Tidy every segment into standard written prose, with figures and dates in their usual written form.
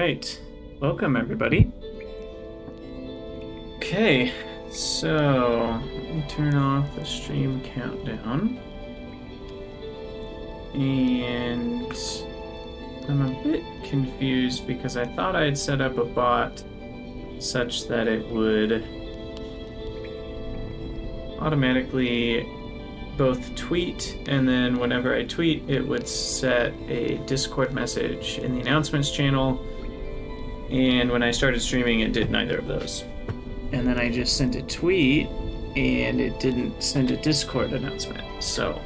right. Welcome, everybody. Okay, so let me turn off the stream countdown. And I'm a bit confused because I thought I had set up a bot such that it would automatically both tweet, and then whenever I tweet, it would set a Discord message in the announcements channel. And when I started streaming, it did neither of those. And then I just sent a tweet, and it didn't send a Discord announcement. So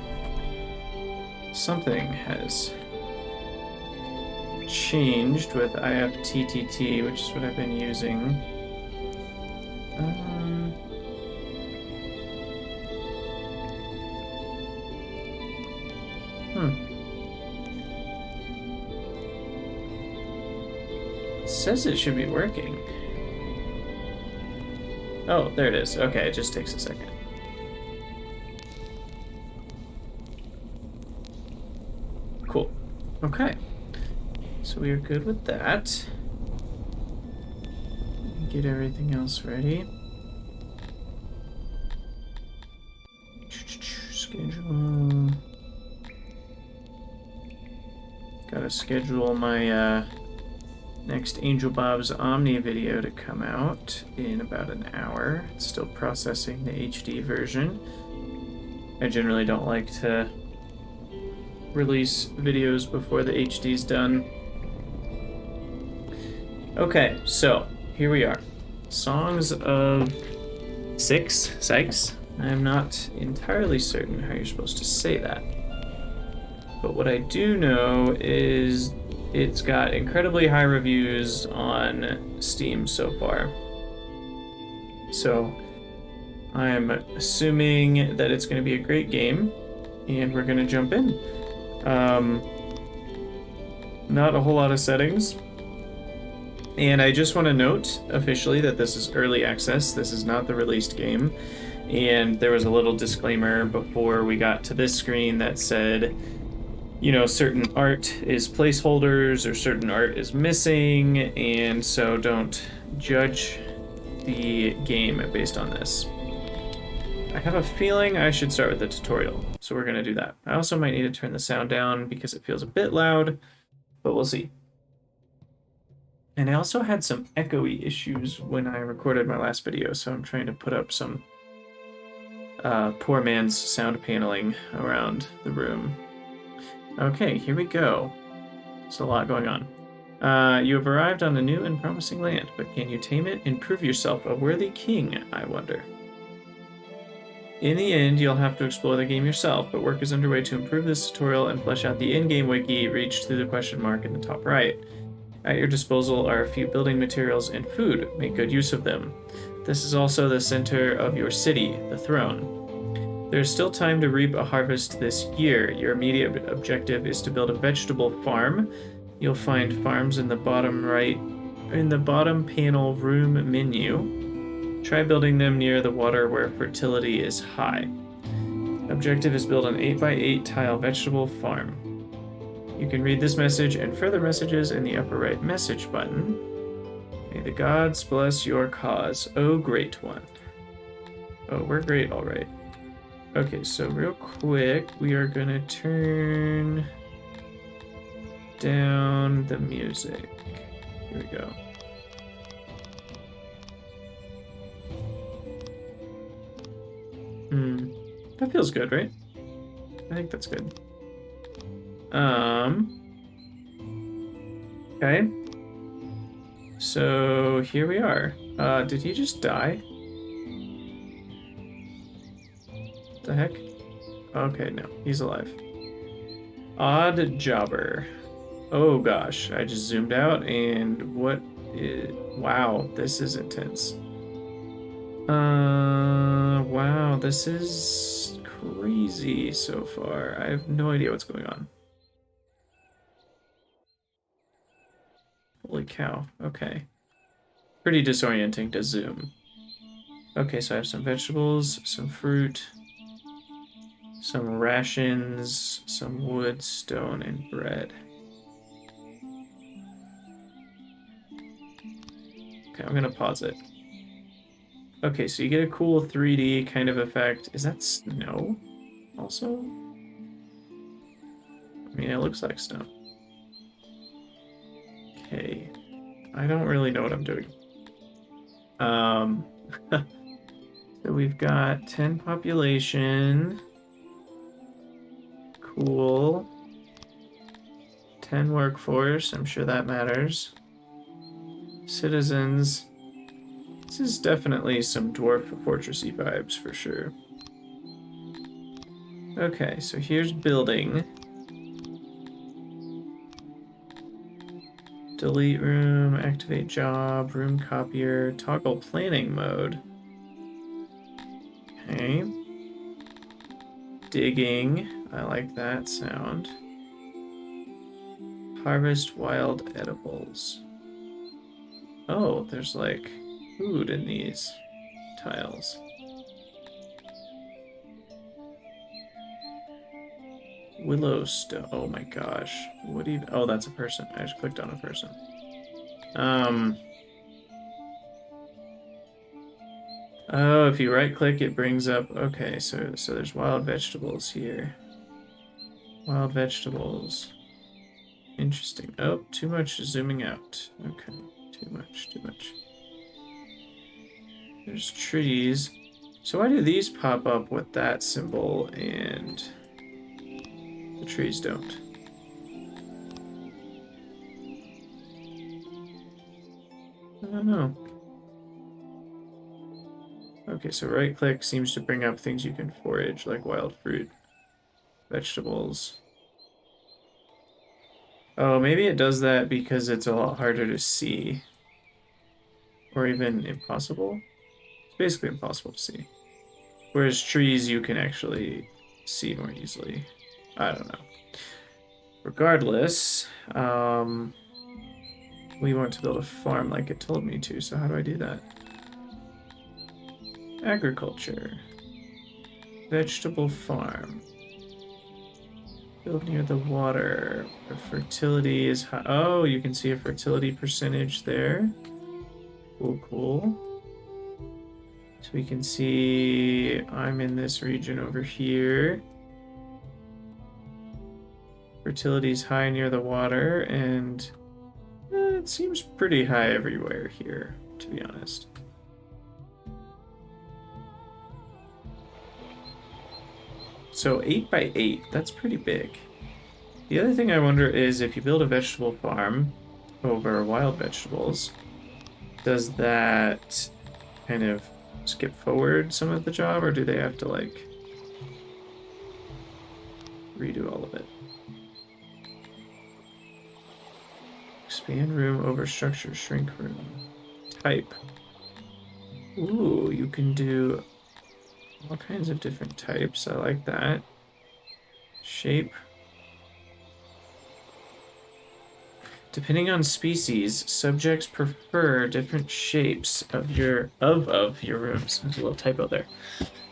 something has changed with IFTTT, which is what I've been using. It says it should be working. Oh, there it is. Okay, it just takes a second. Cool. Okay. So we are good with that. Get everything else ready. Schedule. Gotta schedule my next Angel Bob's Omni video to come out in about an hour. It's still processing the HD version. I generally don't like to release videos before the HD's done. Okay, so here we are. Songs of Sykes. I'm not entirely certain how you're supposed to say that. But what I do know is it's got incredibly high reviews on Steam so far. So I'm assuming that it's going to be a great game, and we're going to jump in. Not a whole lot of settings. And I just want to note officially that this is early access. This is not the released game. And there was a little disclaimer before we got to this screen that said, you know, certain art is placeholders or certain art is missing, and so don't judge the game based on this. I have a feeling I should start with the tutorial, so we're going to do that. I also might need to turn the sound down because it feels a bit loud, but we'll see. And I also had some echoey issues when I recorded my last video, so I'm trying to put up some poor man's sound paneling around the room. Okay, here we go. There's a lot going on. You have arrived on a new and promising land, but can you tame it and prove yourself a worthy king, I wonder? In the end, you'll have to explore the game yourself, but work is underway to improve this tutorial and flesh out the in-game wiki reached through the question mark in the top right. At your disposal are a few building materials and food. Make good use of them. This is also the center of your city, the throne. There's still time to reap a harvest this year. Your immediate objective is to build a vegetable farm. You'll find farms in the bottom right, in the bottom panel room menu. Try building them near the water where fertility is high. Objective is build an 8x8 tile vegetable farm. You can read this message and further messages in the upper right message button. May the gods bless your cause, O great one. Oh, we're great, all right. Okay, so real quick, we are gonna turn down the music. Here we go. That feels good, right? I think that's good. Okay. So here we are. Did he just die? The heck? Okay, no, he's alive. Odd Jobber. Oh gosh, I just zoomed out and wow, this is intense. Wow, this is crazy so far. I have no idea what's going on. Holy cow, okay. Pretty disorienting to zoom. Okay, so I have some vegetables, some fruit, some rations, some wood, stone, and bread. Okay, I'm gonna pause it. Okay, so you get a cool 3D kind of effect. Is that snow also? I mean, it looks like snow. Okay. I don't really know what I'm doing. So we've got 10 population. Cool. 10 workforce. I'm sure that matters. Citizens. This is definitely some dwarf fortressy vibes for sure. Okay, so here's building. Delete room, activate job, room copier, toggle planning mode. Okay. Digging. I like that sound. Harvest wild edibles. Oh, there's like food in these tiles. Willowstone. Oh my gosh. What even? Oh, that's a person. I just clicked on a person. Oh, if you right click, it brings up. Okay, so there's wild vegetables here. Wild vegetables. Interesting. Oh, too much zooming out. Okay, too much, too much. There's trees. So why do these pop up with that symbol and the trees don't? I don't know. Okay, so right click seems to bring up things you can forage, like wild fruit, vegetables. Oh, maybe it does that because it's a lot harder to see. Or even impossible. It's basically impossible to see. Whereas trees you can actually see more easily. I don't know. Regardless, we want to build a farm like it told me to, so how do I do that? Agriculture. Vegetable farm. Build near the water. The fertility is high. Oh, you can see a fertility percentage there. Cool, cool. So we can see I'm in this region over here. Fertility is high near the water, and it seems pretty high everywhere here, to be honest. So 8 by 8, that's pretty big. The other thing I wonder is if you build a vegetable farm over wild vegetables, does that kind of skip forward some of the job, or do they have to like redo all of it? Expand room over structure, shrink room. Type. Ooh, you can do all kinds of different types. I like that. Shape. Depending on species, subjects prefer different shapes of your rooms. There's a little typo there.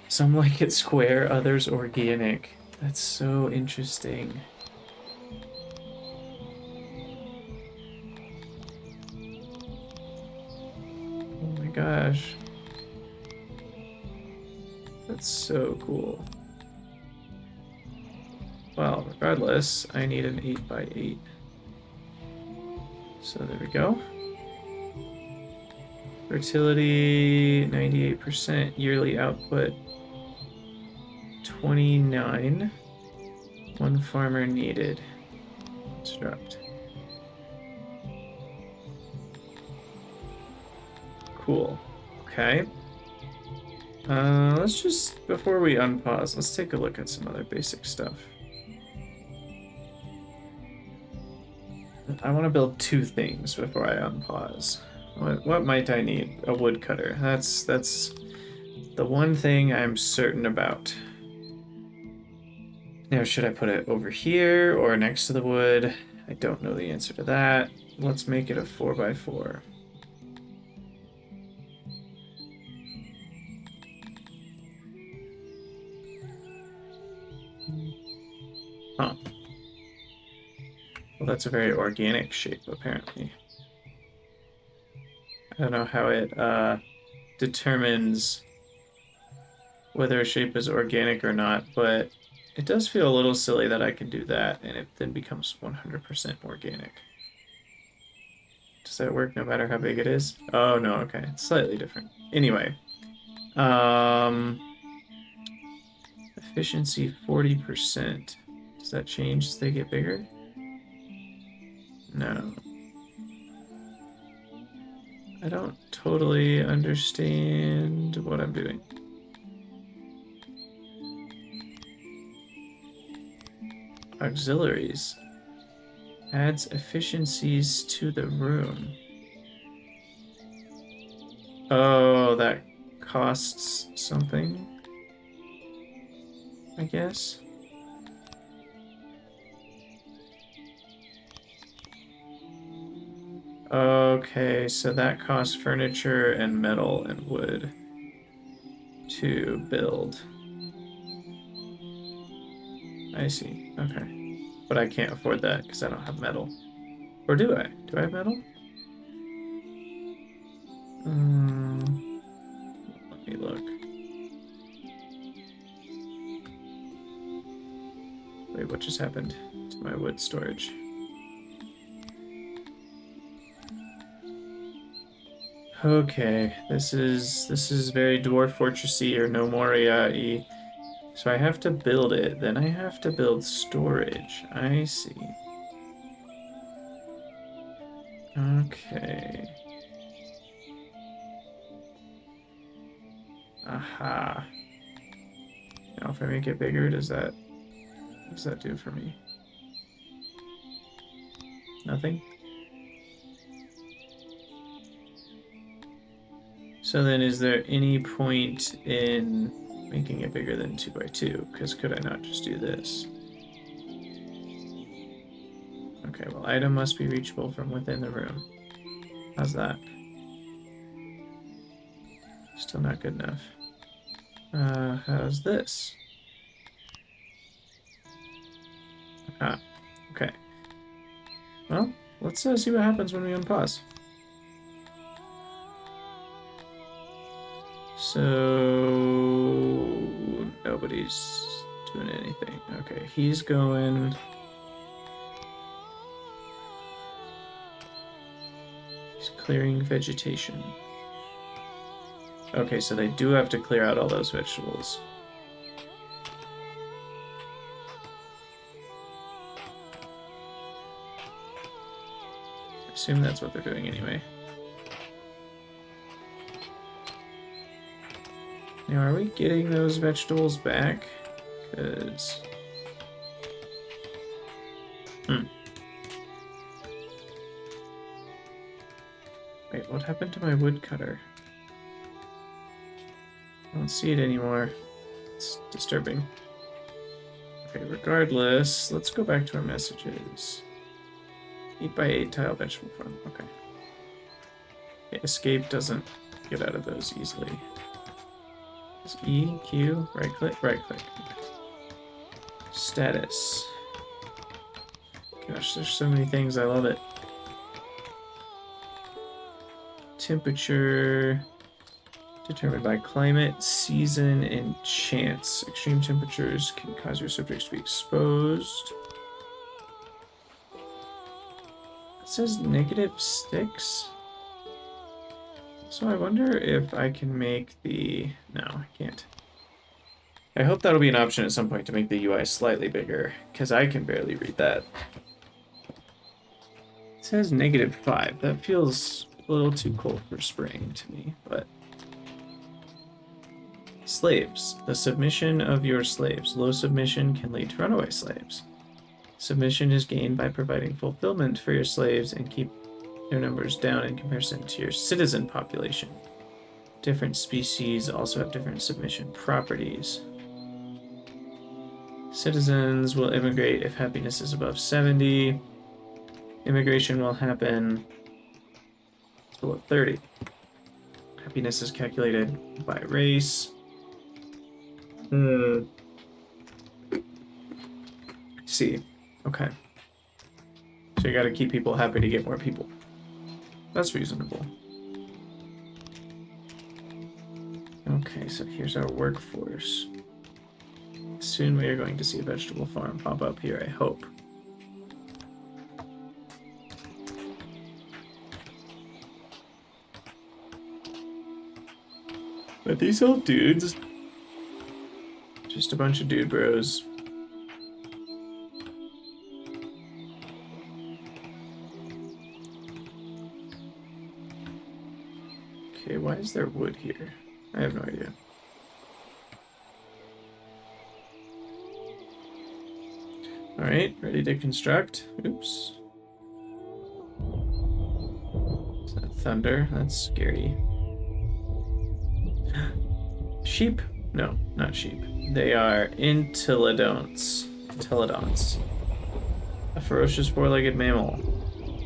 Some like it square, others organic. That's so interesting. Oh my gosh. That's so cool. Well, regardless, I need an 8 by 8. So there we go. Fertility, 98%. Yearly output, 29. One farmer needed. Construct. Cool. Okay. Let's just, before we unpause, let's take a look at some other basic stuff. I want to build two things before I unpause. What might I need? A woodcutter. That's the one thing I'm certain about. Now, should I put it over here or next to the wood? I don't know the answer to that. Let's make it a 4x4. Huh. Well, that's a very organic shape, apparently. I don't know how it determines whether a shape is organic or not, but it does feel a little silly that I can do that and it then becomes 100% organic. Does that work no matter how big it is? Oh, no, okay. It's slightly different. Anyway. Efficiency 40%. Does that change as they get bigger? No. I don't totally understand what I'm doing. Auxiliaries. Adds efficiencies to the room. Oh, that costs something, I guess. Okay, so that costs furniture and metal and wood to build. I see, okay. But I can't afford that because I don't have metal. Or do I? Do I have metal? Let me look. Wait, what just happened to my wood storage? Okay, this is very Dwarf Fortressy or No Moria-y. So I have to build it, then I have to build storage. I see. Okay. Aha. Now if I make it bigger, what does that do for me? Nothing? So then is there any point in making it bigger than 2 by 2? Because could I not just do this? Okay, well, item must be reachable from within the room. How's that? Still not good enough. How's this? Ah, okay. Well, let's see what happens when we unpause. So nobody's doing anything. Okay, he's going. He's clearing vegetation. Okay, so they do have to clear out all those vegetables. I assume that's what they're doing anyway. Now, are we getting those vegetables back? Because... Wait, what happened to my woodcutter? I don't see it anymore. It's disturbing. Okay, regardless, let's go back to our messages. 8x8 tile vegetable farm. Okay. Escape doesn't get out of those easily. Is E, Q, right click, right click. Status. Gosh, there's so many things. I love it. Temperature determined by climate, season, and chance. Extreme temperatures can cause your subjects to be exposed. It says -6. So I wonder if I can make the... No, I can't. I hope that'll be an option at some point to make the UI slightly bigger, because I can barely read that. It says -5. That feels a little too cold for spring to me, but... Slaves. The submission of your slaves. Low submission can lead to runaway slaves. Submission is gained by providing fulfillment for your slaves and keep their numbers down in comparison to your citizen population. Different species also have different submission properties. Citizens will immigrate if happiness is above 70. Immigration will happen below 30. Happiness is calculated by race. See. Okay. So you gotta keep people happy to get more people. That's reasonable. Okay, so here's our workforce. Soon we are going to see a vegetable farm pop up here, I hope. But these all dudes. Just a bunch of dude bros. Okay, why is there wood here? I have no idea. Alright, ready to construct. Oops. Is that thunder? That's scary. Sheep? No, not sheep. They are entelodonts. Entelodonts. A ferocious four-legged mammal.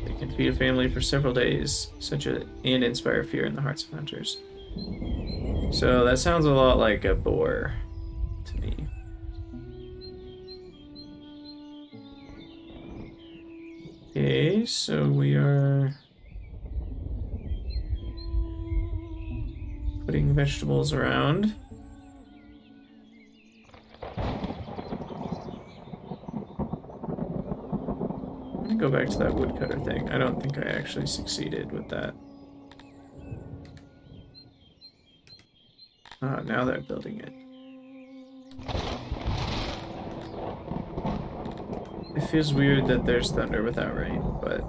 They can feed a family for several days, and inspire fear in the hearts of hunters. So that sounds a lot like a boar to me. Okay, so we are putting vegetables around. I'm gonna go back to that woodcutter thing. I don't think I actually succeeded with that. Now they're building it. It feels weird that there's thunder without rain, but...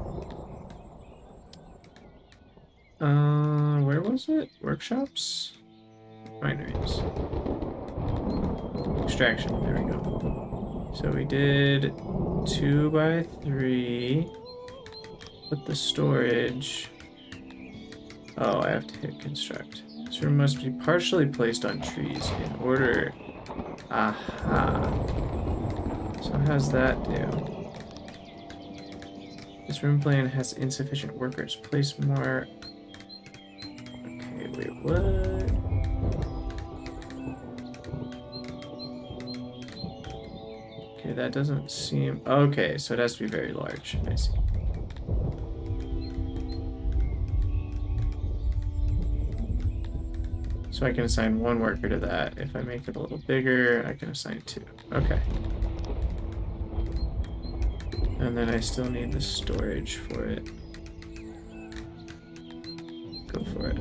where was it? Workshops? Refineries. Extraction, there we go. So we did 2 by 3 with the storage. Oh, I have to hit construct. This room must be partially placed on trees in order... Aha. So how's that do? This room plan has insufficient workers. Place more... Okay, wait, what? Okay, that doesn't seem... Okay, so it has to be very large. I see. So I can assign 1 worker to that. If I make it a little bigger, I can assign 2. Okay. And then I still need the storage for it. Go for it.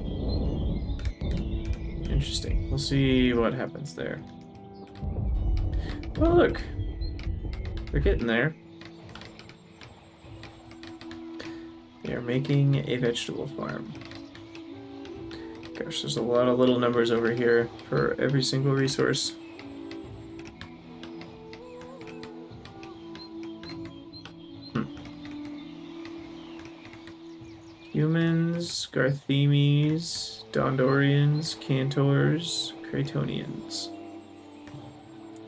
Interesting. We'll see what happens there. Well, look. We're getting there. They are making a vegetable farm. Gosh, there's a lot of little numbers over here for every single resource. Humans, Garthemes, Dondorians, Cantors, Cratonians.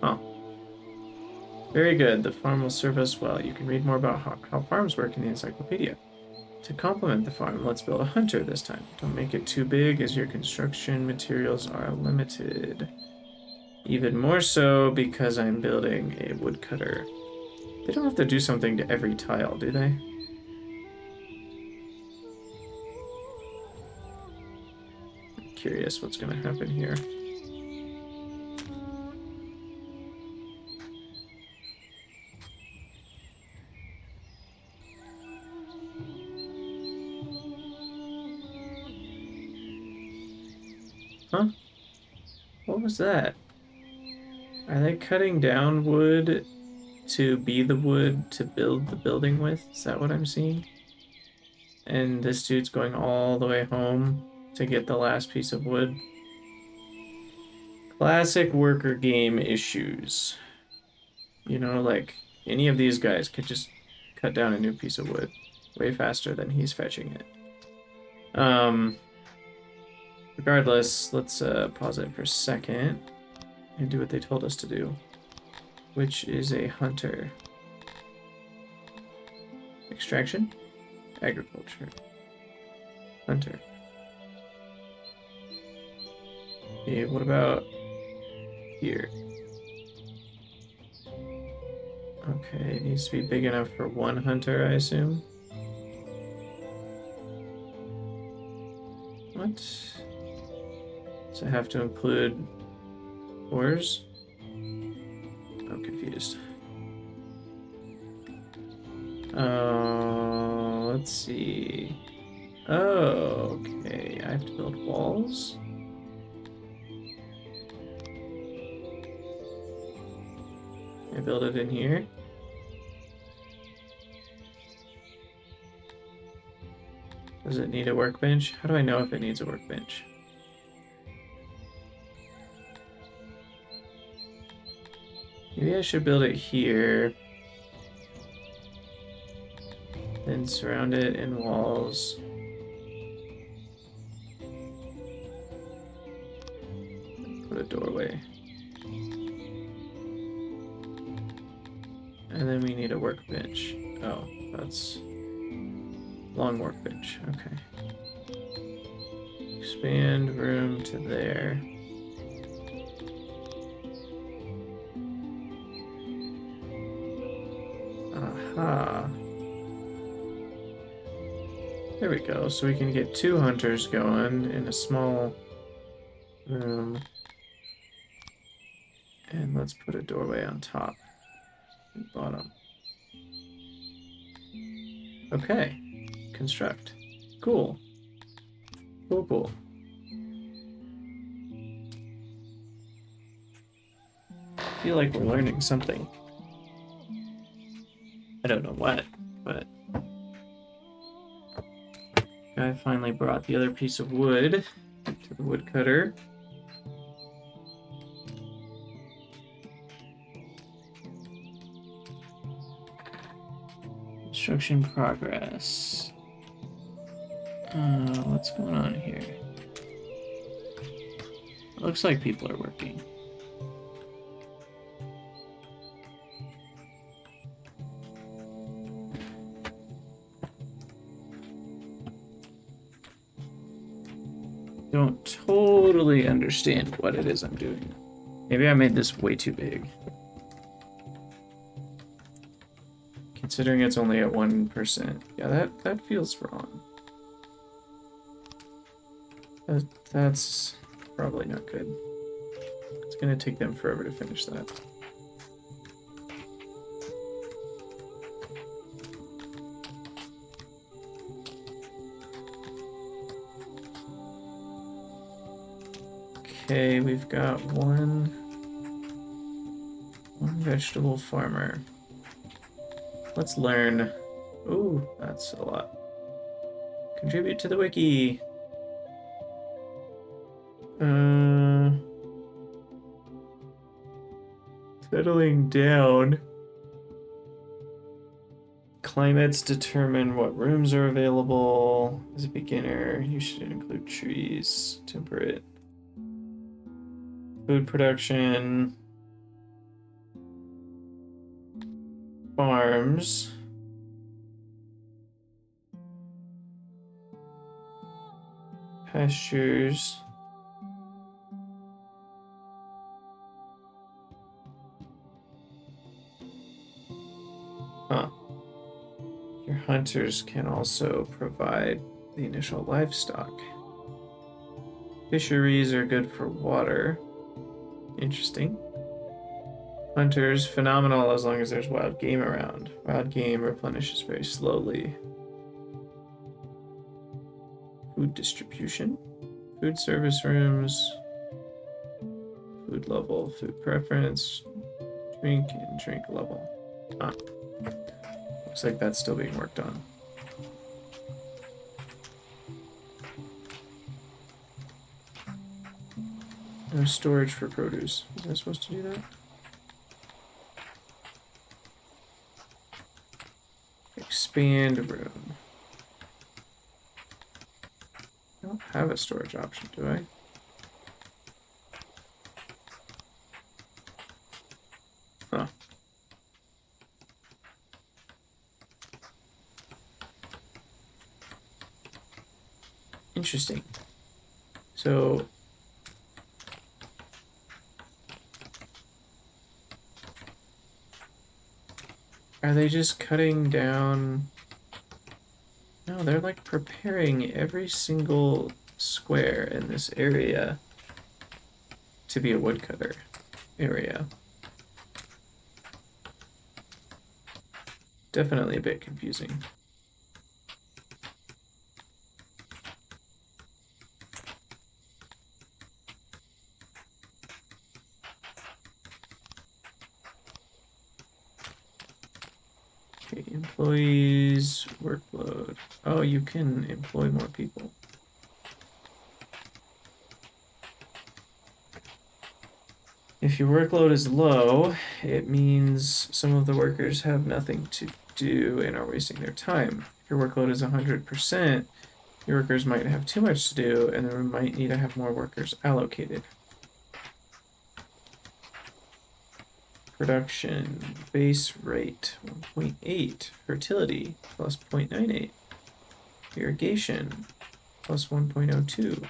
Oh. Very good. The farm will serve us well. You can read more about how farms work in the encyclopedia. To complement the farm, let's build a hunter this time. Don't make it too big, as your construction materials are limited. Even more so because I'm building a woodcutter. They don't have to do something to every tile, do they? I'm curious what's going to happen here. Huh? What was that? Are they cutting down wood to be the wood to build the building with? Is that what I'm seeing? And this dude's going all the way home to get the last piece of wood. Classic worker game issues. You know, like, any of these guys could just cut down a new piece of wood way faster than he's fetching it. Regardless, let's pause it for a second and do what they told us to do, which is a hunter. Extraction? Agriculture. Hunter. Okay, what about here? Okay, it needs to be big enough for 1 hunter, I assume. What? So I have to include doors? I'm confused. Let's see. Oh, okay. I have to build walls. Can I build it in here? Does it need a workbench? How do I know if it needs a workbench? Maybe I should build it here. Then surround it in walls. Put a doorway. And then we need a workbench. Oh, that's long workbench. Okay. Expand room to there. Aha. There we go. So we can get 2 hunters going in a small room. And let's put a doorway on top and bottom. Okay. Construct. Cool. Cool, cool. I feel like we're learning something. I don't know what, but I finally brought the other piece of wood to the woodcutter. Construction progress. What's going on here? It looks like people are working. Don't totally understand what it is I'm doing. Maybe I made this way too big. Considering it's only at 1%. Yeah, that feels wrong. That's probably not good. It's gonna take them forever to finish that. Okay, we've got one vegetable farmer. Let's learn. Ooh, that's a lot. Contribute to the wiki. Settling down. Climates determine what rooms are available. As a beginner, you should include trees. Temperate. Food production. Farms. Pastures. Huh. Your hunters can also provide the initial livestock. Fisheries are good for water. Interesting. Hunters, phenomenal as long as there's wild game around. Wild game replenishes very slowly. Food distribution. Food service rooms. Food level, food preference. Drink and drink level. Ah. Looks like that's still being worked on. No storage for produce. Was I supposed to do that? Expand room. I don't have a storage option, do I? Huh. Interesting. So are they just cutting down? No, they're like preparing every single square in this area to be a woodcutter area. Definitely a bit confusing. Okay, employees, workload. Oh, you can employ more people. If your workload is low, it means some of the workers have nothing to do and are wasting their time. If your workload is 100%, your workers might have too much to do and then might need to have more workers allocated. Production, base rate, 1.8. Fertility, plus 0.98. Irrigation, plus 1.02.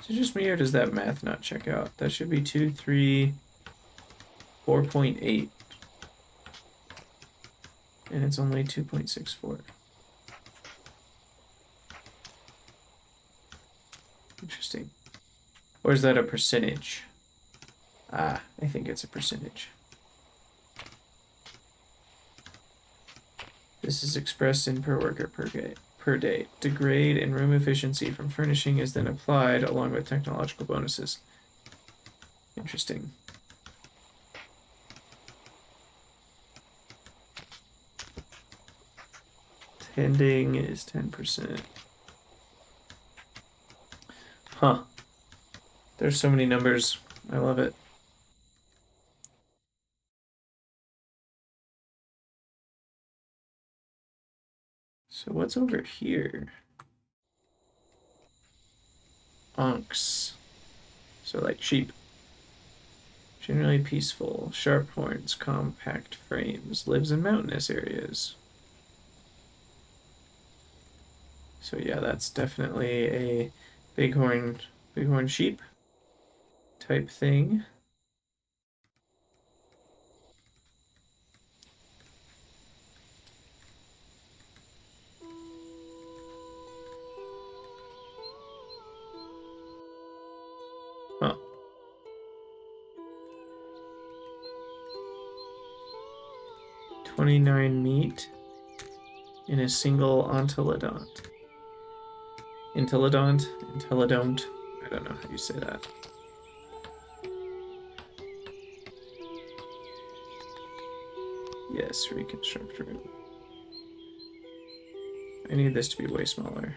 Is it just me or does that math not check out? That should be 2, 3, 4.8. And it's only 2.64. Interesting. Or is that a percentage? Ah, I think it's a percentage. This is expressed in per worker per day. Degrade and room efficiency from furnishing is then applied along with technological bonuses. Interesting. Tending is 10%. Huh. There's so many numbers. I love it. So what's over here? Onks. So like sheep. Generally peaceful. Sharp horns, compact frames. Lives in mountainous areas. So yeah, that's definitely a bighorn sheep type thing. Huh. $29 meat in a single entelodont. Entelodont. I don't know how you say that. Yes, reconstruct room. I need this to be way smaller.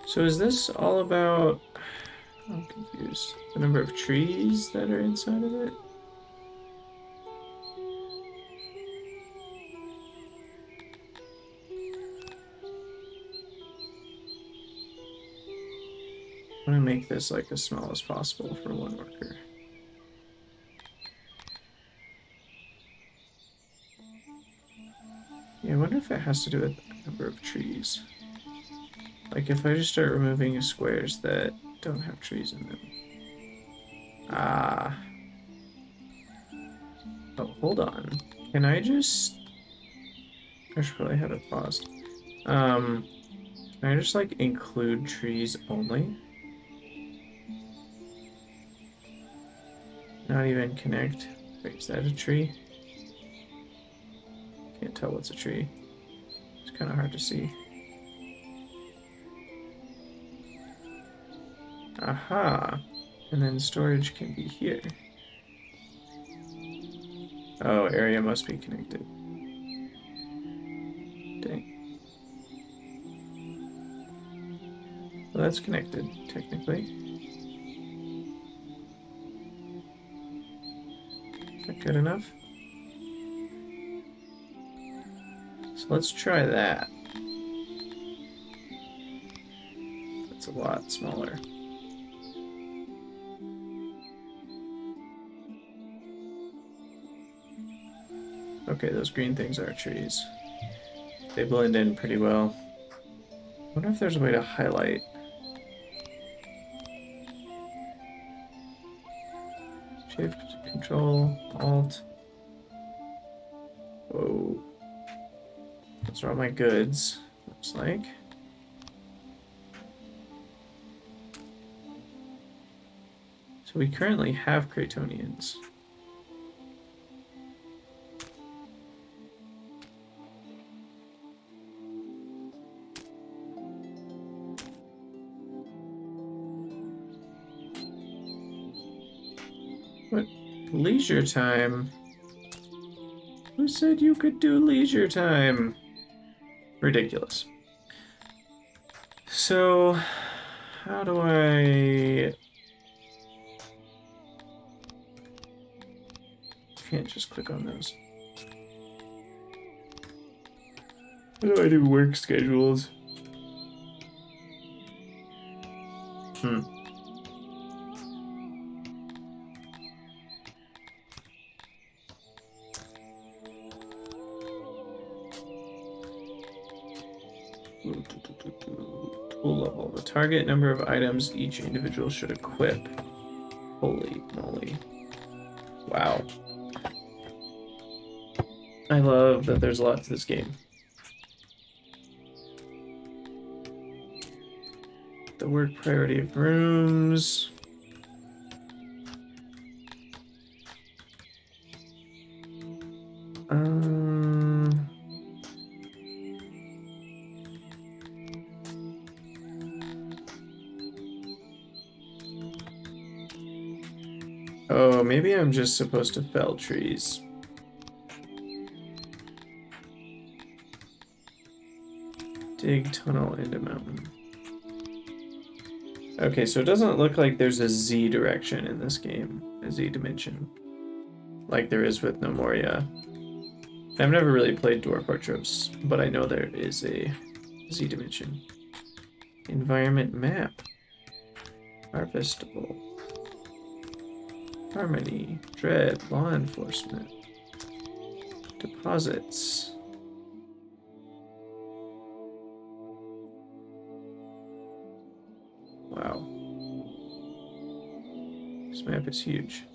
So is this all about... I'm confused. The number of trees that are inside of it? I want to make this like as small as possible for one worker. Yeah, I wonder if it has to do with the number of trees. Like if I just start removing squares that don't have trees in them. Ah. Oh, hold on. Can I just... I should probably have it paused. Can I just like include trees only? Not even connect. Wait, is that a tree? Can't tell what's a tree. It's kind of hard to see. Aha! And then storage can be here. Oh, area must be connected. Dang. Well, that's connected, technically. Is that good enough? So let's try that. That's a lot smaller. Okay, those green things are trees. They blend in pretty well. I wonder if there's a way to highlight. Shift, Control, Alt. Whoa. Those are all my goods, looks like. So we currently have Cretonians. What? Leisure time? Who said you could do leisure time? Ridiculous. So, how do I... Can't just click on those. How do I do work schedules? Tool level. The target number of items each individual should equip. Holy moly. Wow. I love that there's a lot to this game. The work priority of rooms. Oh, maybe I'm just supposed to fell trees. Dig tunnel into mountain. Okay, so it doesn't look like there's a Z direction in this game, a Z dimension, like there is with Nomoria. I've never really played Dwarf Artropes, but I know there is a Z dimension. Environment map. Harvestable. Harmony. Dread. Law enforcement. Deposits. Wow. This map is huge.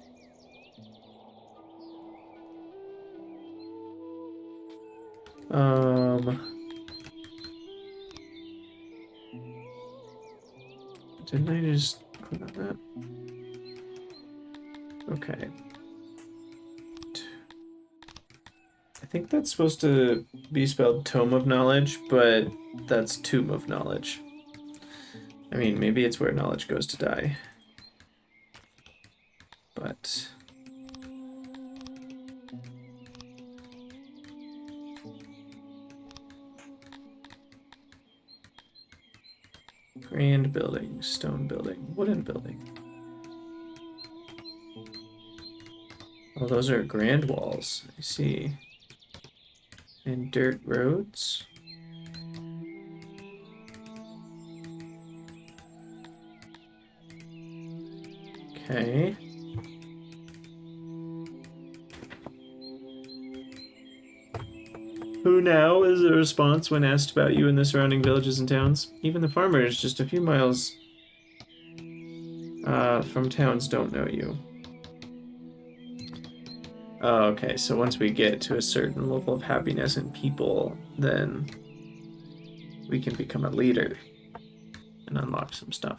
Didn't I just click on that? Okay. I think that's supposed to be spelled Tome of Knowledge, but that's Tomb of Knowledge. I mean, maybe it's where knowledge goes to die. But... Grand building, stone building, wooden building. Oh, those are grand walls. I see. And dirt roads. Okay. Who now is a response when asked about you in the surrounding villages and towns? Even the farmers just a few miles from towns don't know you. Oh, okay, so once we get to a certain level of happiness and people, then we can become a leader and unlock some stuff.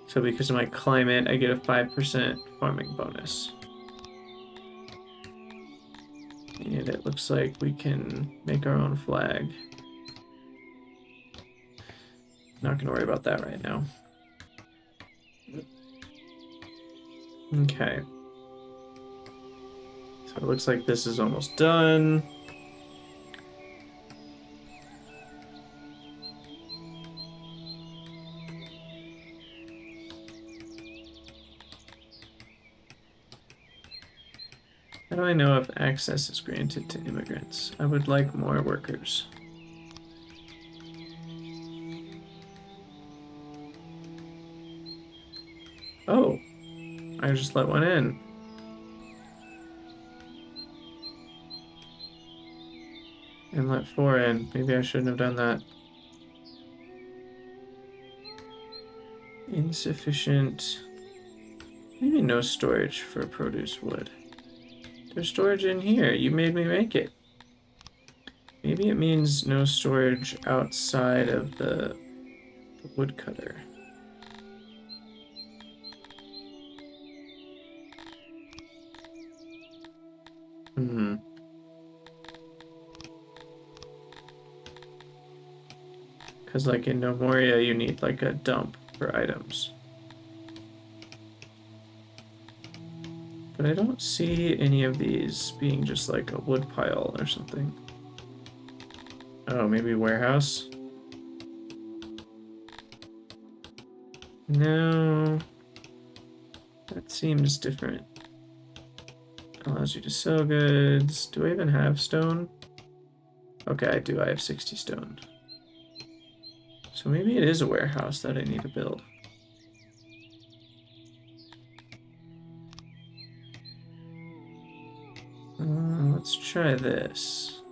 So because of my climate, I get a 5% farming bonus. And it looks like we can make our own flag. Not gonna worry about that right now. Okay. So it looks like this is almost done. How do I know if access is granted to immigrants? I would like more workers. Oh, I just let one in. And let 4 in. Maybe I shouldn't have done that. insufficient. Maybe no storage for produce wood. There's storage in here. You made me make it. Maybe it means no storage outside of the woodcutter. Hmm. Because, like, in No Moria, you need, like, a dump for items. But I don't see any of these being just, like, a wood pile or something. Oh, maybe warehouse? No. That seems different. Allows you to sell goods. Do I even have stone? Okay, I do. I have 60 stone. So maybe it is a warehouse that I need to build. Let's try this.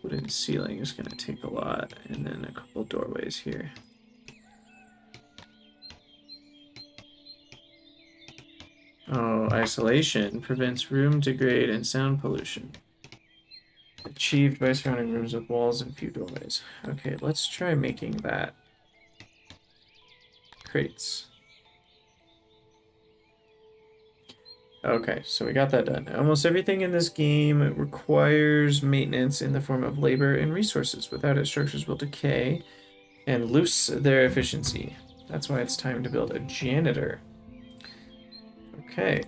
Wooden ceiling is going to take a lot, and then a couple doorways here. Oh, isolation prevents room degrade and sound pollution. Achieved by surrounding rooms with walls and few doorways. Okay, let's try making that. Crates. Okay, so we got that done. Almost everything in this game requires maintenance in the form of labor and resources. Without it, structures will decay and lose their efficiency. That's why it's time to build a janitor. Okay,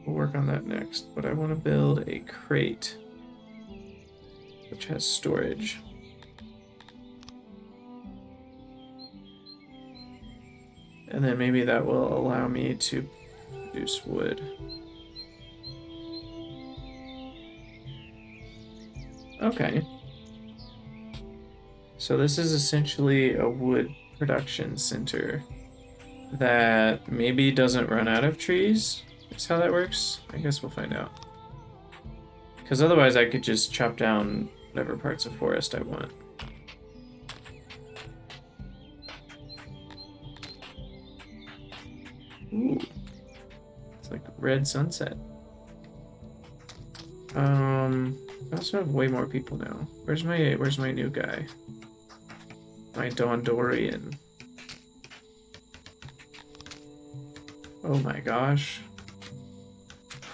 we'll work on that next. But I want to build a crate, which has storage. And then maybe that will allow me to produce wood. Okay. So this is essentially a wood production center that maybe doesn't run out of trees. Is how that works? I guess we'll find out. Because otherwise I could just chop down whatever parts of forest I want. Ooh. It's like red sunset. I also have way more people now. Where's my new guy? My Dondorian. Oh my gosh.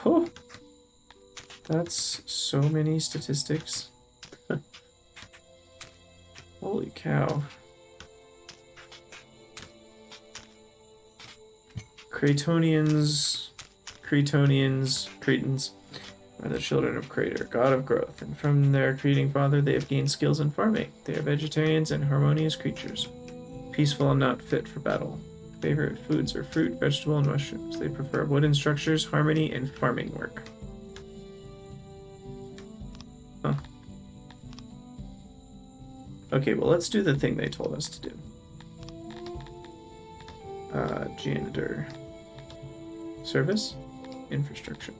Oh, that's so many statistics. Holy cow. Cretonians, Cretans are the children of Crater, god of growth, and from their creating father they have gained skills in farming. They are vegetarians and harmonious creatures, peaceful and not fit for battle. Favorite foods are fruit, vegetable, and mushrooms. They prefer wooden structures, harmony, and farming work. Huh. Okay, well, let's do the thing they told us to do. Janitor. Service? Infrastructure.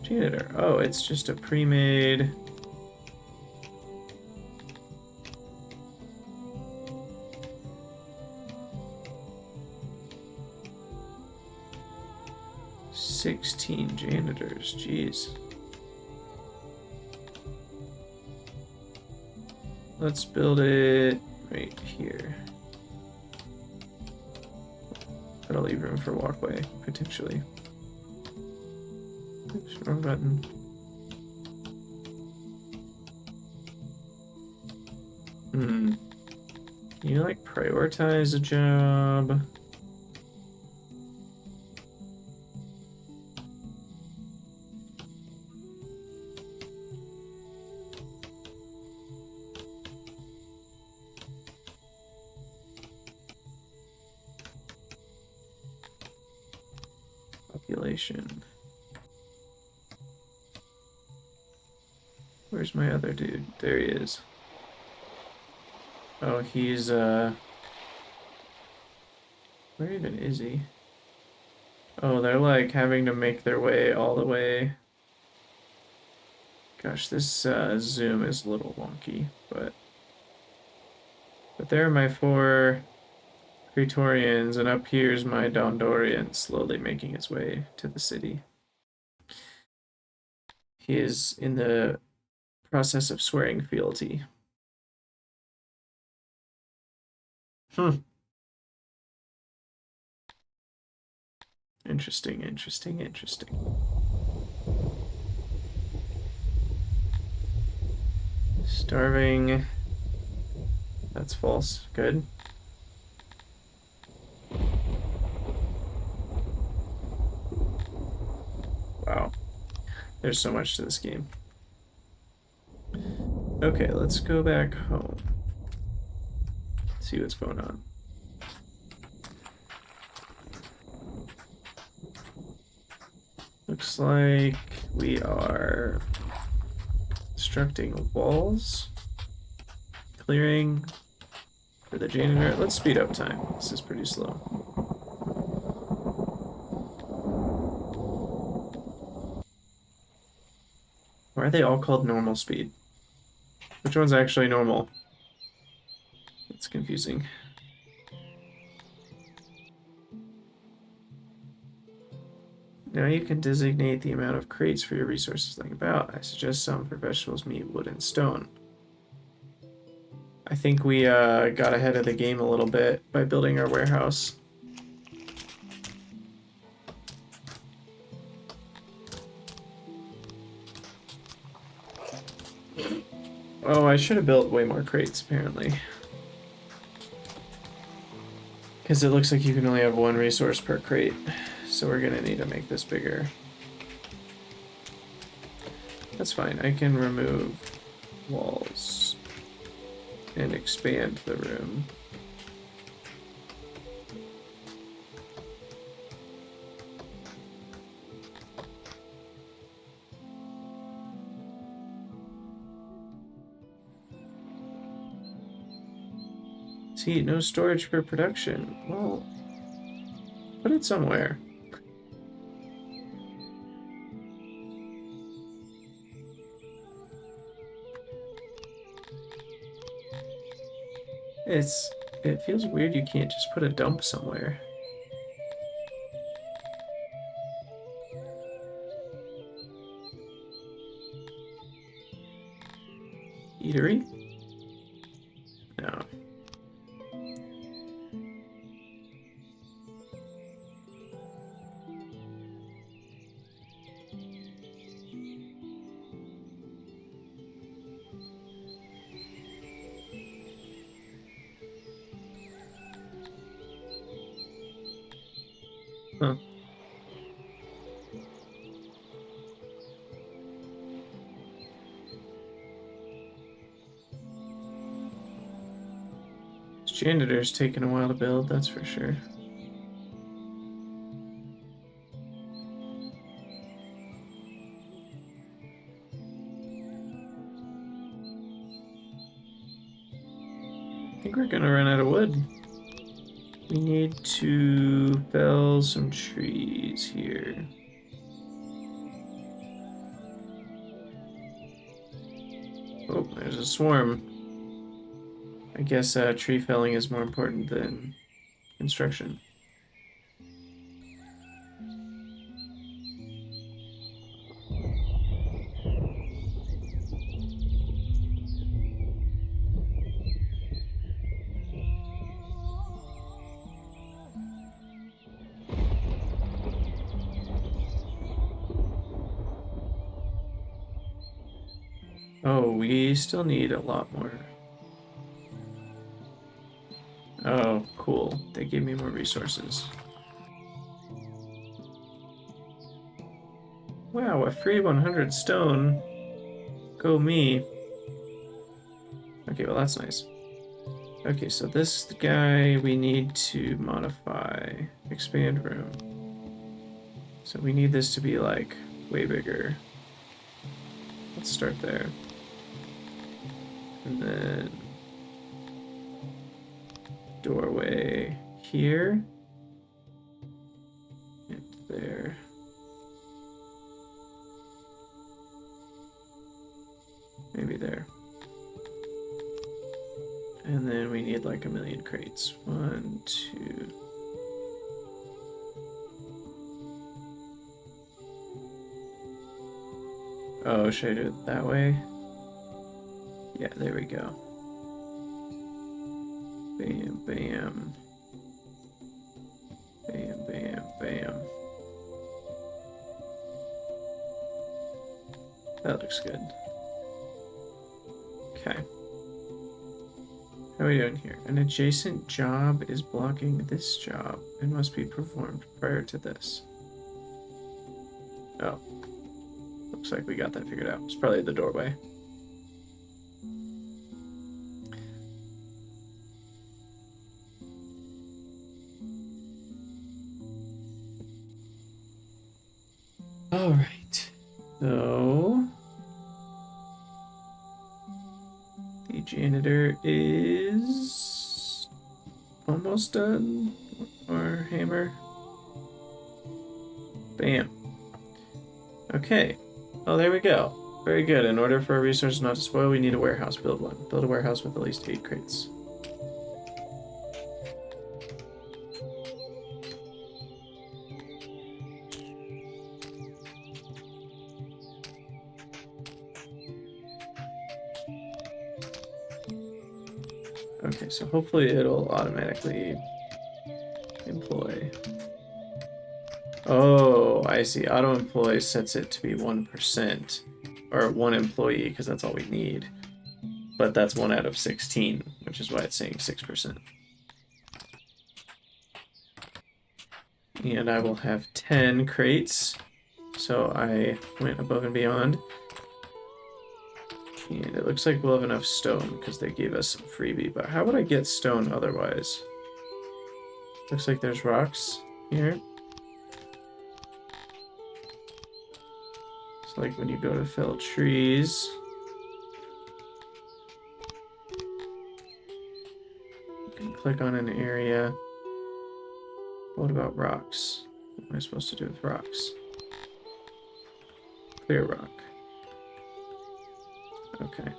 Janitor. Oh, it's just a pre-made... $16 janitors, jeez. Let's build it right here. That'll leave room for walkway, potentially. Oops, wrong button. Can you, like, prioritize a job? Population. Where's my other dude? There he is. Oh, he's, where even is he? Oh, they're, like, having to make their way all the way. Gosh, this zoom is a little wonky, but there are my 4 Praetorians, and up here's my Dondorian slowly making his way to the city. He is in the process of swearing fealty. Interesting, interesting, interesting. Starving. That's false. Good. Wow. There's so much to this game. Okay, let's go back home. See what's going on. Looks like we are constructing walls. Clearing for the janitor. Let's speed up time. This is pretty slow. Why are they all called normal speed? Which one's actually normal? It's confusing. Now you can designate the amount of crates for your resources laying about. I suggest some for vegetables, meat, wood, and stone. I think we got ahead of the game a little bit by building our warehouse. Oh, I should have built way more crates, apparently. Because it looks like you can only have 1 resource per crate. So we're gonna need to make this bigger. That's fine. I can remove walls and expand the room. See, no storage for production. Well, put it somewhere. It feels weird you can't just put a dump somewhere. Eatery? No. Huh. This janitor's taking a while to build, that's for sure. I think we're gonna run out of wood. We need to fell some trees here. Oh, there's a swarm. I guess tree felling is more important than construction. Oh, we still need a lot more. Oh, cool. They gave me more resources. Wow, a free 100 stone. Go me. Okay, well that's nice. Okay, so this guy we need to modify. Expand room. So we need this to be like way bigger. Let's start there. And then doorway here. And there. Maybe there. And then we need like 1,000,000 crates. 1, 2. Oh, should I do it that way? Yeah, there we go. Bam, bam. Bam, bam, bam. That looks good. Okay. How are we doing here? An adjacent job is blocking this job and must be performed prior to this. Oh. Looks like we got that figured out. It's probably the doorway. All right. So the janitor is almost done. Or hammer. Bam. Okay. Oh, there we go. Very good. In order for our resources not to spoil, we need a warehouse. Build one. Build a warehouse with at least 8 crates. Okay, so hopefully it'll automatically employ. Oh, I see. Auto employ sets it to be 1%, or 1 employee, because that's all we need. But that's 1 out of 16, which is why it's saying 6%. And I will have 10 crates, so I went above and beyond. And it looks like we'll have enough stone, because they gave us some freebie. But how would I get stone otherwise? Looks like there's rocks here. So like when you go to fell trees, you can click on an area. What about rocks? What am I supposed to do with rocks? Clear rock. Okay.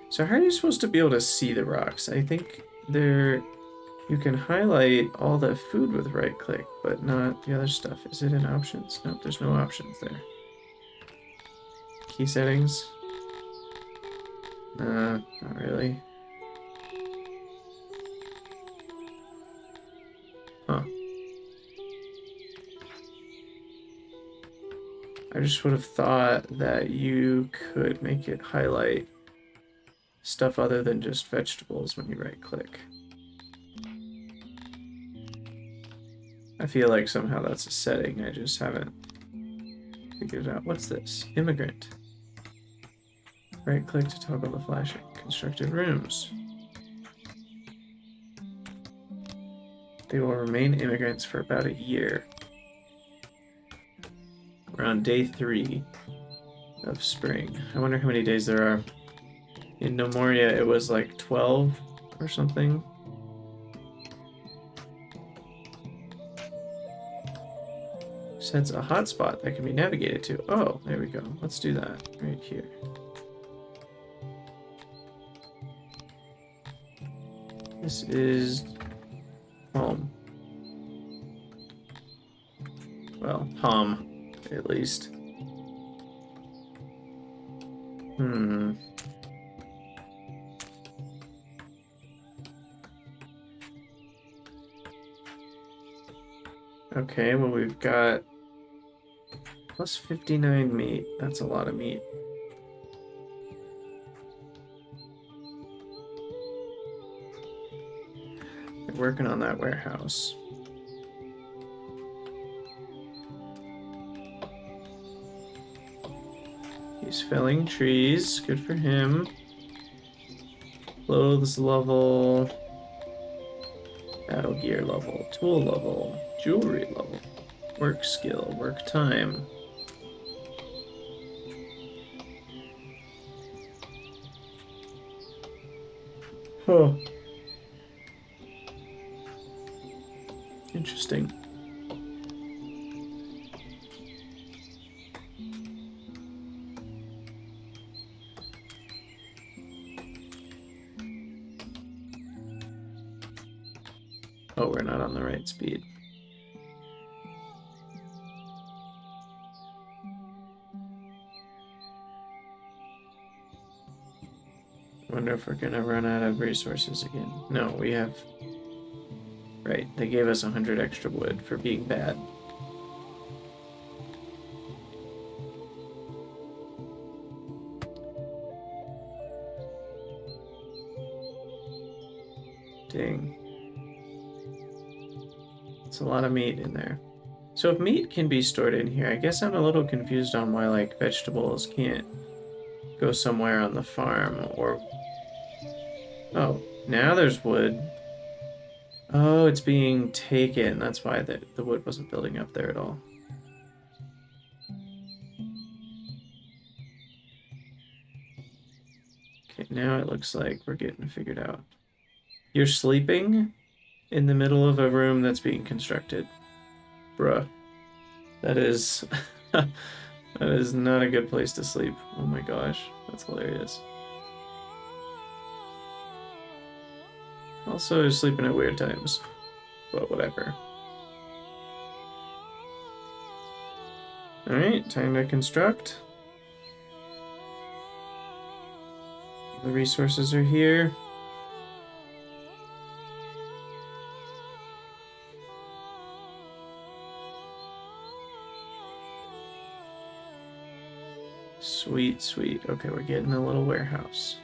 So how are you supposed to be able to see the rocks? I think there you can highlight all the food with right click, but not the other stuff. Is it in options? Nope, there's no options there. Key settings? Not really. Huh. I just would have thought that you could make it highlight stuff other than just vegetables when you right click. I feel like somehow that's a setting, I just haven't figured it out. What's this? Immigrant. Right click to toggle the flashing. Constructed rooms. They will remain immigrants for about a year. We're on day 3 of spring. I wonder how many days there are. In Nomoria, it was like 12 or something. Sets a hotspot that can be navigated to. Oh, there we go. Let's do that right here. This is home. Well, home, at least. Okay, well we've got plus 59 meat. That's a lot of meat. We're working on that warehouse. He's felling trees. Good for him. Clothes level. Battle gear level. Tool level. Jewelry level. Work skill. Work time. Oh. Interesting. Oh, we're not on the right speed. Wonder if we're gonna run out of resources again. No, we have... Right, they gave us 100 extra wood for being bad. Dang. It's a lot of meat in there. So if meat can be stored in here, I guess I'm a little confused on why, like, vegetables can't go somewhere on the farm, or... Oh, now there's wood. Oh, it's being taken. That's why the wood wasn't building up there at all. Okay, now it looks like we're getting figured out. You're sleeping in the middle of a room that's being constructed. Bruh. That is... that is not a good place to sleep. Oh my gosh. That's hilarious. Also, sleeping at weird times. But whatever. Alright, time to construct. The resources are here. Sweet, sweet. Okay, we're getting a little warehouse.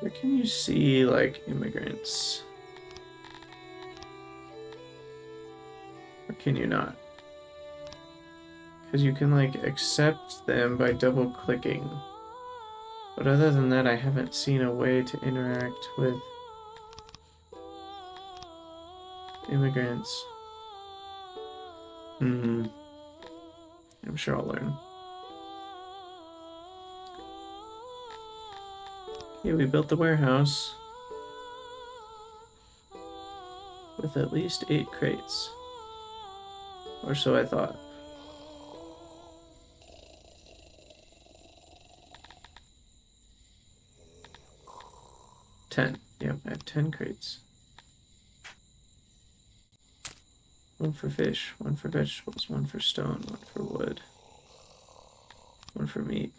Where can you see, like, immigrants? Or can you not? Because you can, like, accept them by double-clicking. But other than that, I haven't seen a way to interact with immigrants. I'm sure I'll learn. Okay, we built the warehouse with at least 8 crates. Or so I thought. Ten. Yep, I have 10 crates. One for fish, one for vegetables, one for stone, one for wood, one for meat.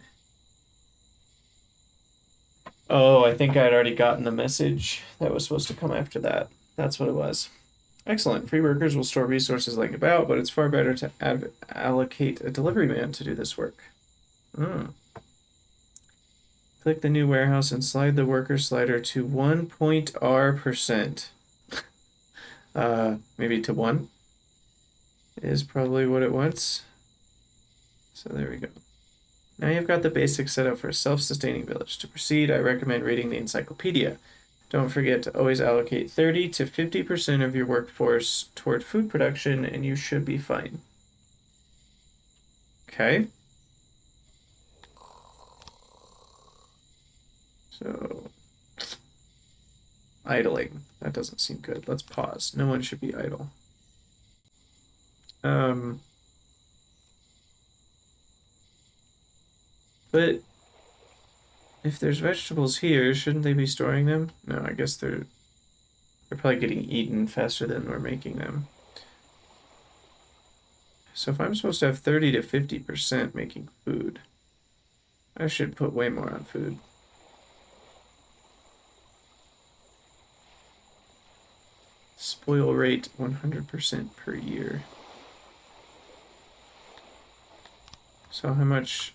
Oh, I think I'd already gotten the message that was supposed to come after that. That's what it was. Excellent. Free workers will store resources laying about, but it's far better to allocate a delivery man to do this work. Click the new warehouse and slide the worker slider to 1.R%. Maybe to 1 is probably what it wants. So there we go. Now you've got the basics set up for a self-sustaining village. To proceed, I recommend reading the encyclopedia. Don't forget to always allocate 30 to 50% of your workforce toward food production, and you should be fine. Okay. So, idling. That doesn't seem good. Let's pause. No one should be idle. But if there's vegetables here, shouldn't they be storing them? No, I guess they're probably getting eaten faster than we're making them. So if I'm supposed to have 30 to 50% making food, I should put way more on food. Spoil rate 100% per year. So how much,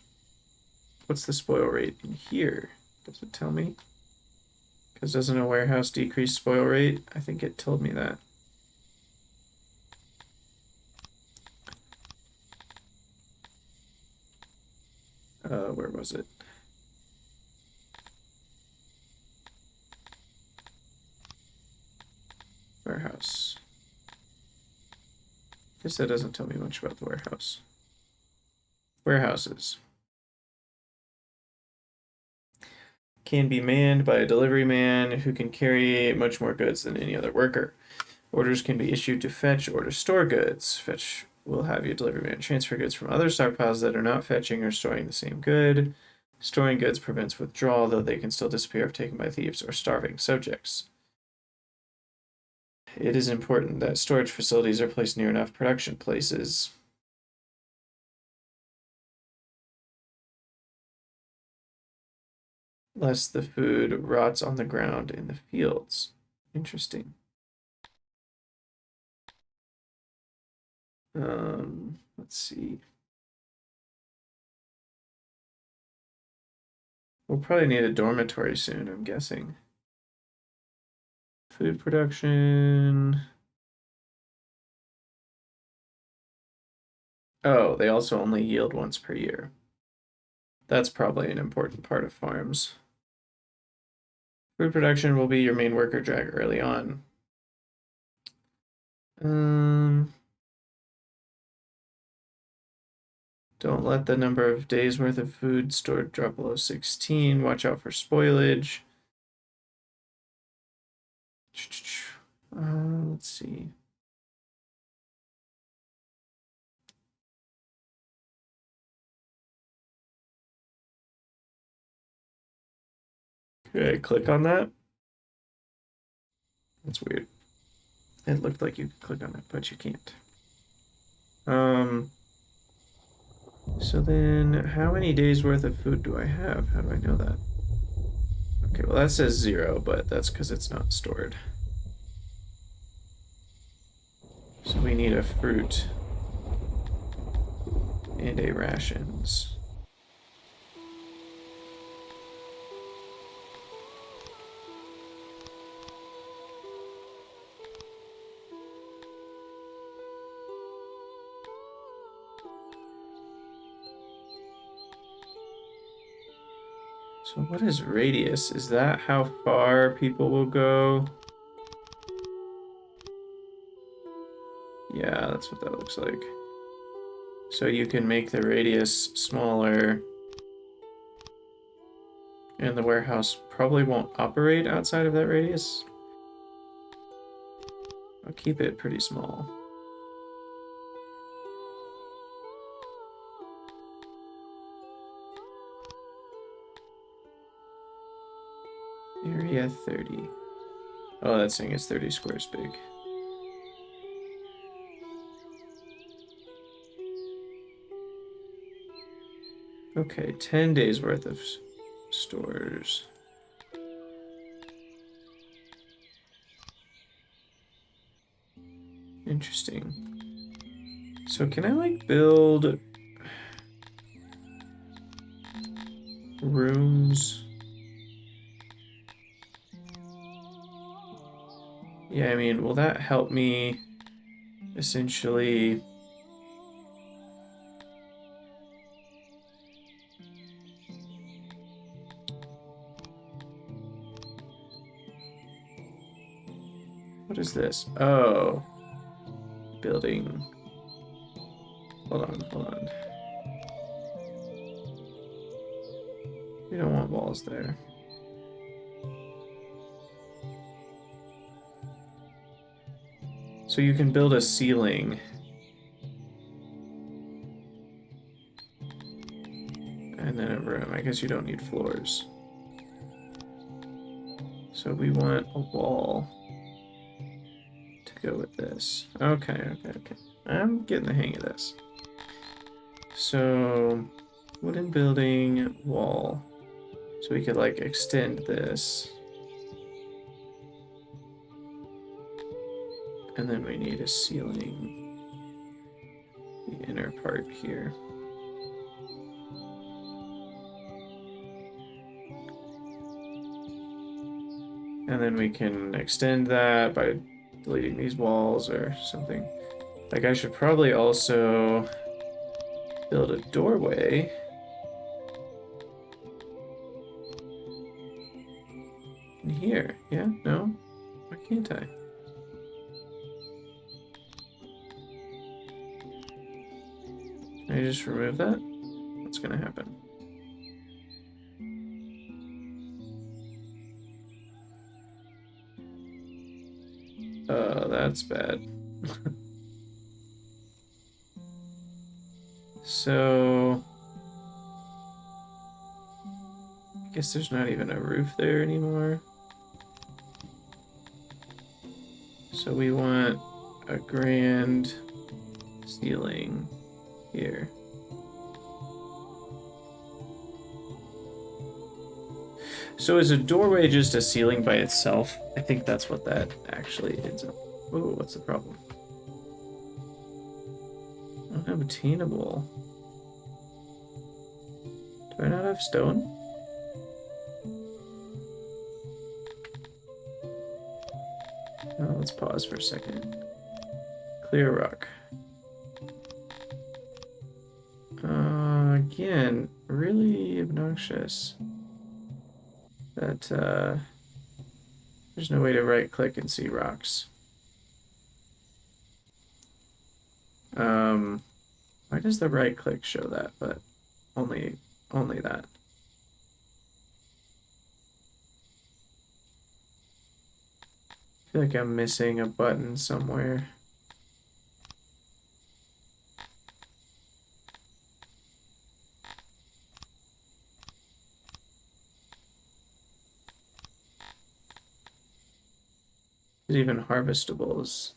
what's the spoil rate in here? Does it tell me? Because doesn't a warehouse decrease spoil rate? I think it told me that. Where was it? Warehouse. Guess that doesn't tell me much about the warehouse. Warehouses. can be manned by a delivery man who can carry much more goods than any other worker. Orders can be issued to fetch or to store goods. Fetch will have your delivery man transfer goods from other stockpiles that are not fetching or storing the same good. Storing goods prevents withdrawal, though they can still disappear if taken by thieves or starving subjects. It is important that storage facilities are placed near enough production places. Lest the food rots on the ground in the fields. Interesting. Let's see. We'll probably need a dormitory soon, I'm guessing. Food production. Oh, they also only yield once per year. That's probably an important part of farms. Food production will be your main worker drag early on. Don't let the number of days worth of food stored drop below 16. Watch out for spoilage. Let's see. Okay, click on that. That's weird. It looked like you could click on it, but you can't. So then how many days worth of food do I have? How do I know that? Okay, well that says 0, but that's because it's not stored. So we need a fruit and a rations. So what is radius? Is that how far people will go? Yeah, that's what that looks like. So you can make the radius smaller, and the warehouse probably won't operate outside of that radius. I'll keep it pretty small. Area 30. Oh, that thing is 30 squares big. Okay, 10 days worth of stores. Interesting. So can I like build rooms? Yeah, I mean, will that help me essentially? What is this? Oh, building. Hold on. We don't want walls there. So you can build a ceiling. And then a room. I guess you don't need floors. So we want a wall to go with this. Okay. I'm getting the hang of this. So, wooden building, wall. So we could like extend this. And then we need a ceiling. The inner part here. And then we can extend that by deleting these walls or something. Like I should probably also build a doorway. In here. Yeah? No? Why can't I? Can I just remove that? What's gonna happen? that's bad. So I guess there's not even a roof there anymore. So we want a grand ceiling here. So is a doorway just a ceiling by itself? I think that's what that actually ends up. Oh, what's the problem? Unobtainable. Do I not have stone? Oh, let's pause for a second. Clear rock. Again, really obnoxious that there's no way to right click and see rocks. Why does the right click show that, but only that? I feel like I'm missing a button somewhere. There's even harvestables.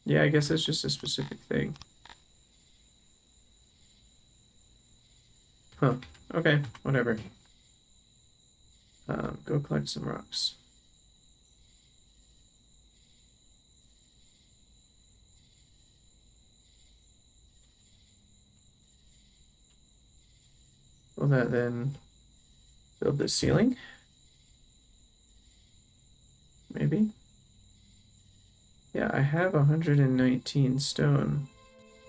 Yeah, I guess it's just a specific thing. Huh. Okay, whatever. Go collect some rocks. Will that then build the ceiling? Maybe? Yeah, I have 119 stone.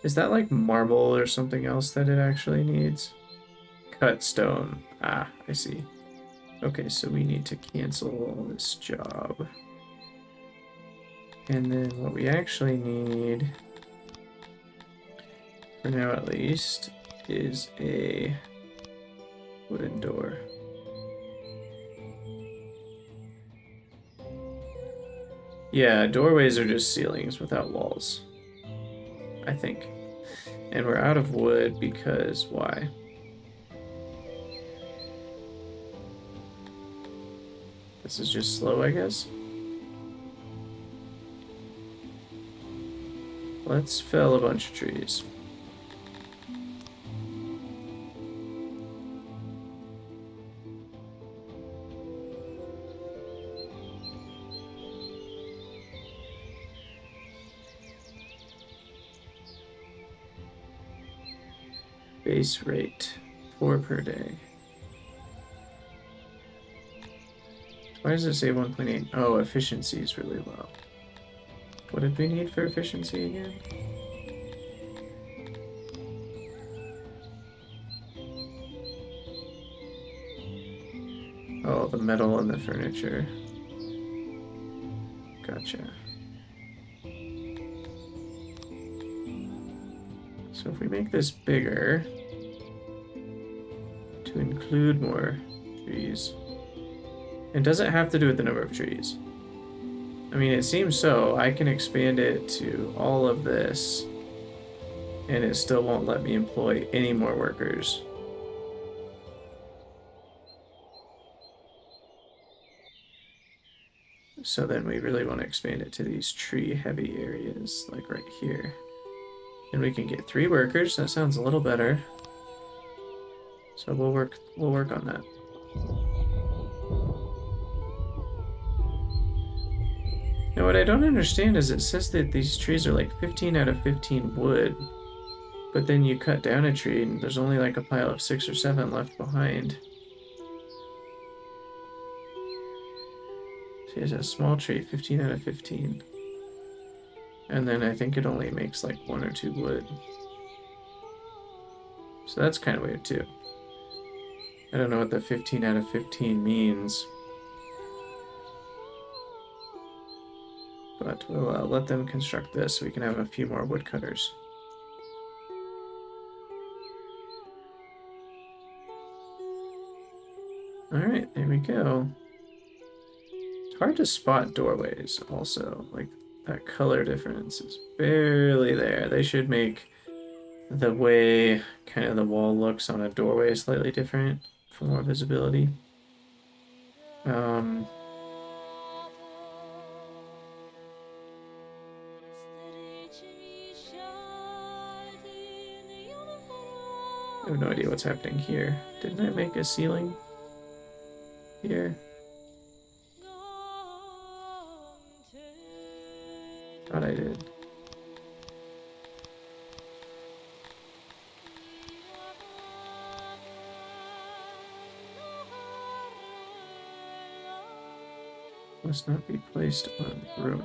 Is that like marble or something else that it actually needs? Cut stone. Ah, I see. Okay, so we need to cancel this job. And then what we actually need, for now at least, is a wooden door. Yeah, doorways are just ceilings without walls, I think. And we're out of wood because why? This is just slow, I guess. Let's fell a bunch of trees. Base rate, 4 per day. Why does it say 1.8? Oh, efficiency is really low. What did we need for efficiency again? Oh, the metal and the furniture. Gotcha. So if we make this bigger to include more trees, it doesn't have to do with the number of trees. I mean, it seems so. I can expand it to all of this, and it still won't let me employ any more workers. So then we really want to expand it to these tree-heavy areas, like right here. And we can get 3 workers. That sounds a little better. So we'll work on that. Now what I don't understand is it says that these trees are like 15 out of 15 wood, but then you cut down a tree and there's only like a pile of 6 or 7 left behind. So here's a small tree, 15 out of 15. And then I think it only makes like 1 or 2 wood. So that's kind of weird too. I don't know what the 15 out of 15 means. But we'll let them construct this so we can have a few more woodcutters. Alright, there we go. It's hard to spot doorways also. Like, that color difference is barely there. They should make the way kind of the wall looks on a doorway slightly different for more visibility. I have no idea what's happening here. Didn't I make a ceiling here? Thought I did. Must not be placed on the room.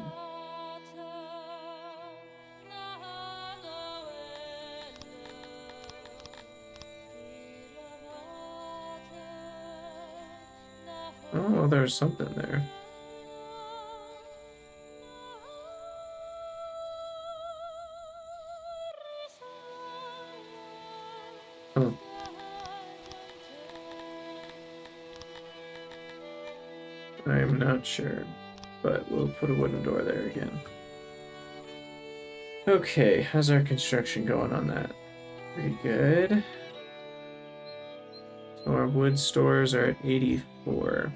Oh, there's something there. Oh. I'm not sure, but we'll put a wooden door there again. Okay, how's our construction going on that? Pretty good. So our wood stores are at 84.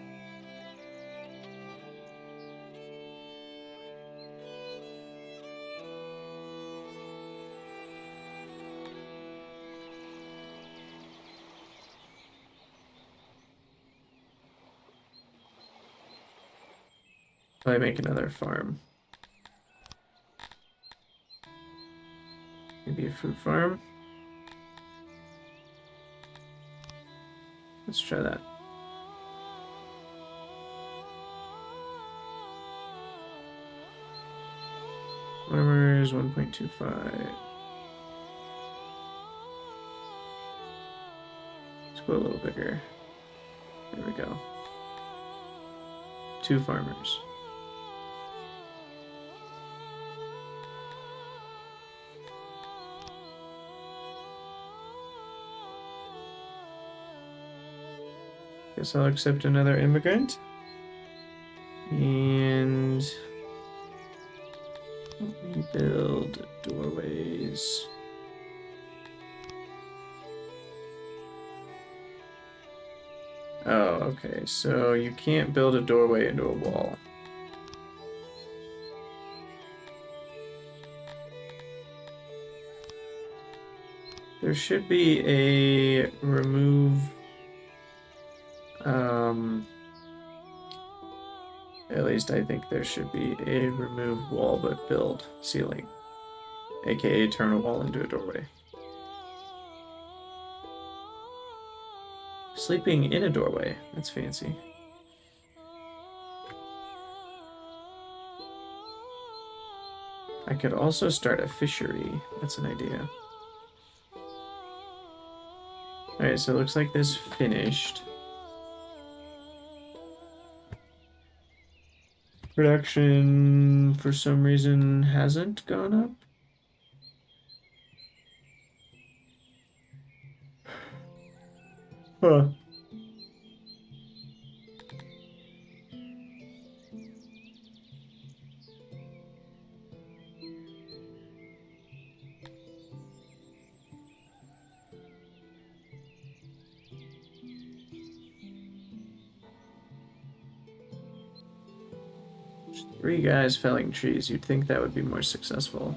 Probably make another farm. Maybe a fruit farm. Let's try that. Farmers 1.25. Let's go a little bigger. There we go. 2 farmers. Guess I'll accept another immigrant. And rebuild doorways. Oh, okay. So you can't build a doorway into a wall. There should be a remove. At least I think there should be a remove wall but build ceiling, aka turn a wall into a doorway. Sleeping in a doorway, that's fancy. I could also start a fishery, that's an idea. Alright, so it looks like this finished. Production, for some reason, hasn't gone up. Huh. There's 3 guys felling trees. You'd think that would be more successful.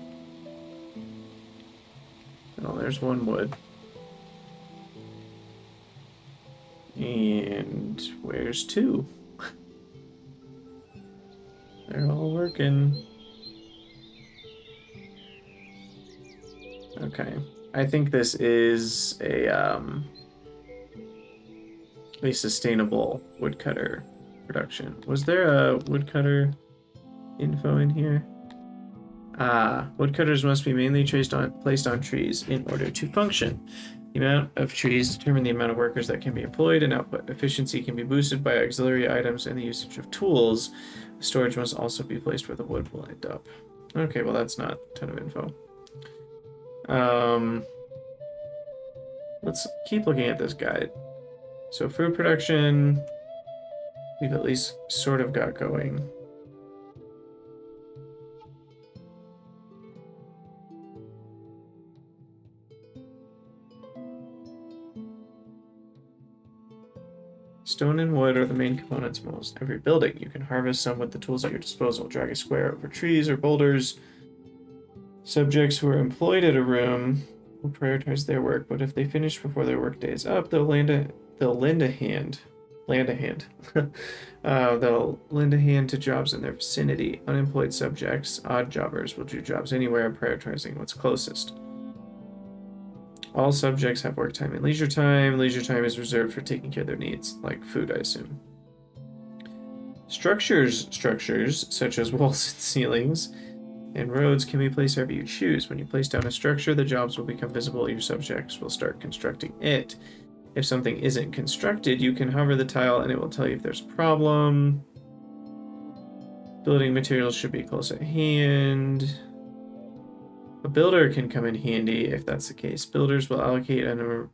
Oh, there's 1 wood. And where's 2? They're all working. Okay. I think this is a sustainable woodcutter production. Was there a woodcutter info in here? Woodcutters must be mainly placed on trees in order to function. The amount of trees determine the amount of workers that can be employed, and output efficiency can be boosted by auxiliary items and the usage of tools. Storage must also be placed where the wood will end up. Okay, well that's not a ton of info. Let's keep looking at this guide. So fruit production, we've at least sort of got going. Stone and wood are the main components of almost every building. You can harvest some with the tools at your disposal. Drag a square over trees or boulders. Subjects who are employed at a room will prioritize their work, but if they finish before their workday is up, they'll lend a hand. They'll lend a hand to jobs in their vicinity. Unemployed subjects, odd jobbers, will do jobs anywhere, prioritizing what's closest. All subjects have work time and leisure time. Leisure time is reserved for taking care of their needs, like food, I assume. Structures such as walls and ceilings and roads can be placed wherever you choose. When you place down a structure, the jobs will become visible. Your subjects will start constructing it. If something isn't constructed, you can hover the tile and it will tell you if there's a problem. Building materials should be close at hand. A builder can come in handy if that's the case. Builders will allocate a number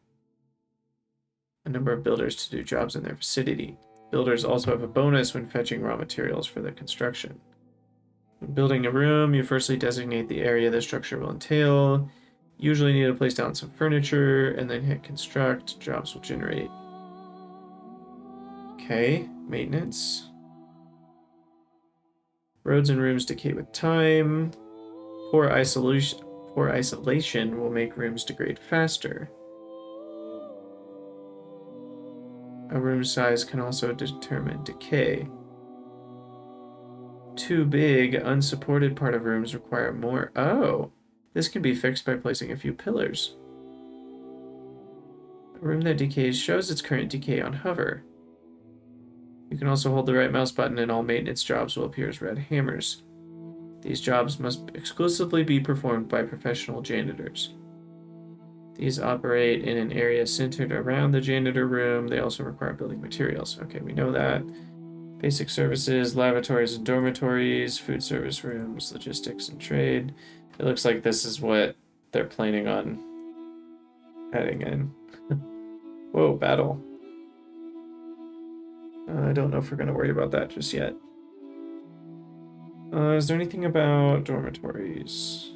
of builders to do jobs in their vicinity. Builders also have a bonus when fetching raw materials for the construction. When building a room, you firstly designate the area the structure will entail. Usually need to place down some furniture and then hit construct. Jobs will generate. Okay, maintenance. Roads and rooms decay with time. Poor isolation will make rooms degrade faster. A room size can also determine decay. Too big, unsupported part of rooms require more. Oh, this can be fixed by placing a few pillars. A room that decays shows its current decay on hover. You can also hold the right mouse button and all maintenance jobs will appear as red hammers. These jobs must exclusively be performed by professional janitors. These operate in an area centered around the janitor room. They also require building materials. Okay, we know that. Basic services, lavatories and dormitories, food service rooms, logistics and trade. It looks like this is what they're planning on adding in. Whoa, battle. I don't know if we're going to worry about that just yet. Is there anything about dormitories?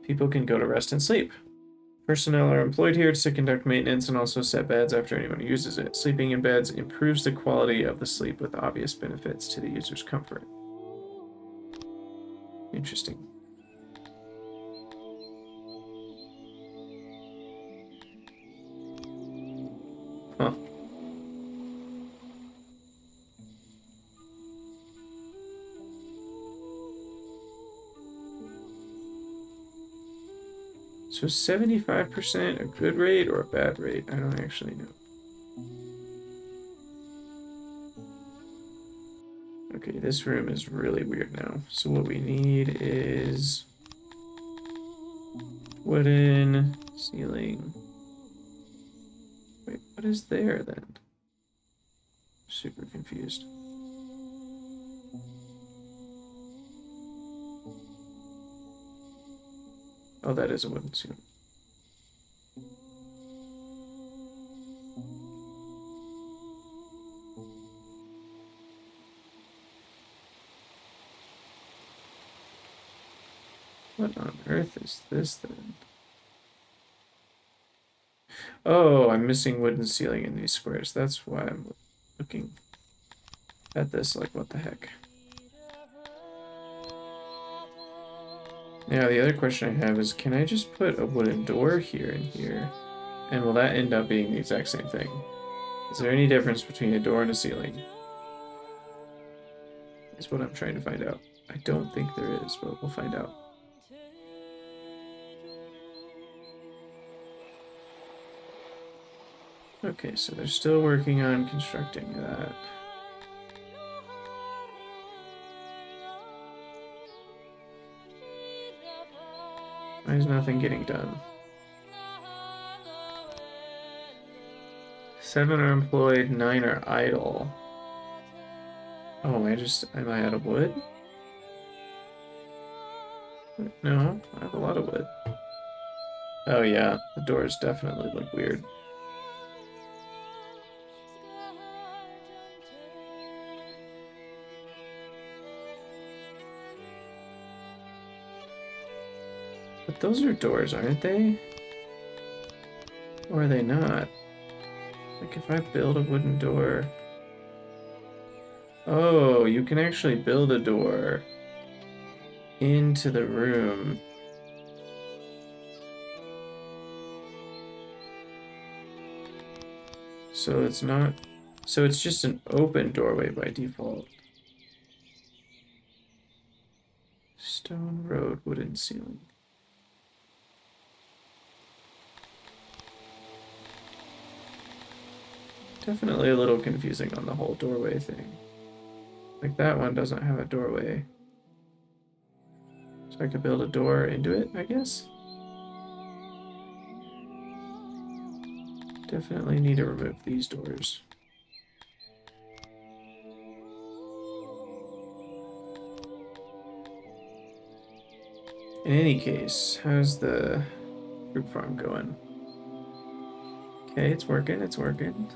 People can go to rest and sleep. Personnel are employed here to conduct maintenance and also set beds after anyone uses it. Sleeping in beds improves the quality of the sleep with obvious benefits to the user's comfort. Interesting. Huh. So 75% a good rate or a bad rate? I don't actually know. Okay, this room is really weird now. So what we need is wooden ceiling. Wait, what is there then? Super confused. Oh, that is a wooden ceiling. What on earth is this then? Oh, I'm missing wooden ceiling in these squares. That's why I'm looking at this like, what the heck? Now, the other question I have is, can I just put a wooden door here and here? And will that end up being the exact same thing? Is there any difference between a door and a ceiling? Is what I'm trying to find out. I don't think there is, but we'll find out. Okay, so they're still working on constructing that. Why is nothing getting done? 7 are employed, 9 are idle. Oh, am I out of wood? No, I have a lot of wood. Oh yeah, the doors definitely look weird. But those are doors, aren't they? Or are they not? Like if I build a wooden door... Oh, you can actually build a door into the room. So it's not... So it's just an open doorway by default. Stone road, wooden ceiling. Definitely a little confusing on the whole doorway thing. Like that one doesn't have a doorway. So I could build a door into it, I guess? Definitely need to remove these doors. In any case, how's the fruit farm going? Okay, it's working, it's working.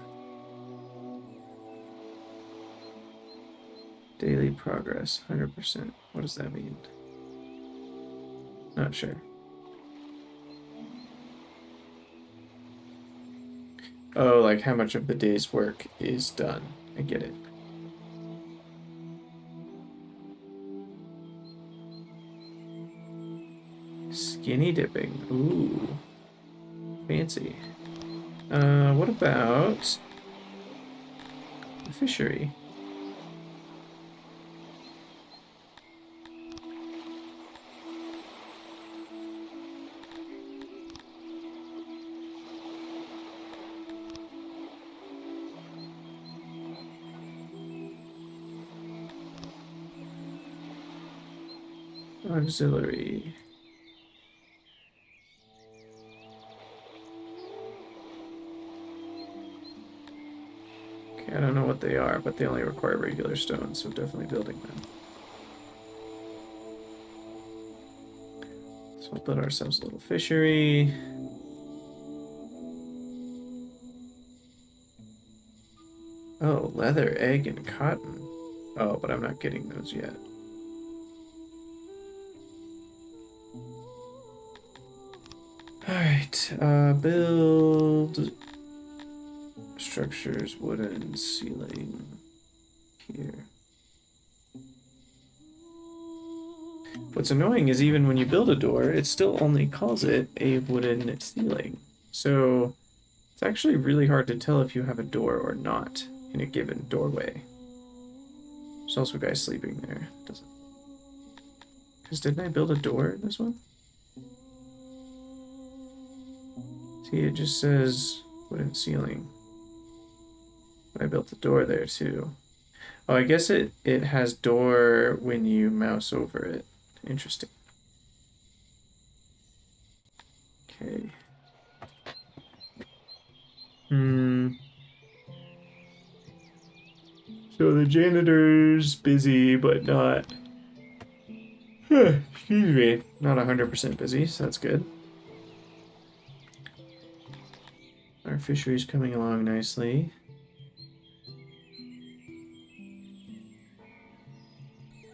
Daily progress, 100%. What does that mean? Not sure. Oh, like how much of the day's work is done. I get it. Skinny dipping. Ooh. Fancy. What about the fishery? Auxiliary. Okay, I don't know what they are, but they only require regular stone, so definitely building them. So we'll build ourselves a little fishery. Oh, leather, egg, and cotton. Oh, but I'm not getting those yet. Alright, build structures, wooden ceiling here. What's annoying is even when you build a door, it still only calls it a wooden ceiling. So it's actually really hard to tell if you have a door or not in a given doorway. There's also a guy sleeping there. Doesn't... Because didn't I build a door in this one? See, it just says wooden ceiling. I built the door there too. Oh, I guess it has door when you mouse over it. Interesting. Okay. So the janitor's busy, but not... excuse me. Not 100% busy, so that's good. Our fishery's coming along nicely.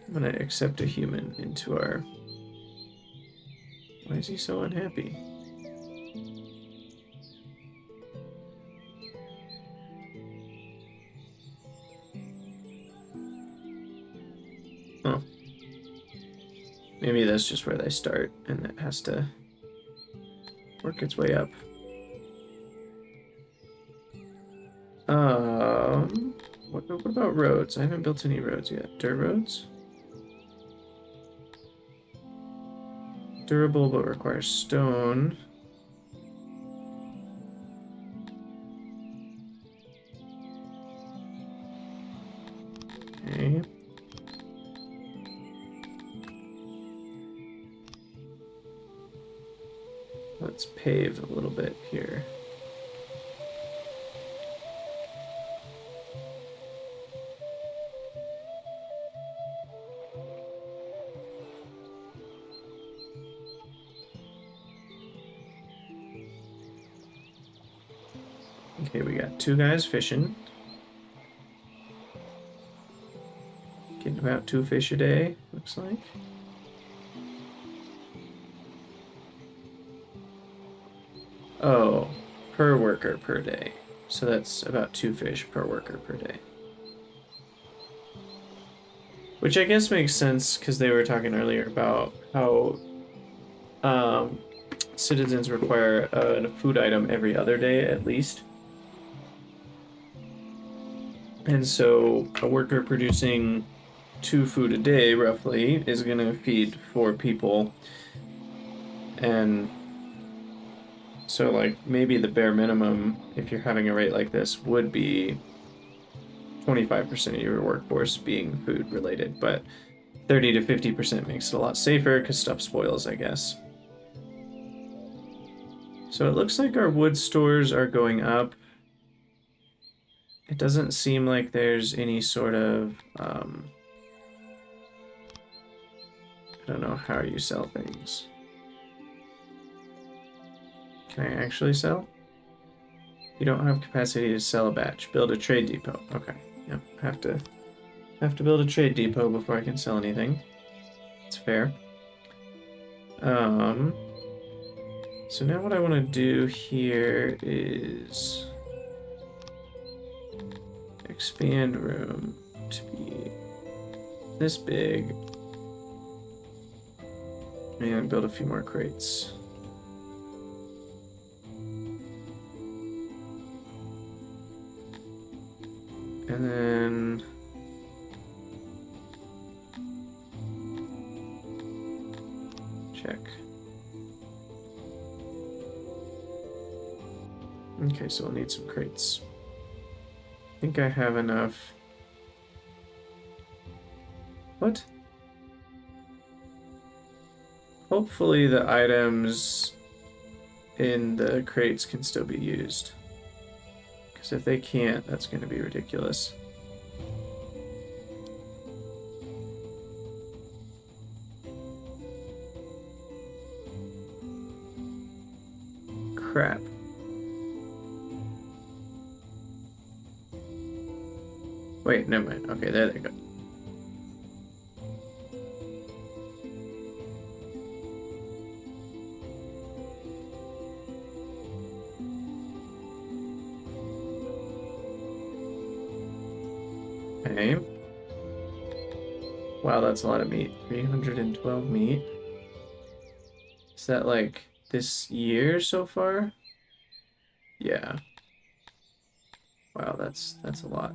I'm gonna accept a human into our... Why is he so unhappy? Oh. Maybe that's just where they start, and it has to work its way up. What about roads? I haven't built any roads yet. Dirt roads? Durable but requires stone. Okay. Let's pave a little bit here. Okay, we got 2 guys fishing. Getting about 2 fish a day, looks like. Oh, per worker per day. So that's about 2 fish per worker per day. Which I guess makes sense because they were talking earlier about how citizens require a food item every other day at least. And so a worker producing 2 food a day roughly is going to feed 4 people. And so like maybe the bare minimum if you're having a rate like this would be 25% of your workforce being food related, but 30 to 50% makes it a lot safer because stuff spoils, I guess. So it looks like our wood stores are going up. It doesn't seem like there's any sort of, I don't know how you sell things. Can I actually sell? You don't have capacity to sell a batch. Build a trade depot. Okay, yep, have to build a trade depot before I can sell anything. It's fair. So now what I want to do here is expand room to be this big and build a few more crates. And then check. Okay, so we'll need some crates. I think I have enough. What? Hopefully the items in the crates can still be used. Because if they can't, that's going to be ridiculous. Crap. Wait, never mind. Okay, there they go. Okay. Wow, that's a lot of meat. 312 meat. Is that like this year so far? Yeah. Wow, that's a lot.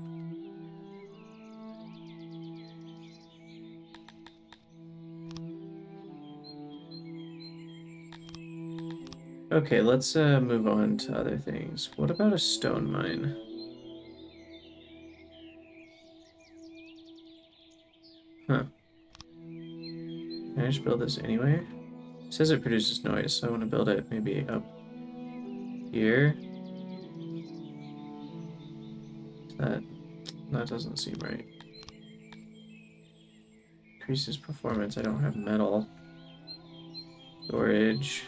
Okay, let's move on to other things. What about a stone mine? Huh. Can I just build this anyway? It says it produces noise, so I want to build it maybe up here. That doesn't seem right. Increases performance. I don't have metal. Storage.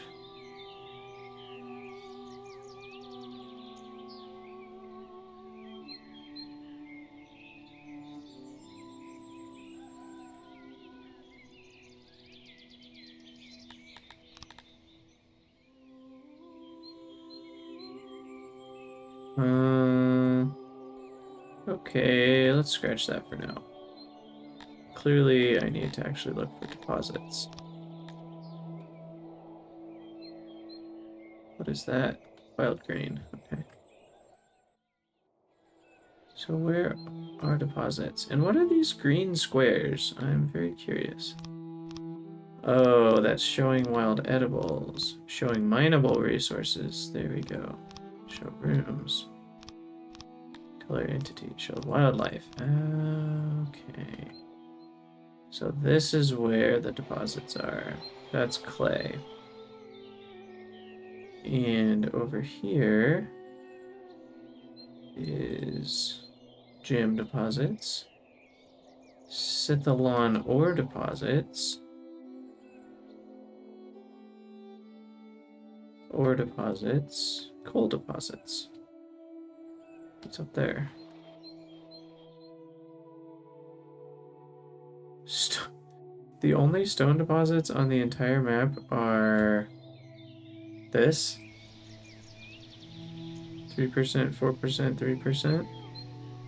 Okay, let's scratch that for now. Clearly, I need to actually look for deposits. What is that? Wild grain. Okay. So where are deposits? And what are these green squares? I'm very curious. Oh, that's showing wild edibles. Showing mineable resources. There we go. Show rooms. Color entity. Show wildlife. Okay. So this is where the deposits are. That's clay. And over here is gem deposits. Sithalon ore deposits. Ore deposits. Coal deposits. What's up there? The only stone deposits on the entire map are this. 3%, 4%, 3%.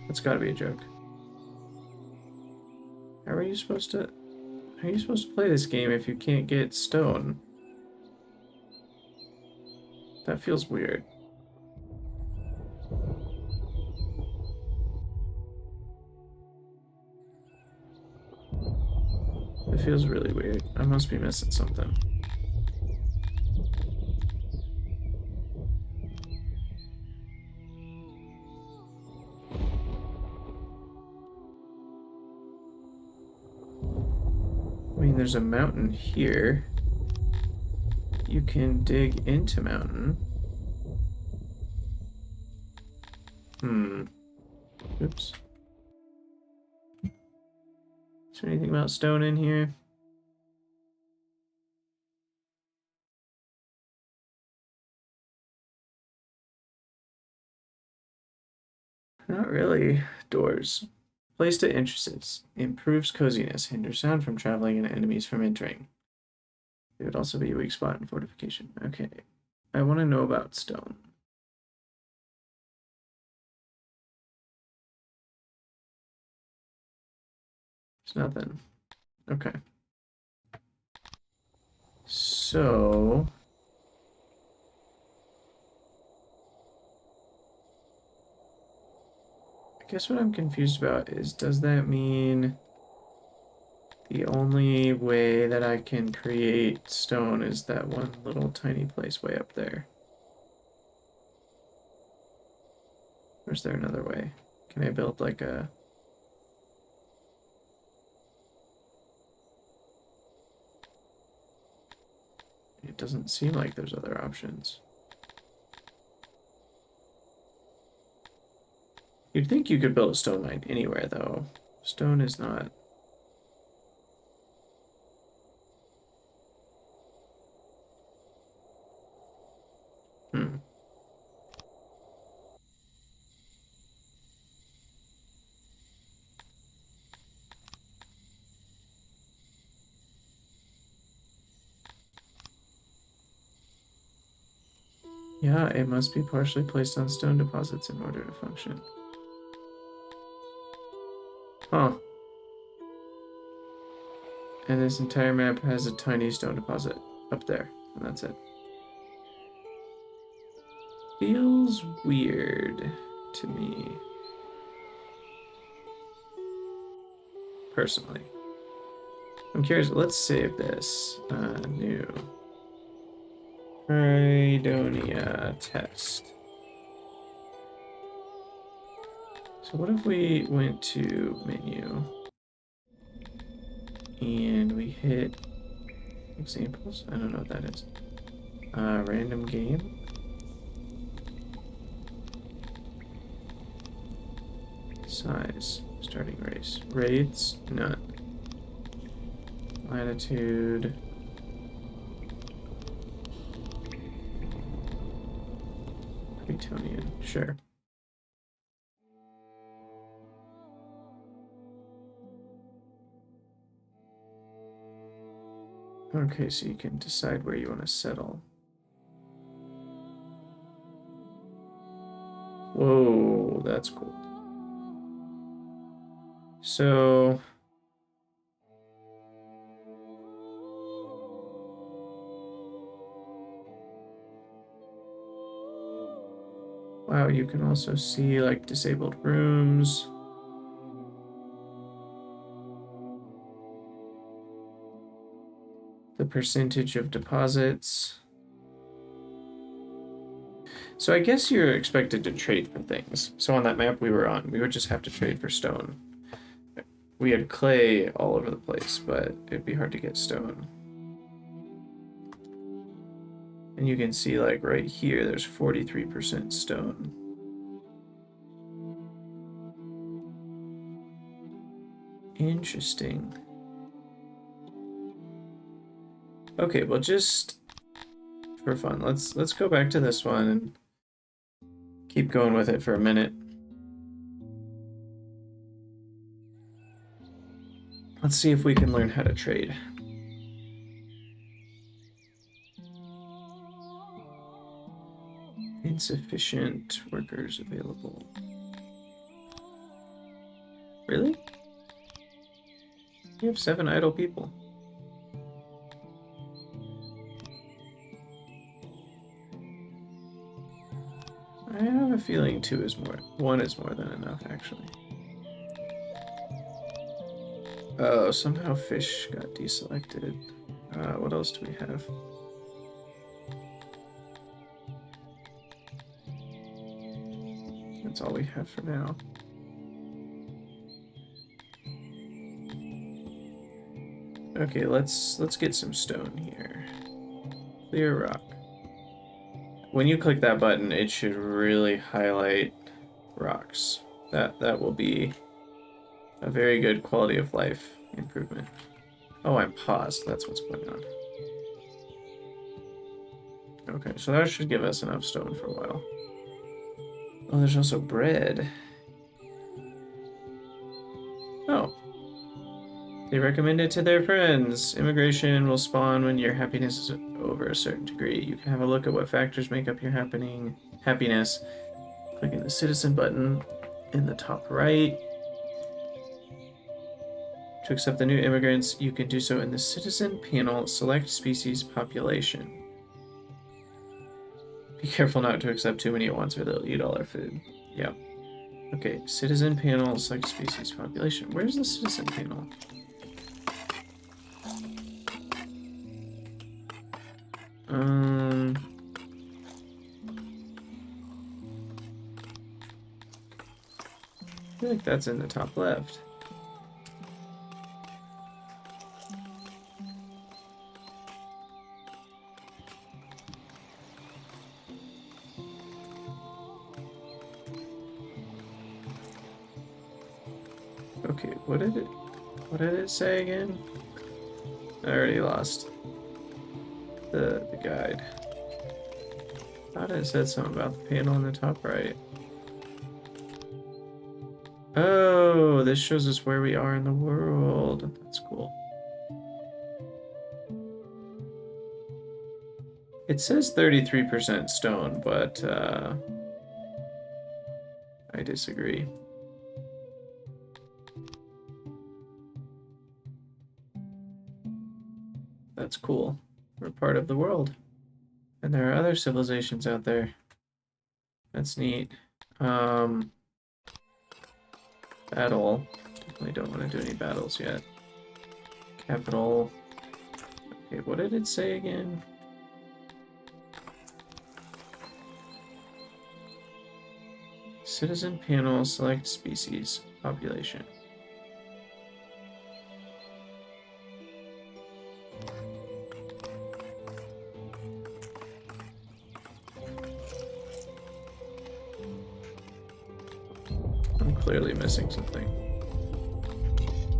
That's gotta be a joke. How are you supposed to... How are you supposed to play this game if you can't get stone? That feels weird. It feels really weird. I must be missing something. I mean, there's a mountain here. You can dig into mountain. Oops. Is there anything about stone in here? Not really. Doors. Placed at entrances. Improves coziness. Hinders sound from traveling and enemies from entering. It would also be a weak spot in fortification. Okay. I want to know about stone. There's nothing. Okay. So... I guess what I'm confused about is, does that mean the only way that I can create stone is that one little tiny place way up there? Or is there another way? Can I build like a... It doesn't seem like there's other options. You'd think you could build a stone mine anywhere, though. Stone is not... Hmm. Yeah, it must be partially placed on stone deposits in order to function. Huh. And this entire map has a tiny stone deposit up there, and that's it. Feels weird to me. Personally. I'm curious, let's save this. New. Cydonia test. So what if we went to menu and we hit examples? I don't know what that is. Random game. Size. Starting race. Raids? None. Latitude. Bretonian. Sure. Okay, so you can decide where you want to settle. Whoa, that's cool. So... Wow, you can also see like disabled rooms. The percentage of deposits. So I guess you're expected to trade for things. So on that map we were on, we would just have to trade for stone. We had clay all over the place, but it'd be hard to get stone. And you can see like right here, there's 43% stone. Interesting. Okay, well just for fun, let's go back to this one and keep going with it for a minute. Let's see if we can learn how to trade. Insufficient workers available. Really? You have 7 idle people. I have a feeling 2 is more. 1 is more than enough, actually. Oh, somehow fish got deselected. What else do we have? That's all we have for now. Okay, let's get some stone here. Clear rock. When you click that button, it should really highlight rocks. That will be a very good quality of life improvement. Oh, I'm paused. That's what's going on. Okay, so that should give us enough stone for a while. Oh, there's also bread. Oh. They recommend it to their friends. Immigration will spawn when your happiness is over a certain degree. You can have a look at what factors make up your happiness. Clicking the citizen button in the top right. To accept the new immigrants, you can do so in the citizen panel. Select species population. Be careful not to accept too many at once or they'll eat all our food. Yeah. Okay, citizen panel, select species population. Where's the citizen panel? I feel like that's in the top left. Okay, what did it say again? I already lost the guide. I thought it said something about the panel in the top right. Oh, this shows us where we are in the world. That's cool. It says 33% stone, but I disagree. That's cool. We're part of the world. And there are other civilizations out there. That's neat. Battle. Definitely don't want to do any battles yet. Capital. Okay, what did it say again? Citizen panel, select species, population. I'm clearly missing something.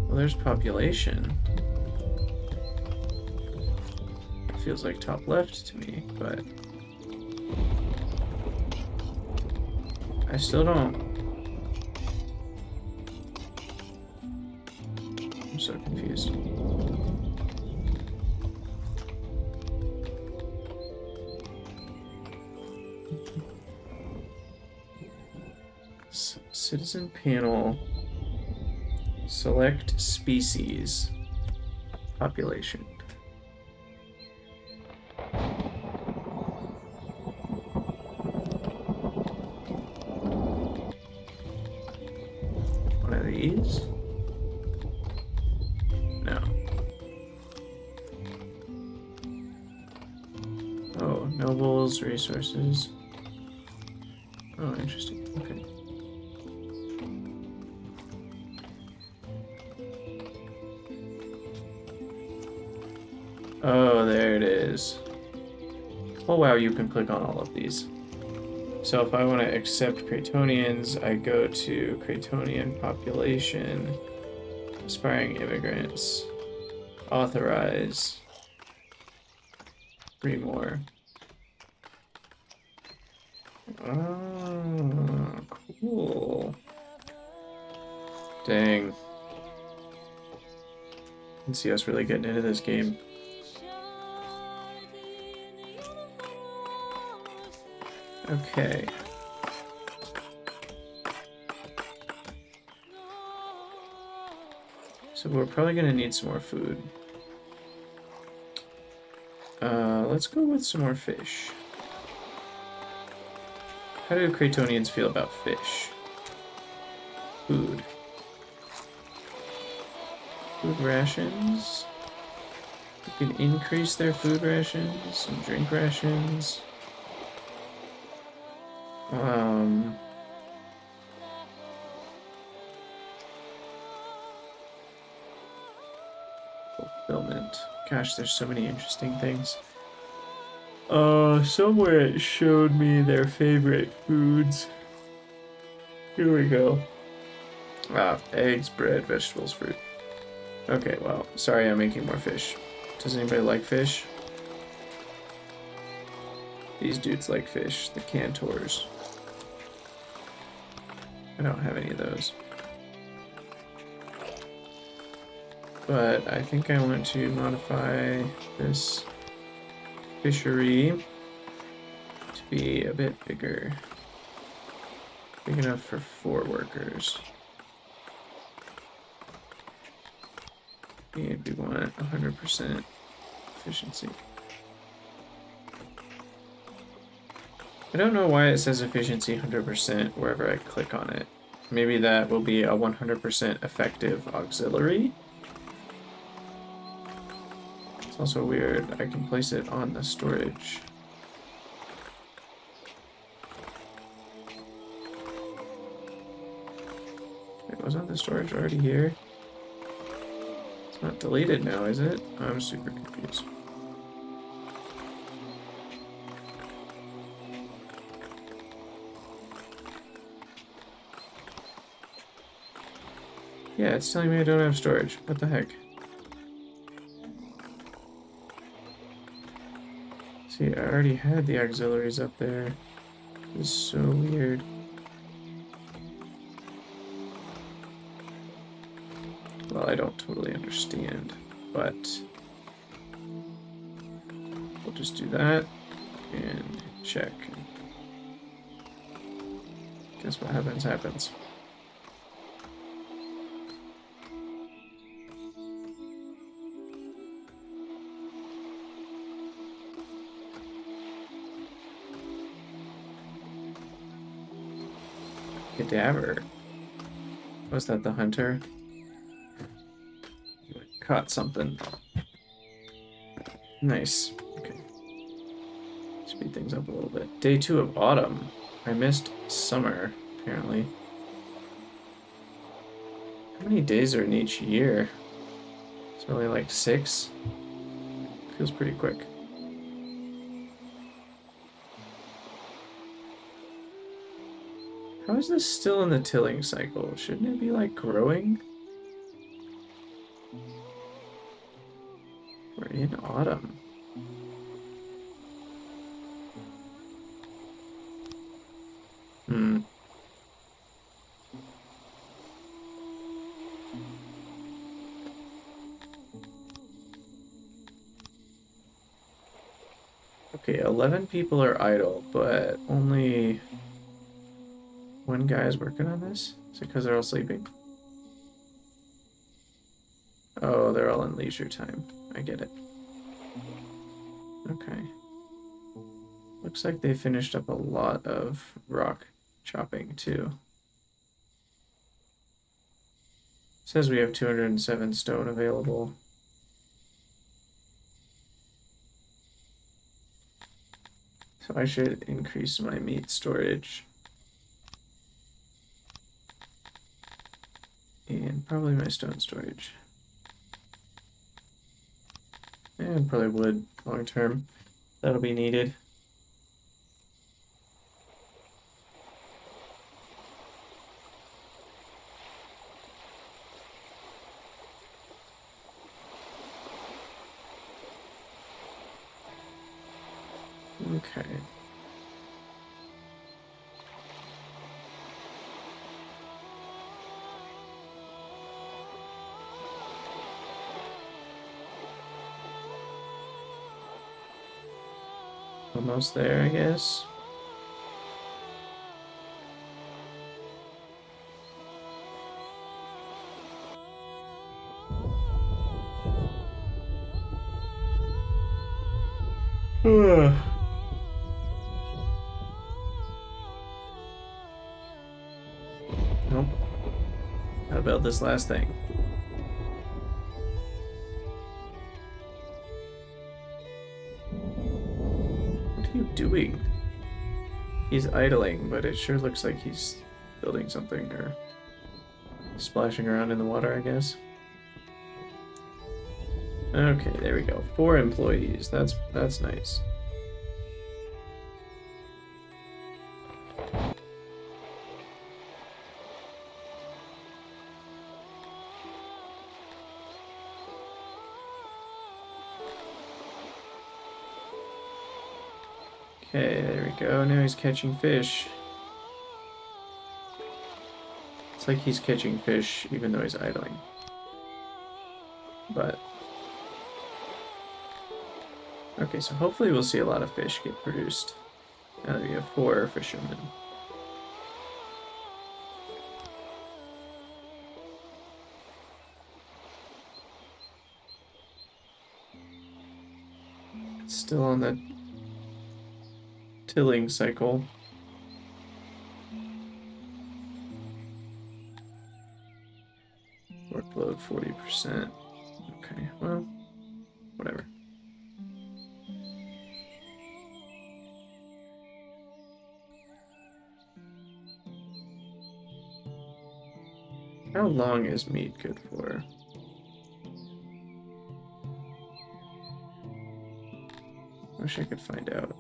Well, there's population. It feels like top left to me, but I still don't. I'm so confused. Citizen panel, select species, population. One of these? No. Oh, nobles, resources. Oh, interesting. Okay. Oh, there it is. Oh wow, you can click on all of these. So if I want to accept Cretonians, I go to Cretonian population, aspiring immigrants, authorize, three more. Oh, cool. Dang. You can see us really getting into this game. Okay. So we're probably gonna need some more food. Let's go with some more fish. How do Cretonians feel about fish? Food. Food rations. You can increase their food rations and drink rations. Fulfillment. Gosh, there's so many interesting things. Somewhere it showed me their favorite foods. Here we go. Eggs, bread, vegetables, fruit. Okay, well, sorry I'm making more fish. Does anybody like fish? These dudes like fish, the cantors. I don't have any of those. But I think I want to modify this fishery to be a bit bigger. Big enough for 4 workers. And we want 100% efficiency. I don't know why it says efficiency 100% wherever I click on it. Maybe that will be a 100% effective auxiliary. It's also weird. I can place it on the storage. Wait, wasn't the storage already here? It's not deleted now, is it? I'm super confused. Yeah, it's telling me I don't have storage. What the heck? See, I already had the auxiliaries up there. It's so weird. Well, I don't totally understand, but we'll just do that and check. Guess what happens, happens. Cadaver. Was that the hunter? Caught something. Nice. Okay. Speed things up a little bit. Day 2 of autumn. I missed summer, apparently. How many days are in each year? It's only like 6. Feels pretty quick. How is this still in the tilling cycle? Shouldn't it be like growing? We're in autumn. Hmm. Okay, 11 people are idle, but only 1 guy is working on this? Is it because they're all sleeping? Oh, they're all in leisure time. I get it. Okay. Looks like they finished up a lot of rock chopping, too. Says we have 207 stone available. So I should increase my meat storage. And probably my stone storage. And probably wood long term. That'll be needed. Okay. Almost there, I guess. Nope. How about this last thing? What are you doing? He's idling, but it sure looks like he's building something or splashing around in the water, I guess. Okay, there we go. 4 employees. That's nice. Okay, there we go. Now he's catching fish. It's like he's catching fish even though he's idling. But okay, so hopefully we'll see a lot of fish get produced. Now that we have 4 fishermen. It's still on the tilling cycle. Workload 40%. Okay, well, whatever. How long is meat good for? Wish I could find out.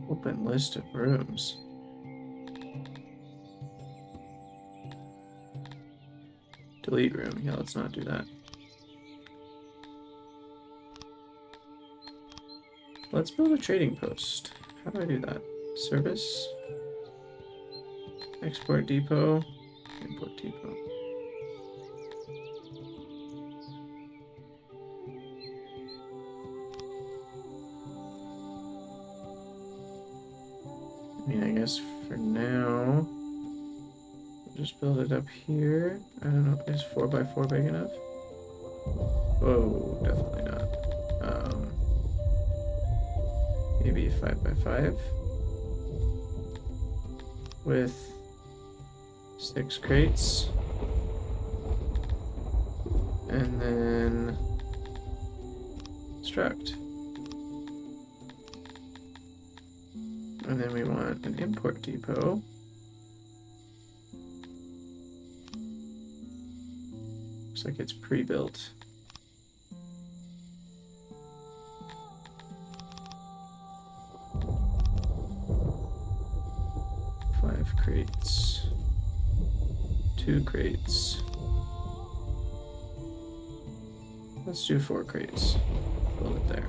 Open list of rooms. Delete room. Yeah, let's not do that. Let's build a trading post. How do I do that? Service. Export depot. Import depot. I mean, I guess for now, we'll just build it up here. I don't know, is 4x4 big enough? Whoa, definitely not. Maybe 5x5 with 6 crates, and then struct. And then we want an import depot. Looks like it's pre-built. Crates. 2 crates. Let's do 4 crates. Build it there.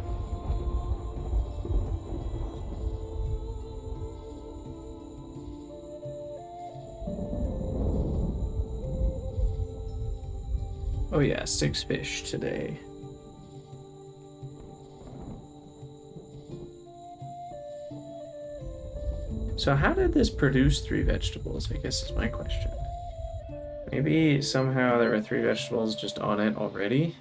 Oh yeah, 6 fish today. So how did this produce 3 vegetables, I guess is my question. Maybe somehow there were 3 vegetables just on it already?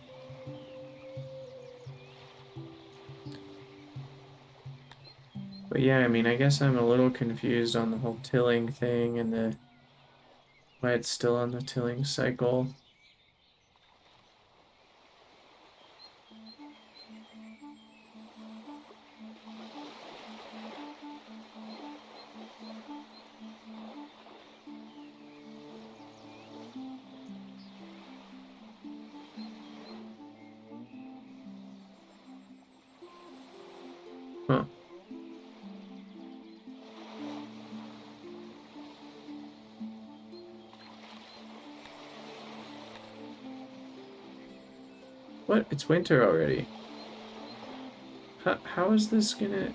But yeah, I mean, I guess I'm a little confused on the whole tilling thing and the why it's still on the tilling cycle. Huh. What? It's winter already. How is this gonna...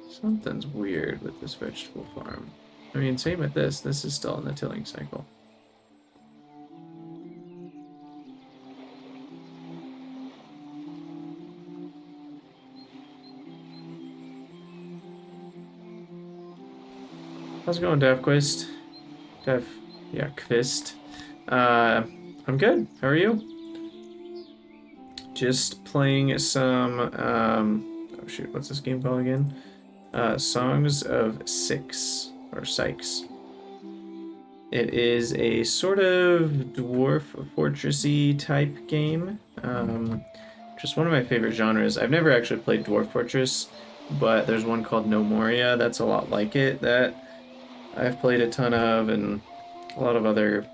Something's weird with this vegetable farm. I mean, same with this. This is still in the tilling cycle. How's it going, Davquist? Yeah, Quist. I'm good. How are you? Just playing some, oh shoot, what's this game called again? Songs of Six, or Sykes. It is a sort of dwarf fortressy type game. Just one of my favorite genres. I've never actually played Dwarf Fortress, but there's one called No Moria that's a lot like it that I've played a ton of, and a lot of other.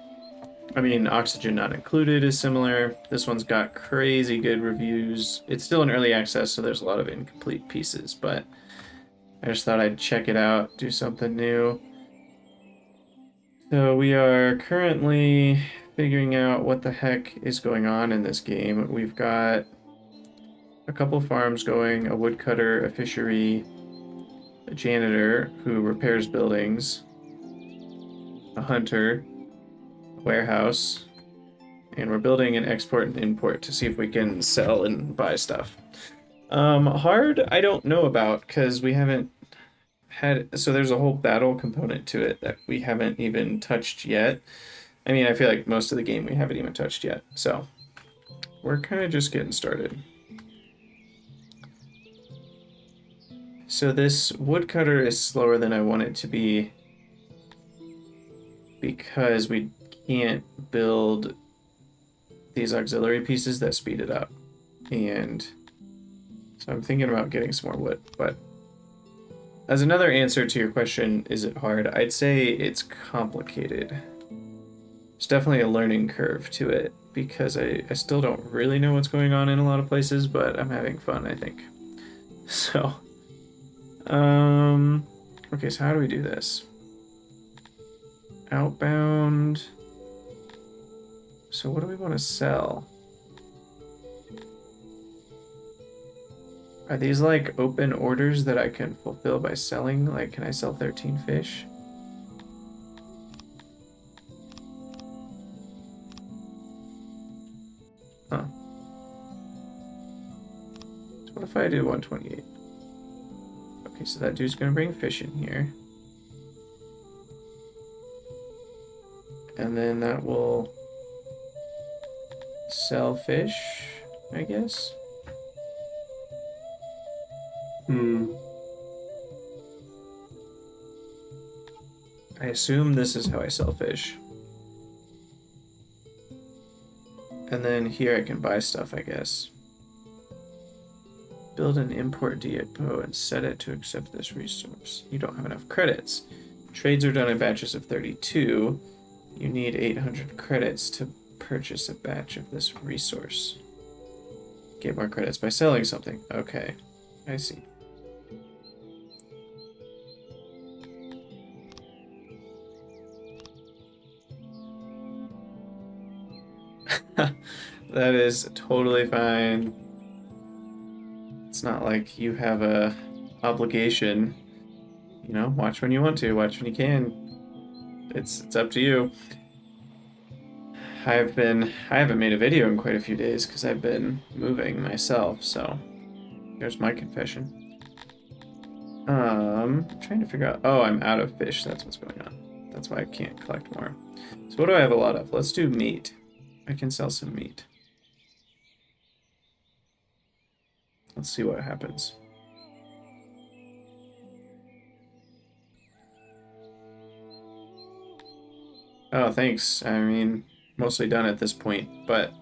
I mean, Oxygen Not Included is similar. This one's got crazy good reviews. It's still in early access, so there's a lot of incomplete pieces, but I just thought I'd check it out, do something new. So we are currently figuring out what the heck is going on in this game. We've got a couple farms going, a woodcutter, a fishery, a janitor who repairs buildings, a hunter, a warehouse, and we're building an export and import to see if we can sell and buy stuff. Hard, I don't know about because we haven't had, so there's a whole battle component to it that we haven't even touched yet. I mean, I feel like most of the game we haven't even touched yet, so we're kind of just getting started. So this woodcutter is slower than I want it to be because we can't build these auxiliary pieces that speed it up. And so I'm thinking about getting some more wood, but as another answer to your question, is it hard? I'd say it's complicated. There's definitely a learning curve to it because I still don't really know what's going on in a lot of places, but I'm having fun, I think. So, okay, so how do we do this? Outbound. So what do we want to sell? Are these like open orders that I can fulfill by selling? Like, can I sell 13 fish? Huh. So what if I do 128? Okay, so that dude's gonna bring fish in here. And then that will sell fish, I guess. I assume this is how I sell fish. And then here I can buy stuff, I guess. Build an import depot and set it to accept this resource. You don't have enough credits. Trades are done in batches of 32. You need 800 credits to purchase a batch of this resource. Get more credits by selling something. Okay, I see. That is totally fine. It's not like you have a obligation. You know, watch when you want to, watch when you can. It's up to you. I haven't made a video in quite a few days because I've been moving myself, so here's my confession. I'm trying to figure out, oh, I'm out of fish, that's what's going on. That's why I can't collect more. So what do I have a lot of? Let's do meat. I can sell some meat. Let's see what happens. Oh, thanks. I mean, mostly done at this point, but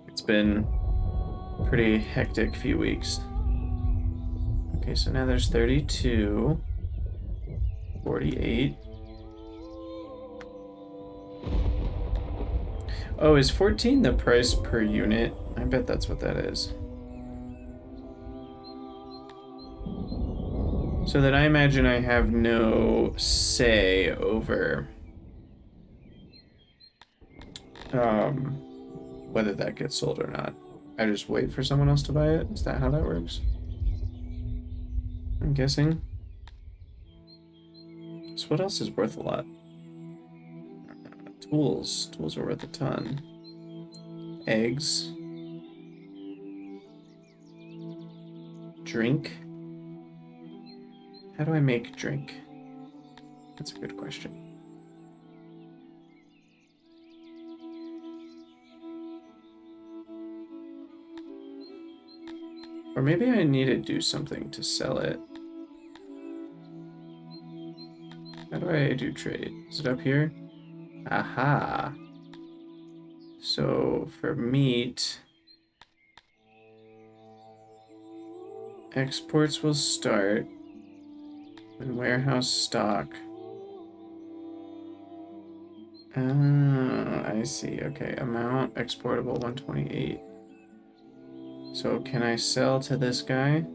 it's been a pretty hectic few weeks. Okay, so now there's 32, 48. Oh, is 14 the price per unit? I bet that's what that is. So then I imagine I have no say over whether that gets sold or not. I just wait for someone else to buy it? Is that how that works? I'm guessing. So what else is worth a lot? Tools. Tools are worth a ton. Eggs. Drink. How do I make drink? That's a good question. Or maybe I need to do something to sell it. How do I do trade? Is it up here? Aha. So for meat, exports will start when warehouse stock. I see. Okay, amount exportable 128. So can I sell to this guy?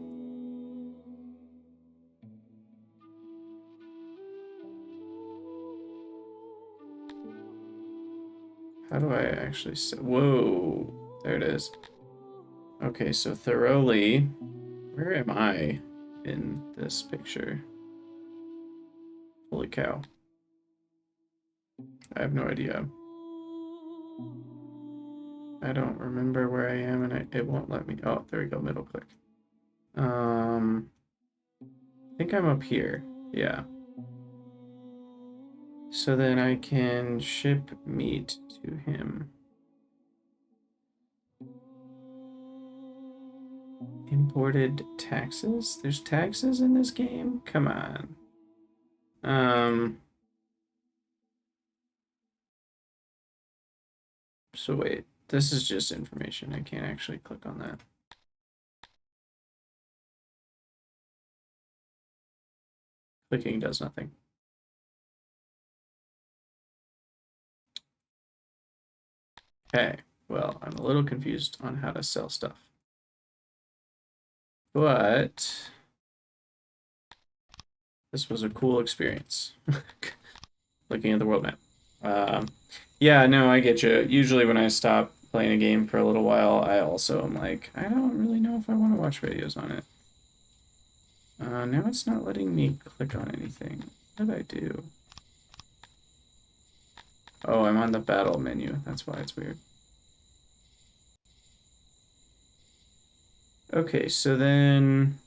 How do I actually sell? Whoa, there it is. Okay, so thoroughly, where am I in this picture? Holy cow. I have no idea. I don't remember where I am and it won't let me. Oh, there we go, middle click. I think I'm up here. Yeah. So then I can ship meat to him. Imported taxes? There's taxes in this game? Come on. So wait, this is just information. I can't actually click on that. Clicking does nothing. Okay, well, I'm a little confused on how to sell stuff. But this was a cool experience. Looking at the world map. Yeah, no, I get you. Usually when I stop playing a game for a little while, I also am like, I don't really know if I want to watch videos on it. Now it's not letting me click on anything. What did I do? Oh, I'm on the battle menu. That's why it's weird. Okay, so then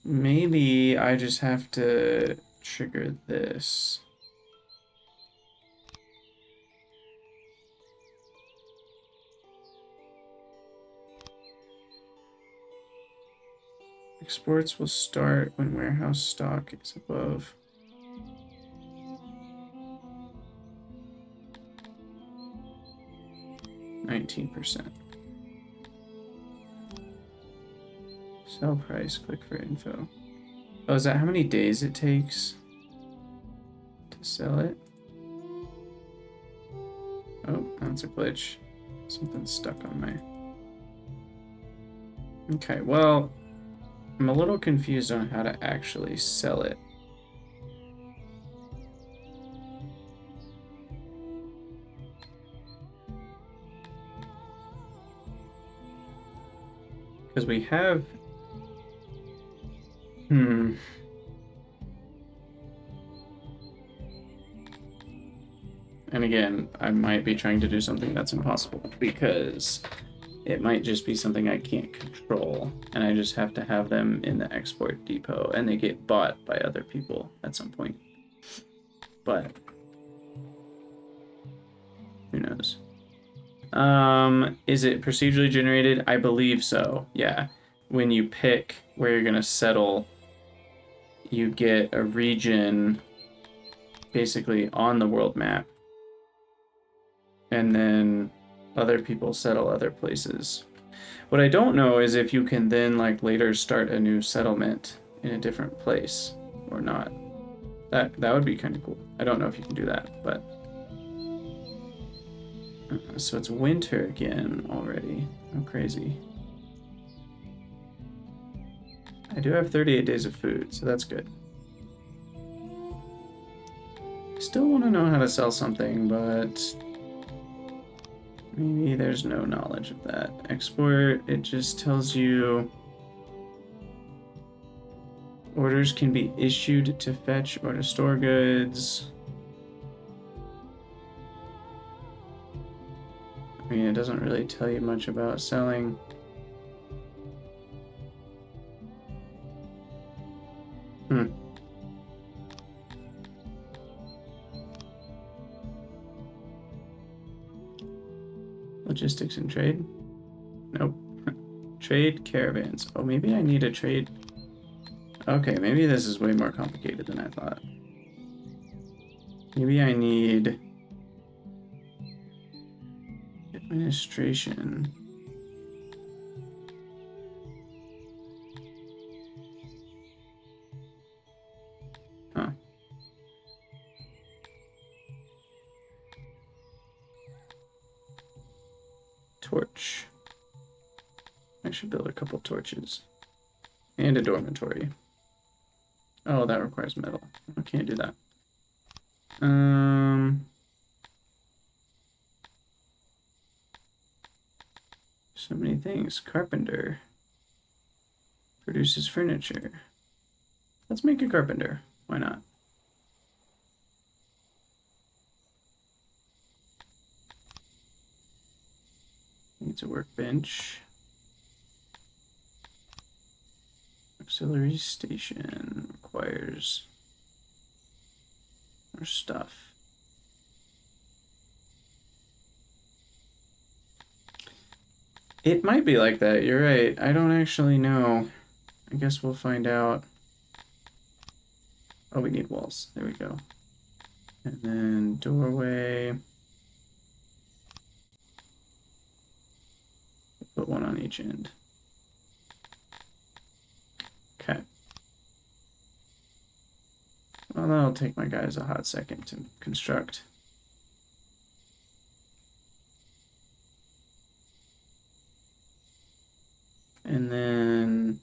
maybe I just have to trigger this. Exports will start when warehouse stock is above 19%. Sell price, click for info. Oh, is that how many days it takes to sell it? Oh, that's a glitch. Something's stuck on my... Okay, well, I'm a little confused on how to actually sell it. Because we have... And again, I might be trying to do something that's impossible because it might just be something I can't control and I just have to have them in the export depot and they get bought by other people at some point. But who knows? Is it procedurally generated? I believe so. Yeah. When you pick where you're going to settle, you get a region basically on the world map. And then other people settle other places. What I don't know is if you can then like later start a new settlement in a different place or not. That would be kind of cool. I don't know if you can do that, but so it's winter again already. Oh, crazy. I do have 38 days of food, so that's good. I still want to know how to sell something, but maybe there's no knowledge of that. Export, it just tells you orders can be issued to fetch or to store goods. I mean, it doesn't really tell you much about selling. Logistics and trade. Nope. Trade caravans. Oh, maybe I need a trade. Okay, maybe this is way more complicated than I thought. Maybe I need administration. Huh. Torch. I should build a couple torches. And a dormitory. Oh, that requires metal. I can't do that. So many things. Carpenter. Produces furniture. Let's make a carpenter. Why not? Needs a workbench. Auxiliary station requires more stuff. It might be like that, you're right. I don't actually know. I guess we'll find out. Oh, we need walls. There we go. And then doorway. Put one on each end. Okay. Well, that'll take my guys a hot second to construct. And then,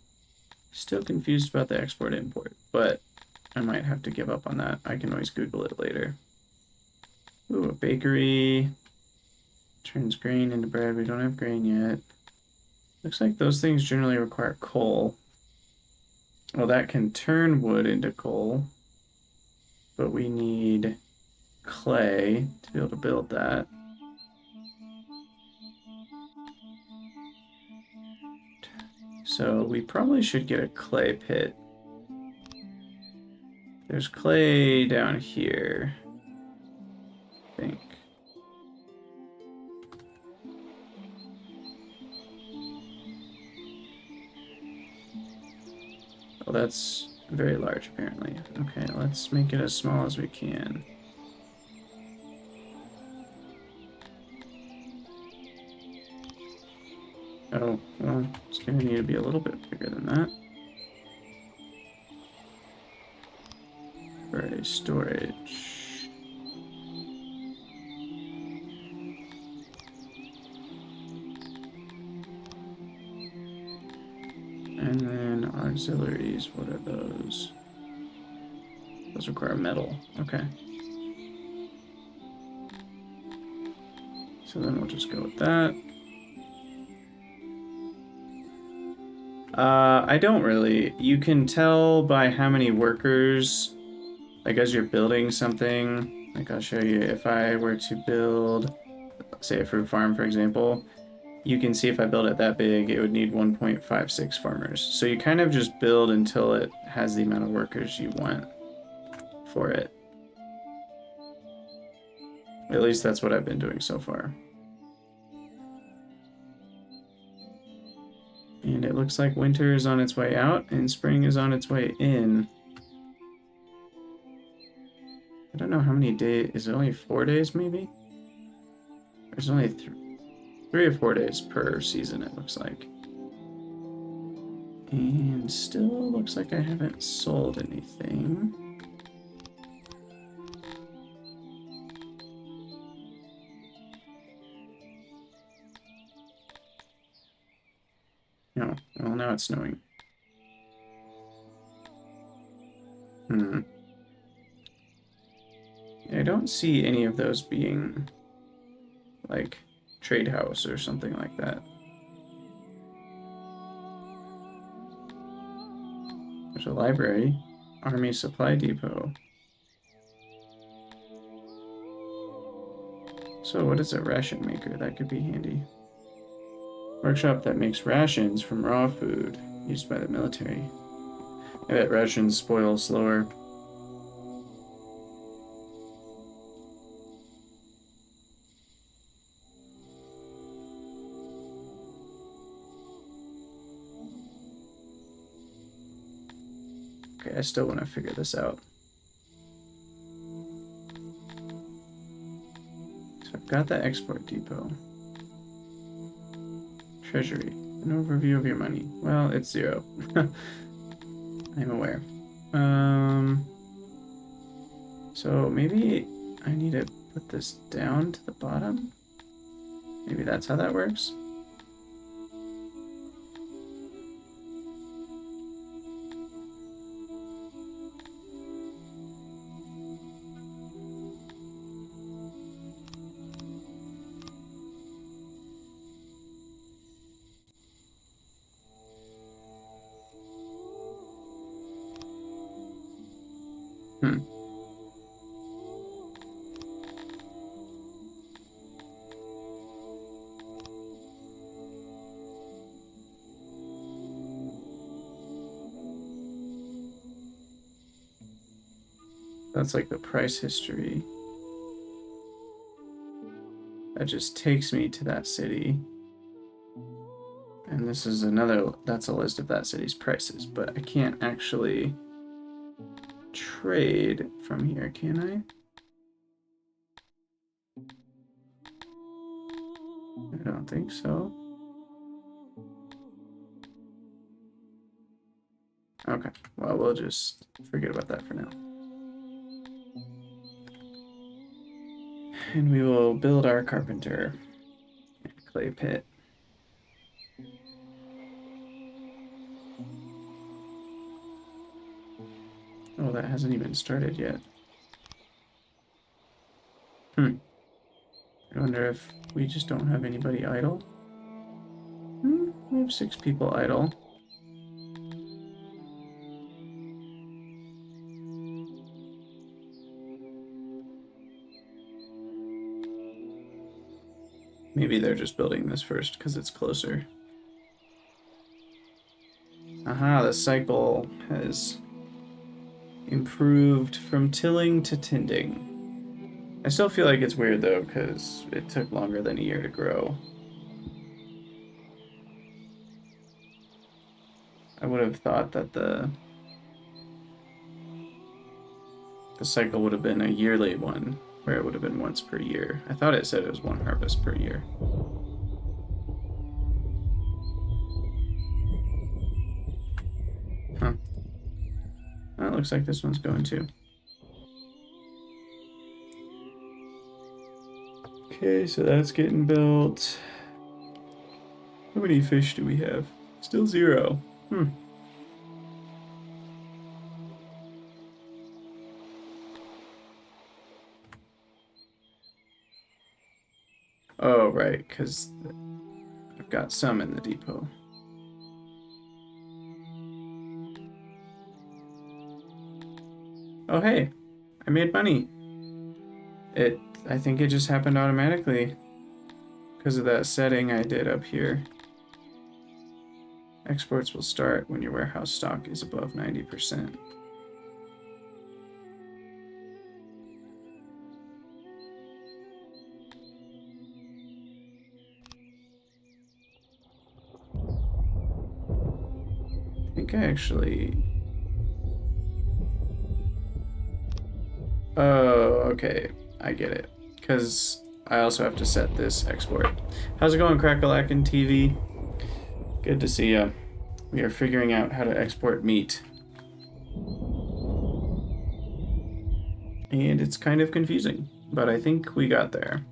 still confused about the export-import, but I might have to give up on that. I can always Google it later. Ooh, a bakery. Turns grain into bread. We don't have grain yet. Looks like those things generally require coal. Well, that can turn wood into coal. But we need clay to be able to build that. So we probably should get a clay pit. There's clay down here, I think. Oh, that's very large, apparently. Okay, let's make it as small as we can. Oh, well, it's gonna need to be a little bit bigger than that. For a storage. And then auxiliaries, what are those? Those require metal. Okay. So then we'll just go with that. I don't really. You can tell by how many workers, like as you're building something, like I'll show you if I were to build, say a fruit farm, for example, you can see if I build it that big, it would need 1.56 farmers. So you kind of just build until it has the amount of workers you want for it. At least that's what I've been doing so far. And it looks like winter is on its way out and spring is on its way in. I don't know how many days. Is it only 4 days, maybe? There's only 3 or 4 days per season, it looks like. And still looks like I haven't sold anything. No, well, now it's snowing. I don't see any of those being like trade house or something like that. There's a library, army supply depot. So what is a ration maker? That could be handy. Workshop that makes rations from raw food used by the military. I bet rations spoil slower. Okay, I still want to figure this out. So I've got the export depot. Treasury. An overview of your money. Well, it's 0. I'm aware. So maybe I need to put this down to the bottom? Maybe that's how that works? That's like the price history. That just takes me to that city. And this is another, that's a list of that city's prices, but I can't actually trade from here, can I? I don't think so. Okay, well, we'll just forget about that for now. And we will build our carpenter clay pit. Oh, that hasn't even started yet. I wonder if we just don't have anybody idle. We have 6 people idle. Maybe they're just building this first because it's closer. Aha, the cycle has improved from tilling to tending. I still feel like it's weird though because it took longer than a year to grow. I would have thought that the cycle would have been a yearly one, where it would have been once per year. I thought it said it was 1 harvest per year. Huh. Well, it looks like this one's going too. Okay, so that's getting built. How many fish do we have? Still 0. Oh, right, because I've got some in the depot. Oh, hey, I made money. I think it just happened automatically because of that setting I did up here. Exports will start when your warehouse stock is above 90%. I think I actually... Oh, okay. I get it. Because I also have to set this export. How's it going, Crackalakin TV? Good to see ya. We are figuring out how to export meat. And it's kind of confusing, but I think we got there.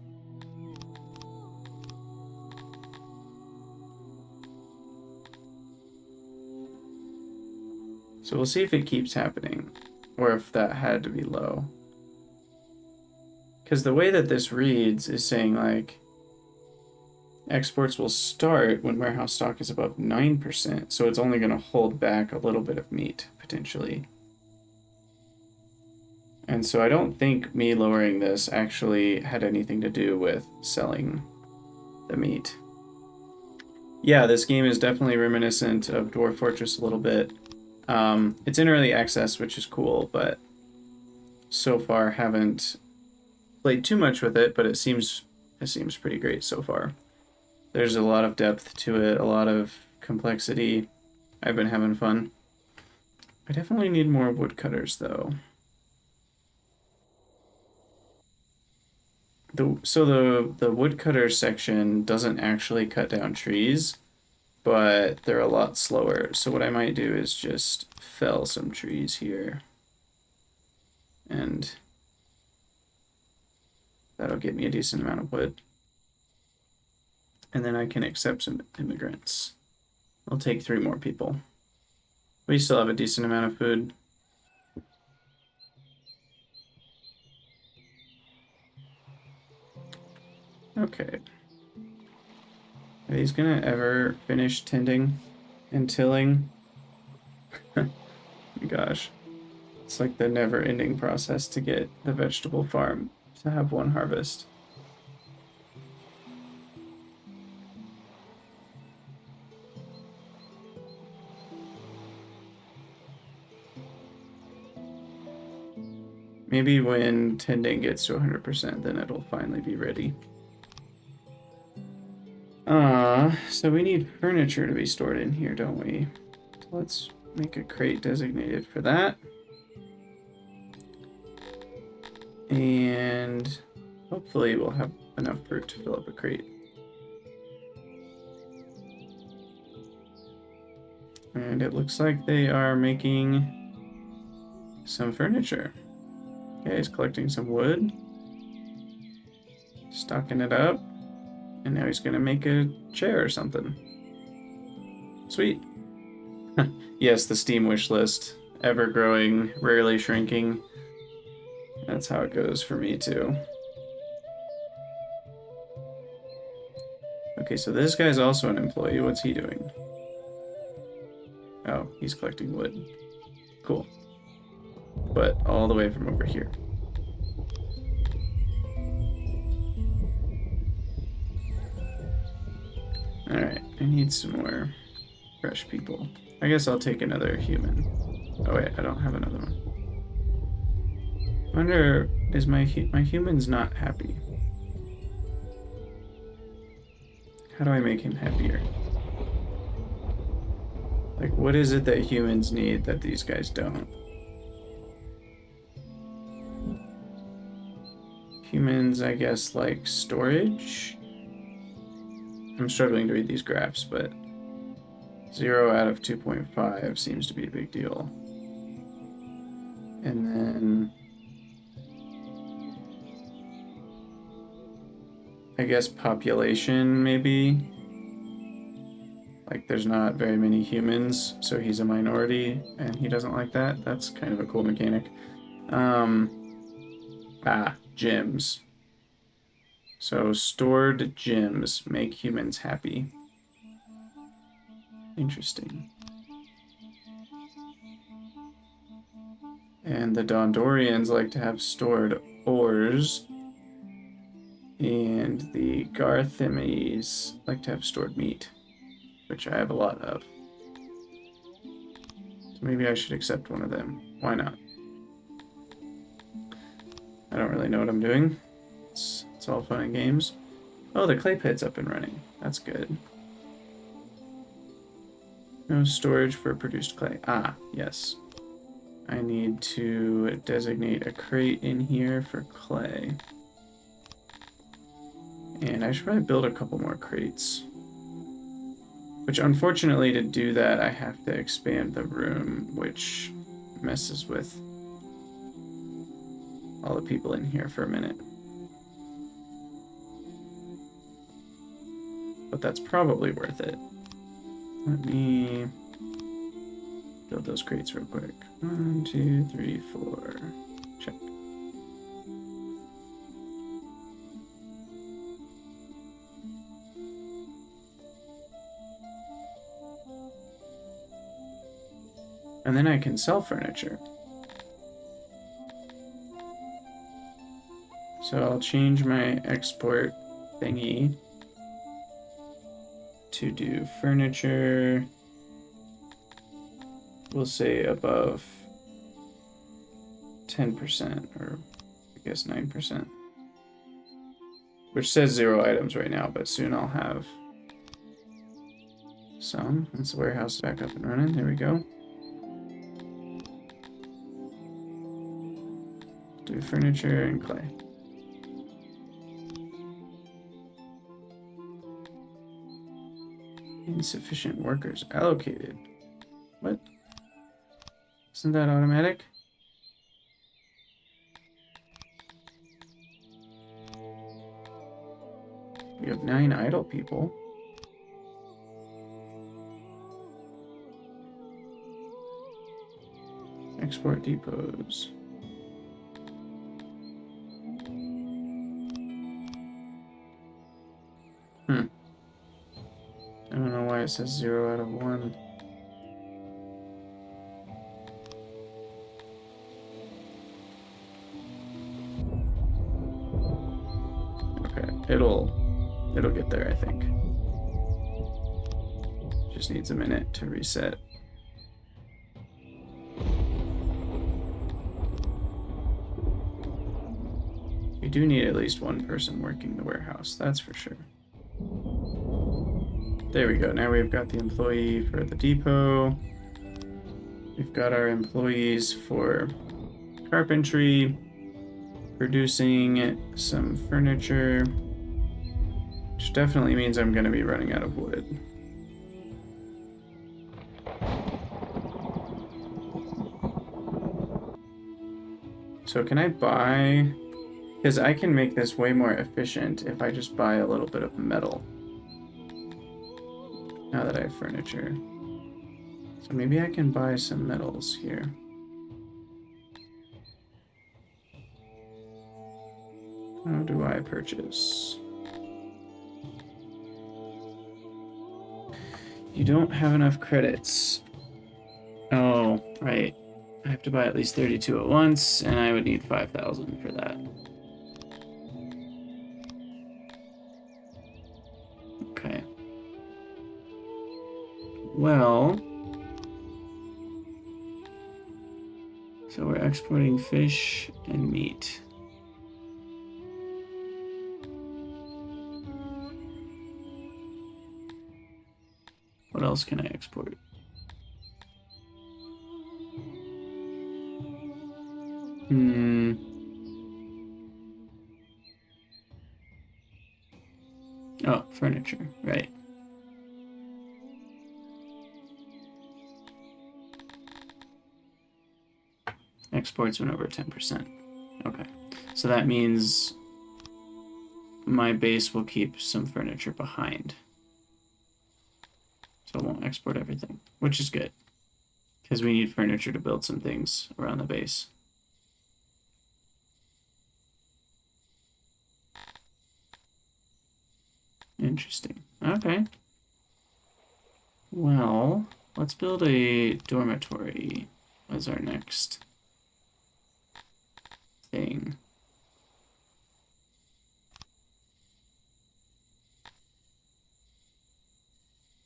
So we'll see if it keeps happening, or if that had to be low. Because the way that this reads is saying, like, exports will start when warehouse stock is above 9%, so it's only going to hold back a little bit of meat, potentially. And so I don't think me lowering this actually had anything to do with selling the meat. Yeah, this game is definitely reminiscent of Dwarf Fortress a little bit. It's in early access, which is cool, but so far haven't played too much with it, but it seems pretty great so far. There's a lot of depth to it, a lot of complexity. I've been having fun. I definitely need more woodcutters, though. The woodcutter section doesn't actually cut down trees, but they're a lot slower. So what I might do is just fell some trees here. And that'll get me a decent amount of wood. And then I can accept some immigrants. I'll take 3 more people. We still have a decent amount of food. Okay. Are these gonna ever finish tending and tilling? Gosh. It's like the never-ending process to get the vegetable farm to have 1 harvest. Maybe when tending gets to 100%, then it'll finally be ready. So we need furniture to be stored in here, don't we? Let's make a crate designated for that. And hopefully we'll have enough fruit to fill up a crate. And it looks like they are making some furniture. Okay, he's collecting some wood, stocking it up, and now he's gonna make a chair or something. Sweet. Yes, the Steam wish list, ever growing, rarely shrinking. That's how it goes for me too. Okay, so this guy's also an employee. What's he doing? Oh, he's collecting wood. Cool. But all the way from over here. Alright, I need some more fresh people. I guess I'll take another human. Oh wait, I don't have another one. I wonder, is my human's not happy? How do I make him happier? Like, what is it that humans need that these guys don't? Humans, I guess, like storage? I'm struggling to read these graphs, but 0 out of 2.5 seems to be a big deal. And then I guess population, maybe? Like, there's not very many humans, so he's a minority, and he doesn't like that. That's kind of a cool mechanic. Gems. So, stored gems make humans happy. Interesting. And the Dondorians like to have stored ores. And the Garthemes like to have stored meat, which I have a lot of. So maybe I should accept one of them. Why not? I don't really know what I'm doing. It's all fun and games. Oh, the clay pit's up and running. That's good. No storage for produced clay. Ah, yes. I need to designate a crate in here for clay. And I should probably build a couple more crates. Which, unfortunately, to do that, I have to expand the room, which messes with all the people in here for a minute. But that's probably worth it. Let me build those crates real quick. 1, 2, 3, 4. Check. And then I can sell furniture. So I'll change my export thingy to do furniture. We'll say above 10%, or I guess 9%. Which says 0 items right now, but soon I'll have some. Once the warehouse is back up and running, there we go. do furniture and clay. Insufficient workers allocated. What? Isn't that automatic? We have 9 idle people. Export depots. I don't know why it says 0 out of 1. Okay, it'll get there, I think. Just needs a minute to reset. We do need at least one person working the warehouse, that's for sure. There we go. Now we've got the employee for the depot. We've got our employees for carpentry, producing some furniture, which definitely means I'm going to be running out of wood. So can I buy... Because I can make this way more efficient if I just buy a little bit of metal. Now that I have furniture. So maybe I can buy some metals here. How do I purchase? You don't have enough credits. Oh, right. I have to buy at least 32 at once, and I would need 5,000 for that. Okay. Well, so we're exporting fish and meat. What else can I export? Oh, furniture, right. Exports went over 10%. Okay. So that means my base will keep some furniture behind. So it won't export everything, which is good. Because we need furniture to build some things around the base. Interesting. Okay. Well, let's build a dormitory as our next thing.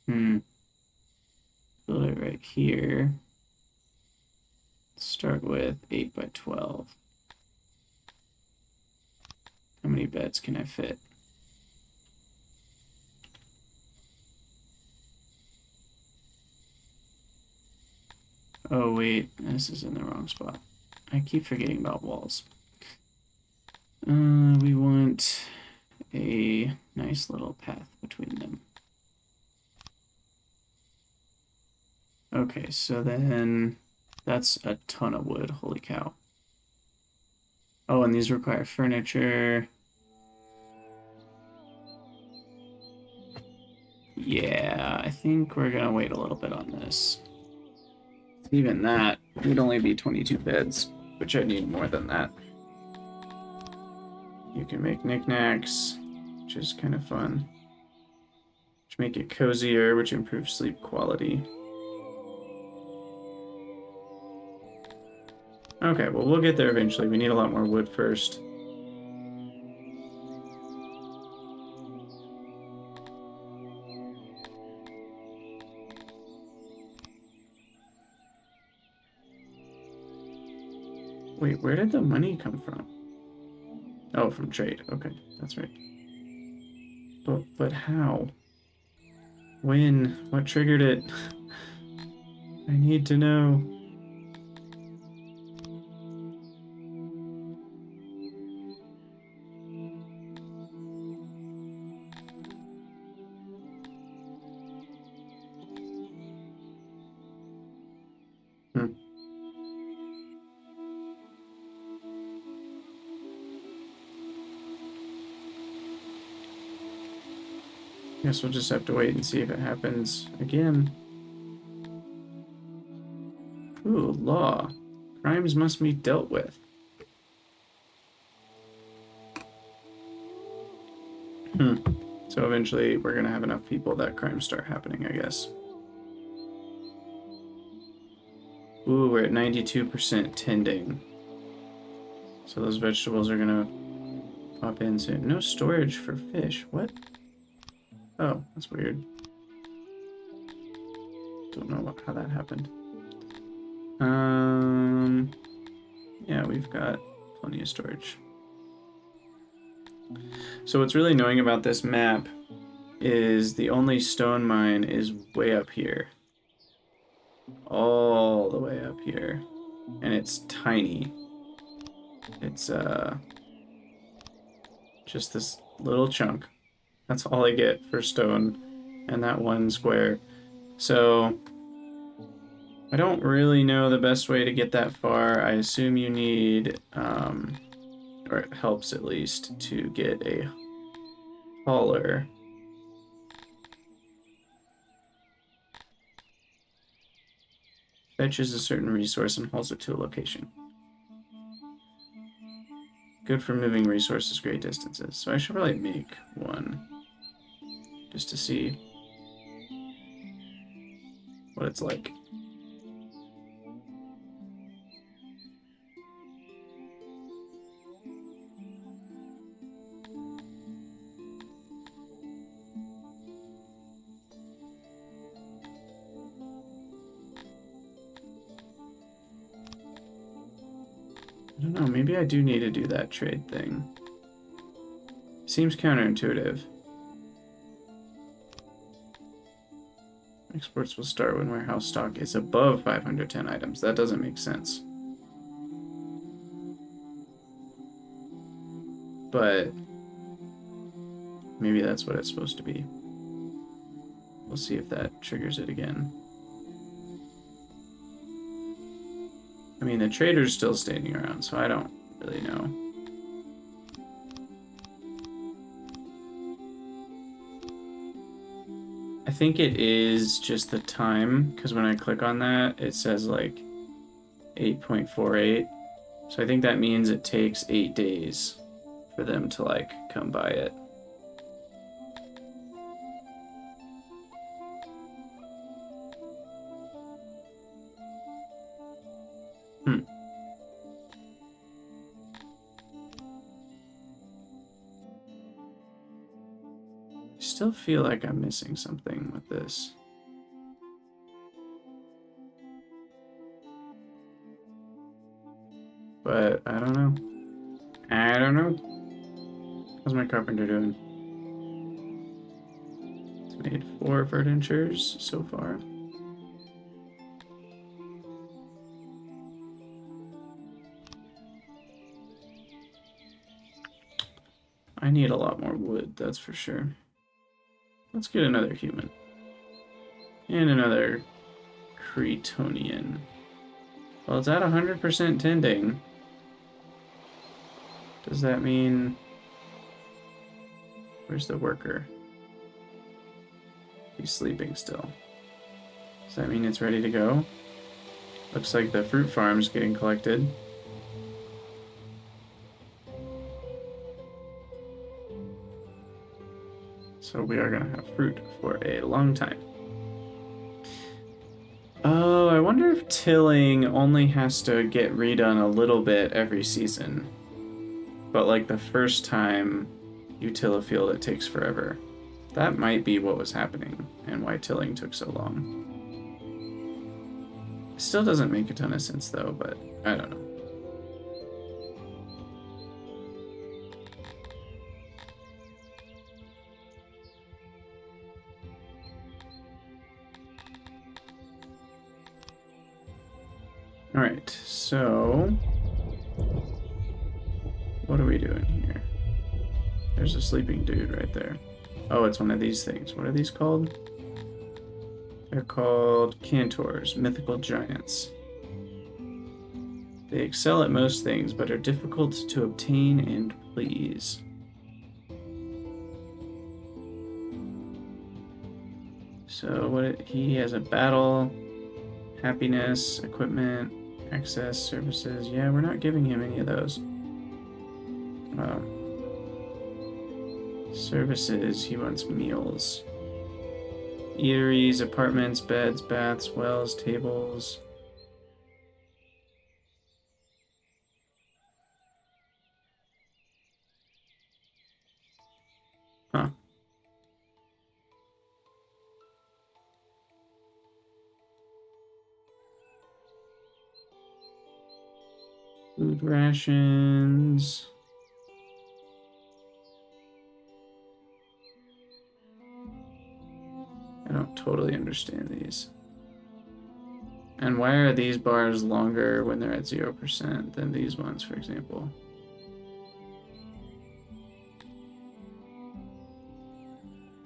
Build it right here. Start with 8 by 12. How many beds can I fit? Oh wait, this is in the wrong spot. I keep forgetting about walls. We want a nice little path between them. Okay, so then that's a ton of wood, holy cow. Oh, and these require furniture. Yeah, I think we're gonna wait a little bit on this. Even that would only be 22 beds, which I need more than that. You can make knickknacks, which is kind of fun. Which make it cozier, which improves sleep quality. Okay, well, we'll get there eventually. We need a lot more wood first. Wait, where did the money come from? Oh, from trade. Okay, that's right. But how? When? What triggered it? I need to know. Guess we'll just have to wait and see if it happens again. Ooh, law. Crimes must be dealt with. So eventually we're gonna have enough people that crimes start happening, I guess. Ooh, we're at 92% tending. So those vegetables are gonna pop in soon. No storage for fish. What? Oh, that's weird. Don't know how that happened. Yeah, we've got plenty of storage. So what's really annoying about this map is the only stone mine is way up here. All the way up here. And it's tiny. It's just this little chunk. That's all I get for stone and that one square. So I don't really know the best way to get that far. I assume you need, or it helps at least, to get a hauler. Fetches a certain resource and hauls it to a location. Good for moving resources great distances. So I should probably make one just to see what it's like. I don't know, maybe I do need to do that trade thing. Seems counterintuitive. Exports will start when warehouse stock is above 510 items. That doesn't make sense. But maybe that's what it's supposed to be. We'll see if that triggers it again. I mean, the trader's still standing around, so I don't really know. I think it is just the time, because when I click on that, it says like 8.48. So I think that means it takes 8 days for them to like come by it. I still feel like I'm missing something with this. But I don't know. I don't know. How's my carpenter doing? It's made 4 furnitures so far. I need a lot more wood, that's for sure. Let's get another human. And another Cretonian. Well, it's at 100% tending. Does that mean... Where's the worker? He's sleeping still. Does that mean it's ready to go? Looks like the fruit farm's getting collected. So we are going to have fruit for a long time. Oh, I wonder if tilling only has to get redone a little bit every season. But like the first time you till a field, it takes forever. That might be what was happening and why tilling took so long. It still doesn't make a ton of sense though, but I don't know. Alright, so what are we doing here? There's a sleeping dude right there. Oh, it's one of these things. What are these called? They're called Cantors, mythical giants. They excel at most things, but are difficult to obtain and please. So he has a battle, happiness, equipment, access, services. Yeah, we're not giving him any of those. Services, he wants meals. Eateries, apartments, beds, baths, wells, tables. Huh. Food rations. I don't totally understand these. And why are these bars longer when they're at 0% than these ones, for example?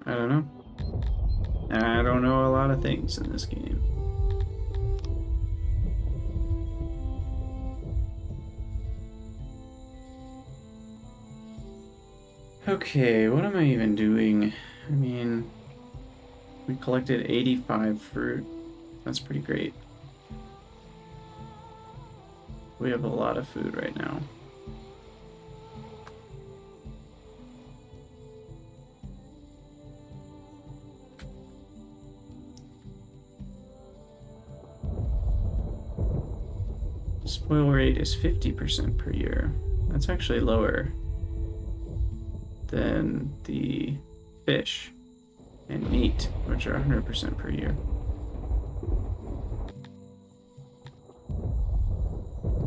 I don't know. I don't know a lot of things in this game. Okay, what am I even doing? I mean, we collected 85 fruit. That's pretty great. We have a lot of food right now. Spoil rate is 50% per year. That's actually lower than the fish and meat, which are 100% per year.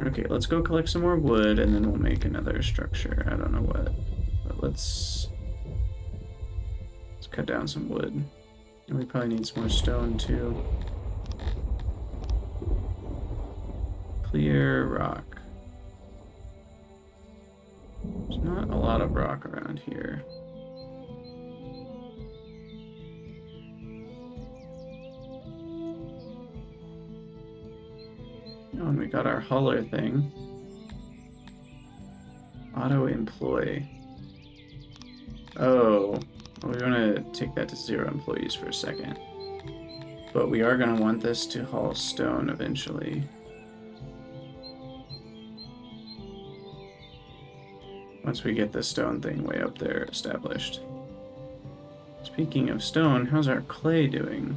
Okay, let's go collect some more wood and then we'll make another structure. I don't know what, but let's cut down some wood. And we probably need some more stone too. Clear rock. There's not a lot of rock around here. Oh, and we got our hauler thing. Auto-employ. Oh, well, we want to take that to 0 employees for a second. But we are going to want this to haul stone eventually. Once we get the stone thing way up there established. Speaking of stone, how's our clay doing?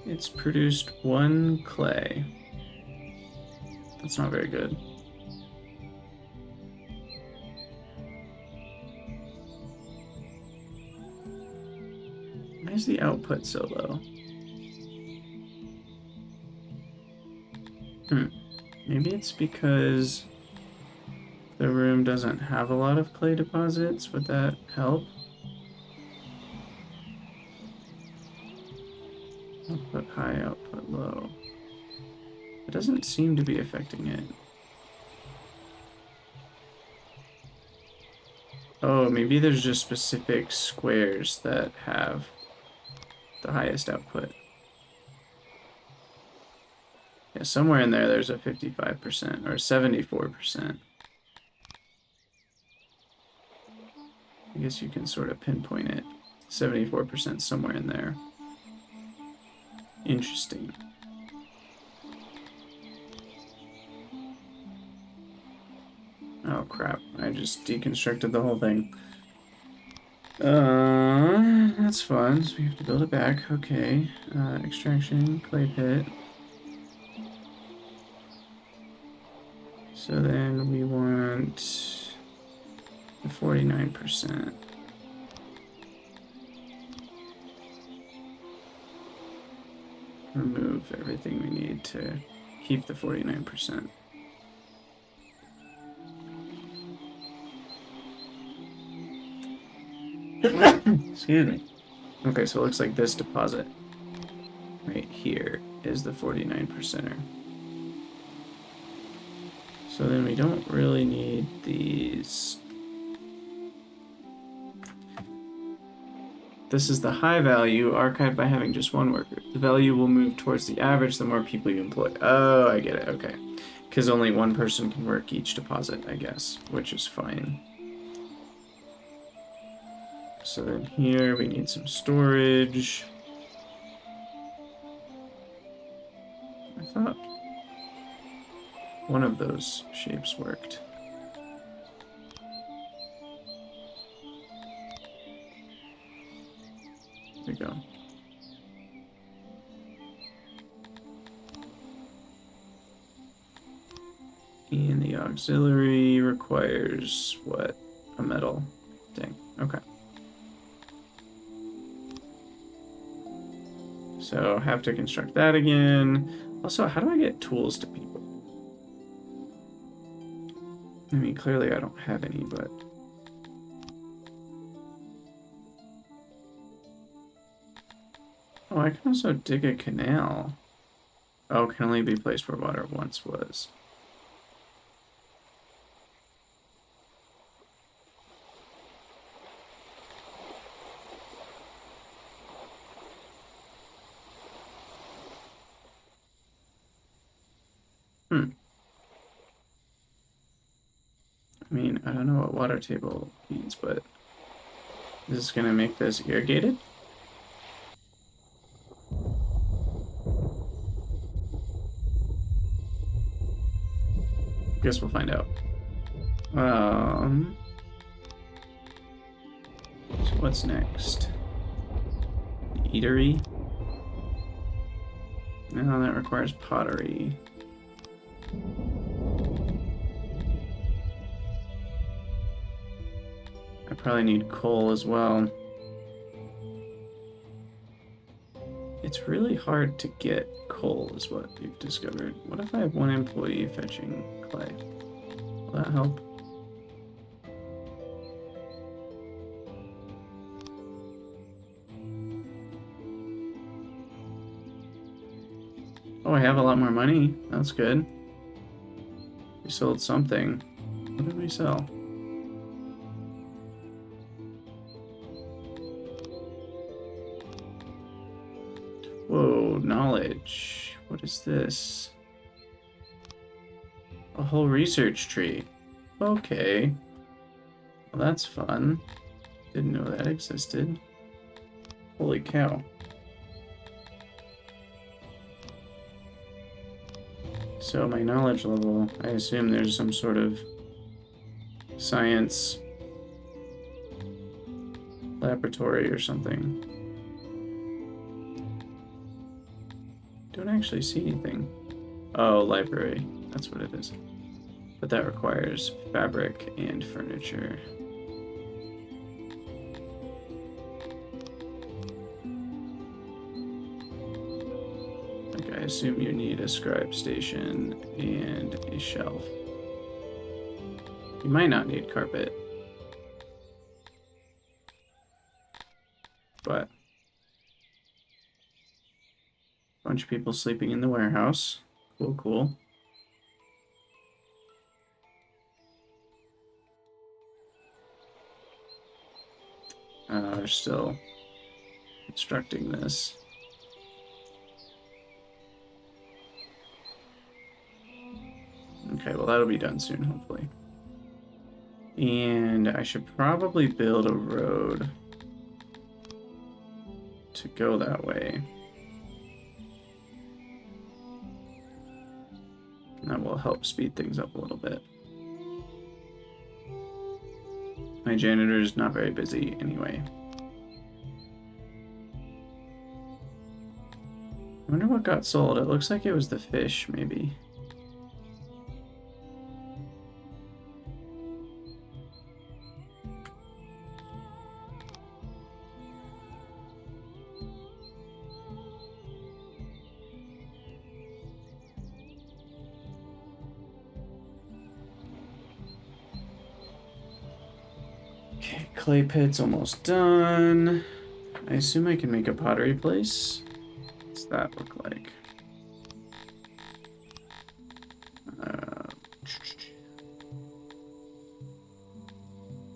It's produced 1 clay. That's not very good. Why is the output so low? Maybe it's because the room doesn't have a lot of clay deposits. Would that help? Output high, output low. It doesn't seem to be affecting it. Oh, maybe there's just specific squares that have the highest output. Yeah, somewhere in there there's a 55% or 74%. I guess you can sort of pinpoint it. 74% somewhere in there. Interesting. Oh crap, I just deconstructed the whole thing. That's fun. So we have to build it back. Okay. Extraction, clay pit. So then we want the 49%. Remove everything we need to keep the 49%. Excuse me. Okay, so it looks like this deposit right here is the 49%er. So then we don't really need these. This is the high value, archived by having just 1 worker. The value will move towards the average the more people you employ. Oh, I get it, okay. Because only 1 person can work each deposit, I guess, which is fine. So then here we need some storage. I thought one of those shapes worked. There we go. And the auxiliary requires what? A metal. Dang. Okay. So have to construct that again. Also, how do I get tools to people? I mean, clearly I don't have any, but... Oh, I can also dig a canal. Oh, can only be placed where water once was. I mean, I don't know what water table means, but this is gonna make this irrigated? Guess we'll find out. So what's next? The eatery? No, that requires pottery. I probably need coal as well. It's really hard to get coal, is what we've discovered. What if I have one employee fetching clay? Will that help? Oh, I have a lot more money. That's good. We sold something. What did we sell? Whoa, knowledge. What is this? A whole research tree. Okay. Well, that's fun. Didn't know that existed. Holy cow. So my knowledge level, I assume there's some sort of science laboratory or something. Don't actually see anything. Oh, library. That's what it is. But that requires fabric and furniture. Like, I assume you need a scribe station and a shelf. You might not need carpet. But bunch of people sleeping in the warehouse. Cool, cool. They're still constructing this. Okay, well that'll be done soon, hopefully. And I should probably build a road to go that way. That will help speed things up a little bit. My janitor is not very busy anyway. I wonder what got sold. It looks like it was the fish, maybe. Okay, clay pit's almost done. I assume I can make a pottery place. What's that look like?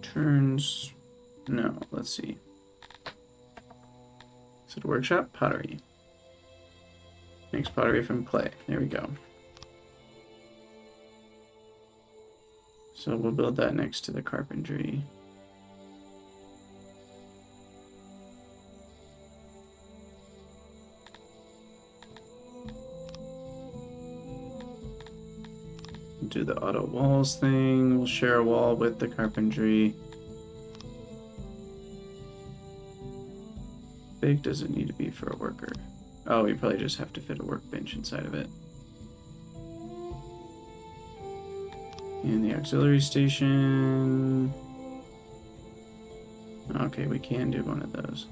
Turns. No, let's see. Is it a workshop? Pottery. Makes pottery from clay. There we go. So we'll build that next to the carpentry. do the auto walls thing. We'll share a wall with the carpentry. Big does it need to be for a worker? Oh, we probably just have to fit a workbench inside of it. And the auxiliary station. Okay, we can do one of those.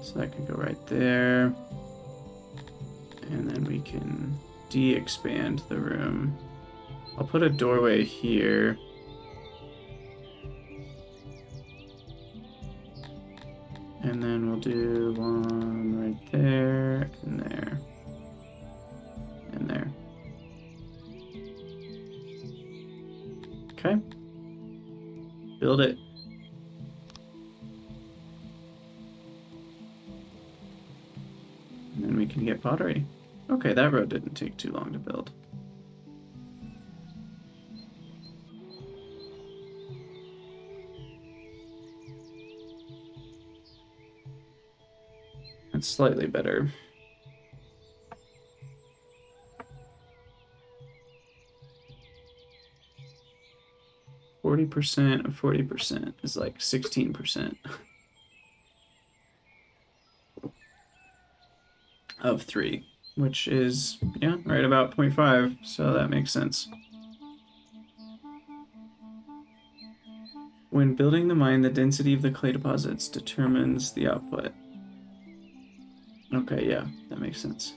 So that can go right there. And then we can de-expand the room. I'll put a doorway here. And then we'll do one right there, and there, and there. Okay. Build it. And then we can get pottery. Okay, that road didn't take too long to build. It's slightly better. %40% of 40% is like 16% of 3, which is, yeah, right about 0.5, so that makes sense. When building the mine, the density of the clay deposits determines the output. Okay, yeah, that makes sense.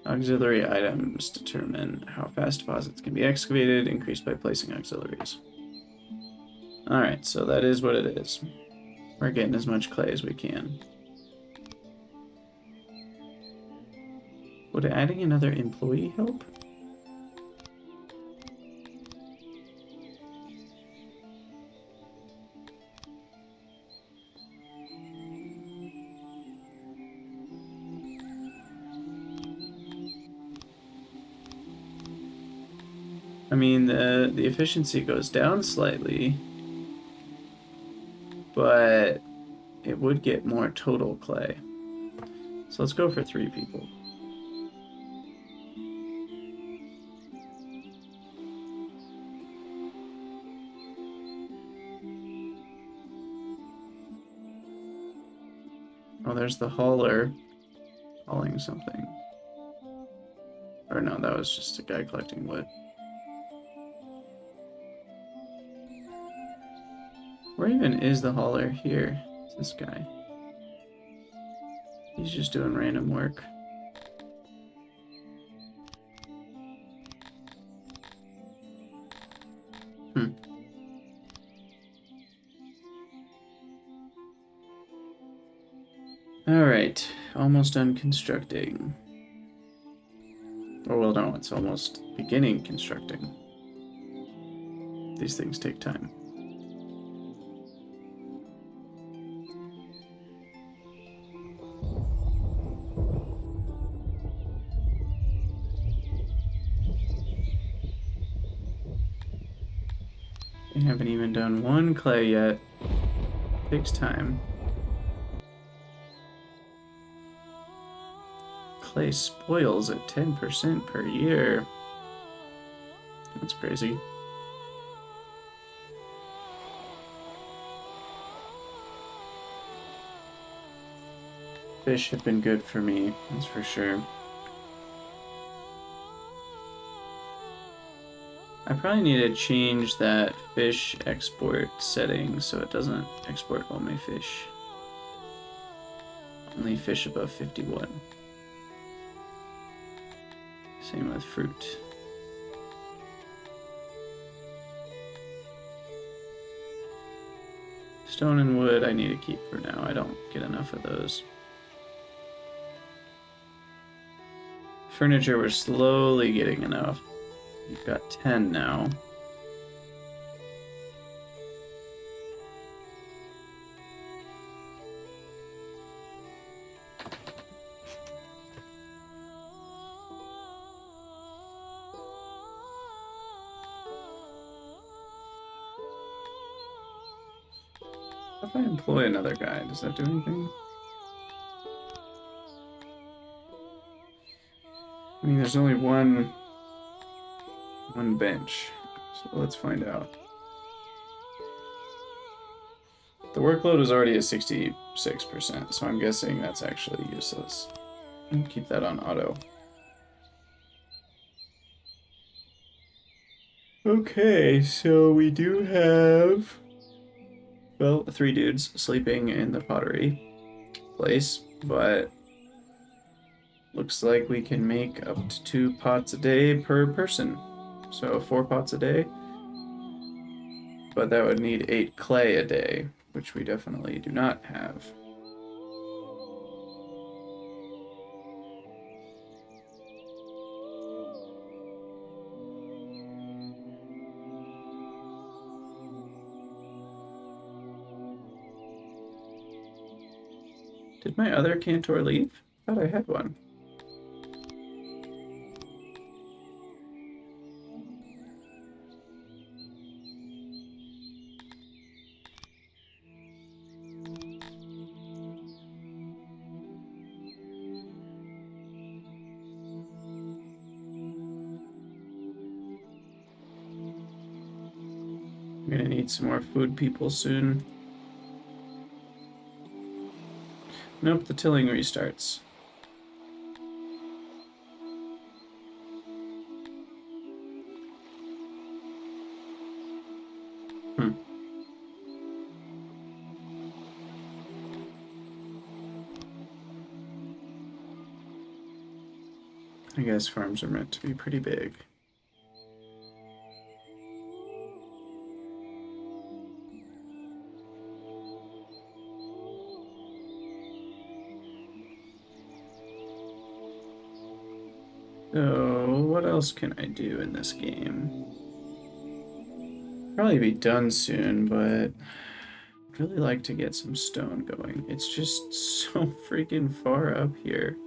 Auxiliary items determine how fast deposits can be excavated, increased by placing auxiliaries. Alright, so that is what it is. We're getting as much clay as we can. Would adding another employee help? I mean, the efficiency goes down slightly, but it would get more total clay. So let's go for 3 people. Oh, there's the hauler hauling something. Or no, that was just a guy collecting wood. Where even is the hauler here? It's this guy. He's just doing random work. Alright, almost done constructing. Oh, well, no, it's almost beginning constructing. These things take time. We haven't even done 1 clay yet. Takes time. Clay spoils at 10% per year. That's crazy. Fish have been good for me, that's for sure. I probably need to change that fish export setting so it doesn't export all my fish. Only fish above 51. Same with fruit. Stone and wood I need to keep for now. I don't get enough of those. Furniture, we're slowly getting enough. We've got 10 now. If I employ another guy, does that do anything? mean, there's only one bench, so let's find out. The workload is already at 66%, so I'm guessing that's actually useless. I'll keep that on auto. Okay, so we do have, well, 3 dudes sleeping in the pottery place, but looks like we can make up to 2 pots a day per person. So 4 pots a day. But that would need 8 clay a day, which we definitely do not have. Did my other cantor leave? I thought I had one. I'm gonna need some more food people soon. Nope, the tilling restarts. I guess farms are meant to be pretty big. So, what else can I do in this game? Probably be done soon, but I'd really like to get some stone going. It's just so freaking far up here.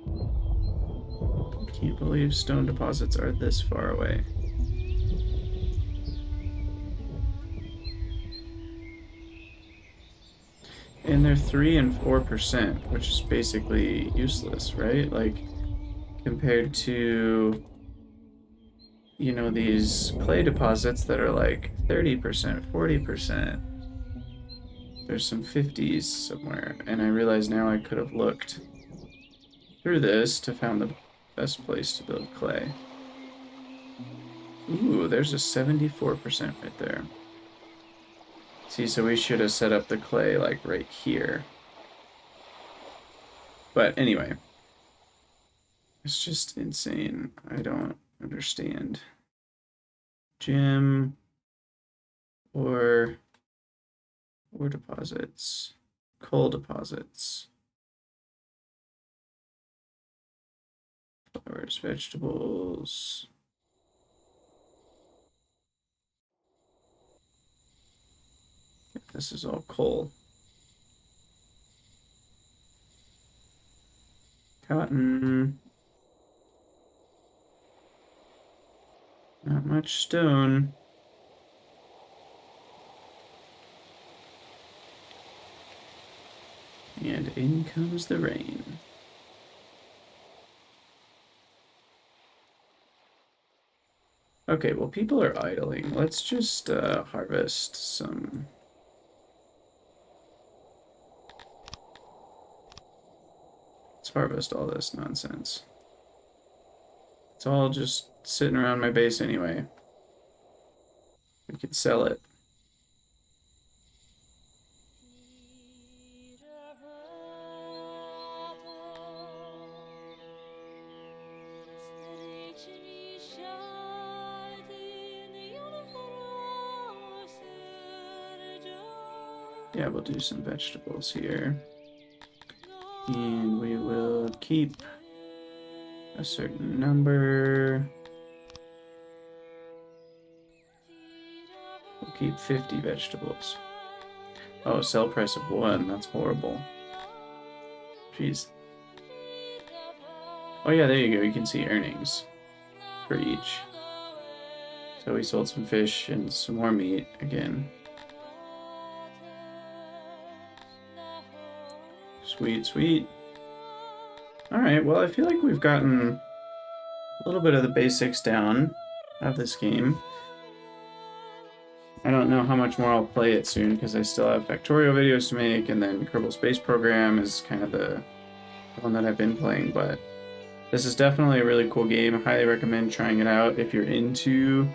I can't believe stone deposits are this far away. And they're 3 and 4%, which is basically useless, right? Like, compared to, you know, these clay deposits that are like 30%, 40%. There's some 50s somewhere, and I realize now I could have looked through this to find the best place to build clay. Ooh, there's a 74% right there. See, so we should have set up the clay like right here. But anyway, it's just insane. I don't understand. Gem or deposits, coal deposits, flowers, vegetables. This is all coal. Cotton. Not much stone. And in comes the rain. Okay, well, people are idling. Let's just harvest some. Let's harvest all this nonsense. It's all just sitting around my base anyway. We could sell it. Yeah, we'll do some vegetables here. And we will keep a certain number. We'll keep 50 vegetables. Oh, sell price of 1. That's horrible. Jeez. Oh yeah, there you go. You can see earnings for each. So we sold some fish and some more meat again. Sweet, sweet. Alright, well, I feel like we've gotten a little bit of the basics down of this game. I don't know how much more I'll play it soon because I still have Factorio videos to make, and then Kerbal Space Program is kind of the one that I've been playing, but this is definitely a really cool game. I highly recommend trying it out if you're into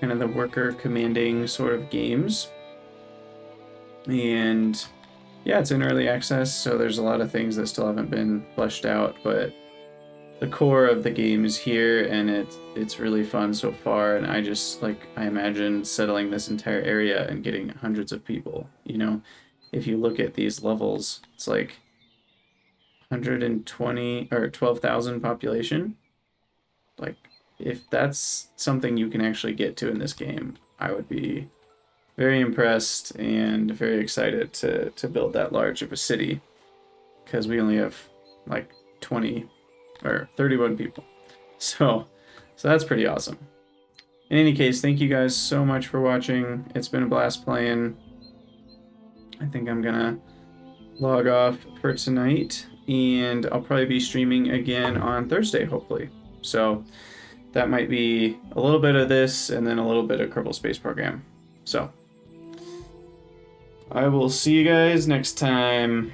kind of the worker commanding sort of games. And yeah, it's in early access, so there's a lot of things that still haven't been fleshed out, but the core of the game is here, and it's really fun so far. And I imagine settling this entire area and getting hundreds of people. You know, if you look at these levels, it's like 120 or 12,000 population. Like, if that's something you can actually get to in this game, I would be very impressed and very excited to build that large of a city, because we only have like 20 or 31 people. So that's pretty awesome. In any case, thank you guys so much for watching. It's been a blast playing. I think I'm gonna log off for tonight, and I'll probably be streaming again on Thursday, hopefully. So that might be a little bit of this and then a little bit of Kerbal Space Program. So I will see you guys next time.